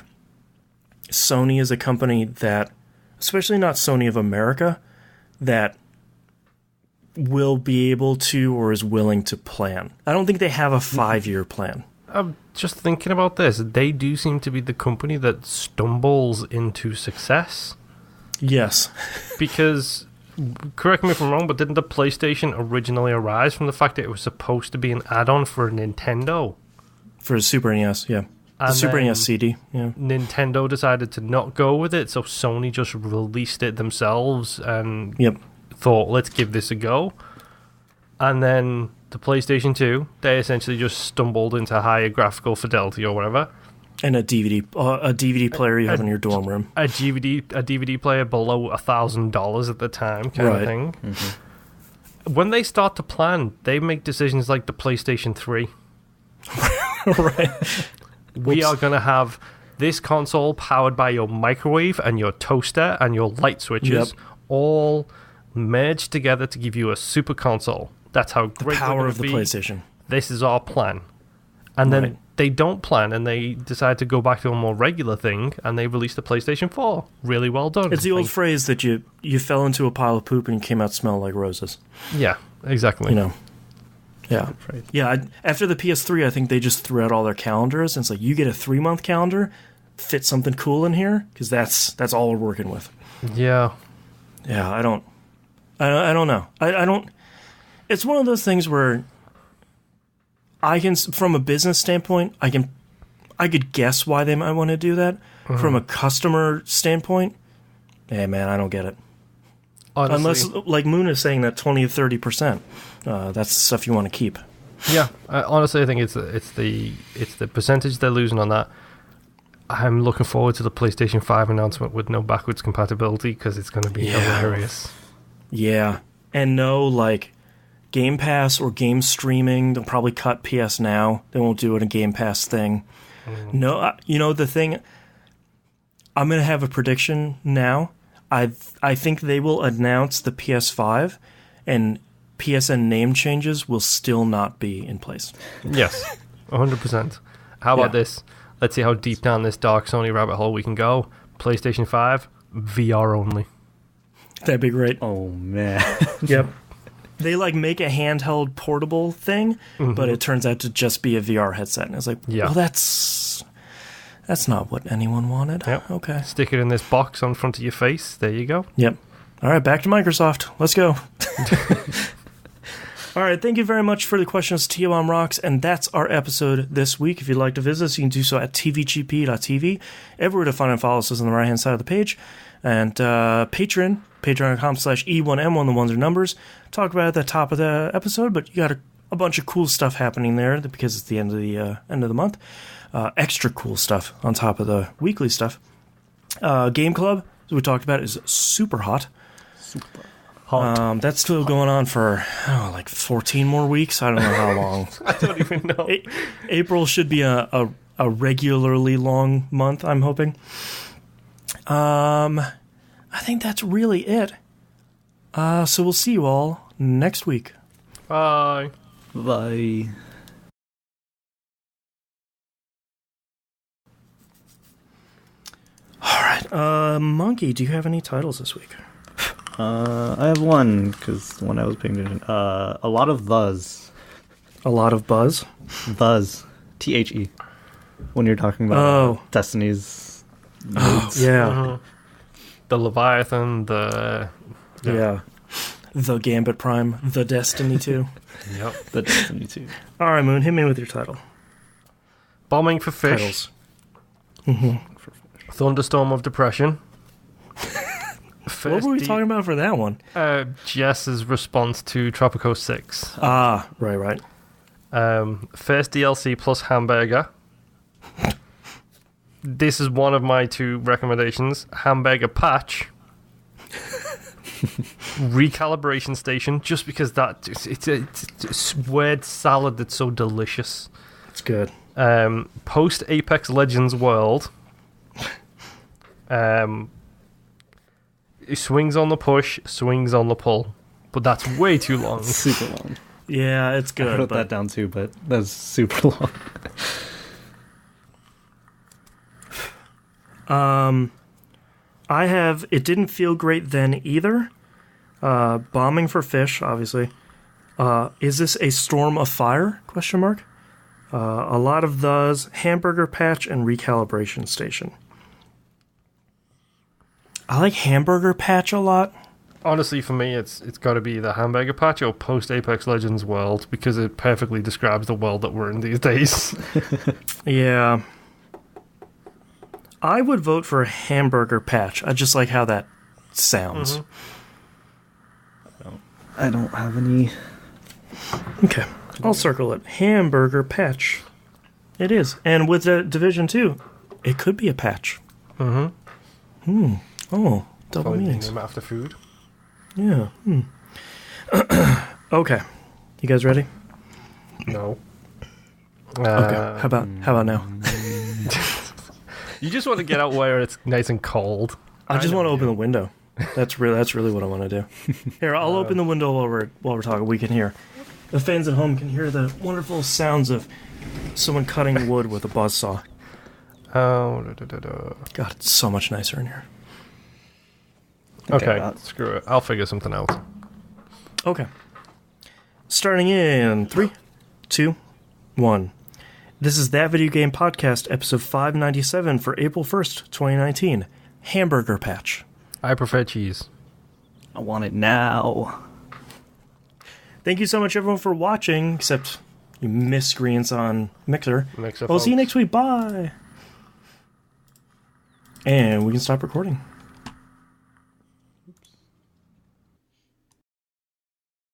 [SPEAKER 1] Sony is a company that, especially not Sony of America, that will be able to or is willing to plan. I don't think they have a 5-year plan.
[SPEAKER 2] I'm just thinking about this. They do seem to be the company that stumbles into success.
[SPEAKER 1] Yes.
[SPEAKER 2] Because, correct me if I'm wrong, but didn't the PlayStation originally arise from the fact that it was supposed to be an add-on for Nintendo?
[SPEAKER 1] For a Super NES, yeah. The
[SPEAKER 2] And
[SPEAKER 1] Super
[SPEAKER 2] then
[SPEAKER 1] NES CD, yeah.
[SPEAKER 2] Nintendo decided to not go with it, so Sony just released it themselves and
[SPEAKER 1] Yep.
[SPEAKER 2] thought, let's give this a go. And then the PlayStation 2, they essentially just stumbled into higher graphical fidelity or whatever.
[SPEAKER 1] And a DVD player you have in your dorm room.
[SPEAKER 2] A DVD player below $1,000 at the time, kind
[SPEAKER 1] Right.
[SPEAKER 2] of thing.
[SPEAKER 3] Mm-hmm.
[SPEAKER 2] When they start to plan, they make decisions like the PlayStation 3.
[SPEAKER 1] Right.
[SPEAKER 2] We are going to have this console powered by your microwave and your toaster and your light switches,
[SPEAKER 1] Yep.
[SPEAKER 2] all merged together to give you a super console. That's how
[SPEAKER 1] The
[SPEAKER 2] great
[SPEAKER 1] power
[SPEAKER 2] we're
[SPEAKER 1] of the
[SPEAKER 2] gonna be.
[SPEAKER 1] PlayStation.
[SPEAKER 2] This is our plan. And then
[SPEAKER 1] Right.
[SPEAKER 2] they don't plan and they decide to go back to a more regular thing and they release the PlayStation 4. Really well done.
[SPEAKER 1] It's the old phrase that you fell into a pile of poop and you came out smelling like roses.
[SPEAKER 2] Yeah, exactly.
[SPEAKER 1] You know. Yeah.
[SPEAKER 3] Right.
[SPEAKER 1] Yeah, after the PS3, I think they just threw out all their calendars. And it's like, you get a 3-month calendar, fit something cool in here, because that's all we're working with.
[SPEAKER 2] Yeah.
[SPEAKER 1] Yeah, I don't know. I don't. It's one of those things where I can, from a business standpoint, I could guess why they might want to do that. From a customer standpoint, hey man, I don't get it.
[SPEAKER 2] Honestly,
[SPEAKER 1] Unless, like Moon is saying, that 20 to 30%, that's the stuff you want to keep.
[SPEAKER 2] yeah. Honestly, I think it's the percentage they're losing on that. I'm looking forward to the PlayStation 5 announcement with no backwards compatibility because it's going to be hilarious.
[SPEAKER 1] Yeah, and no like Game Pass or game streaming. They'll probably cut PS Now. They won't do it a Game Pass thing. No, the thing. I'm gonna have a prediction now. I think they will announce the PS5, and PSN name changes will still not be in place.
[SPEAKER 2] Yes, 100%. How about
[SPEAKER 1] Yeah.
[SPEAKER 2] this? Let's see how deep down this dark Sony rabbit hole we can go. PlayStation 5, VR only.
[SPEAKER 1] That'd be great.
[SPEAKER 3] Oh man.
[SPEAKER 1] Yep. They like make a handheld portable thing, but it turns out to just be a VR headset. And it's like,
[SPEAKER 2] Yeah.
[SPEAKER 1] well, that's not what anyone wanted.
[SPEAKER 2] Yep.
[SPEAKER 1] Okay.
[SPEAKER 2] Stick it in this box on front of your face. There you go.
[SPEAKER 1] Yep. All right, back to Microsoft. Let's go. All right, thank you very much for the questions, T-Bomb Rocks, and that's our episode this week. If you'd like to visit us, you can do so at tvgp.tv. Everywhere to find and follow us is on the right-hand side of the page. And patreon.com/E1M1, the ones are numbers. Talked about it at the top of the episode, but you got a bunch of cool stuff happening there because it's the end of the month. Extra cool stuff on top of the weekly stuff. Game Club, as we talked about, is SUPERHOT. That's still going on for like 14 more weeks. I don't know how long.
[SPEAKER 2] I don't even know.
[SPEAKER 1] April should be a regularly long month, I'm hoping. I think that's really it. So we'll see you all next week.
[SPEAKER 2] Bye.
[SPEAKER 3] Bye.
[SPEAKER 1] All right. Monkey, do you have any titles this week?
[SPEAKER 3] I have one, because when I was paying attention. A lot of thus.
[SPEAKER 1] A lot of buzz?
[SPEAKER 3] Thus. THE. When you're talking about Destiny's modes.
[SPEAKER 1] Yeah.
[SPEAKER 2] The Leviathan, the...
[SPEAKER 1] Yeah. The Gambit Prime, the Destiny 2.
[SPEAKER 2] Yep.
[SPEAKER 3] The Destiny 2.
[SPEAKER 1] All right, Moon, hit me with your title.
[SPEAKER 2] Bombing for Fish.
[SPEAKER 1] Titles.
[SPEAKER 2] Thunderstorm of Depression.
[SPEAKER 1] What were we talking about for that one?
[SPEAKER 2] Jess's response to Tropico 6.
[SPEAKER 1] Right.
[SPEAKER 2] First DLC plus Hamburger. This is one of my 2 recommendations. Hamburger Patch. Recalibration Station, just because it's a word salad that's so delicious.
[SPEAKER 1] It's good.
[SPEAKER 2] Post Apex Legends World. Swings on the push, swings on the pull. But that's way too long.
[SPEAKER 3] Super long.
[SPEAKER 1] Yeah, it's good.
[SPEAKER 3] I wrote that down too, but that's super long.
[SPEAKER 1] It didn't feel great then either. Bombing for Fish, obviously. Is this a storm of fire? ? A lot of those. Hamburger Patch and Recalibration Station. I like Hamburger Patch a lot.
[SPEAKER 2] Honestly, for me, it's got to be the Hamburger Patch or Post Apex Legends World, because it perfectly describes the world that we're in these days.
[SPEAKER 1] Yeah. I would vote for a Hamburger Patch. I just like how that sounds.
[SPEAKER 3] I don't have any.
[SPEAKER 1] Okay. I'll circle it. Hamburger Patch. It is. And with the Division 2, it could be a patch. Oh, double meanings.
[SPEAKER 2] Name after food.
[SPEAKER 1] Yeah. Okay. You guys ready?
[SPEAKER 2] No.
[SPEAKER 1] Okay. How about now?
[SPEAKER 2] You just want to get out where it's nice and cold.
[SPEAKER 1] I just want to open the window. That's really what I want to do. Here, I'll open the window while we're talking. We can hear. The fans at home can hear the wonderful sounds of someone cutting wood with a buzzsaw.
[SPEAKER 2] Oh,
[SPEAKER 1] God, it's so much nicer in here.
[SPEAKER 2] Okay, screw it. I'll figure something out.
[SPEAKER 1] Okay. Starting in 3, 2, 1. This is That Video Game Podcast, episode 597 for April 1st, 2019. Hamburger Patch.
[SPEAKER 2] I prefer cheese.
[SPEAKER 3] I want it now.
[SPEAKER 1] Thank you so much, everyone, for watching, except you miscreants on Mixer.
[SPEAKER 2] Mixer,
[SPEAKER 1] We'll see you
[SPEAKER 2] folks.
[SPEAKER 1] next week. Bye. And we can stop recording.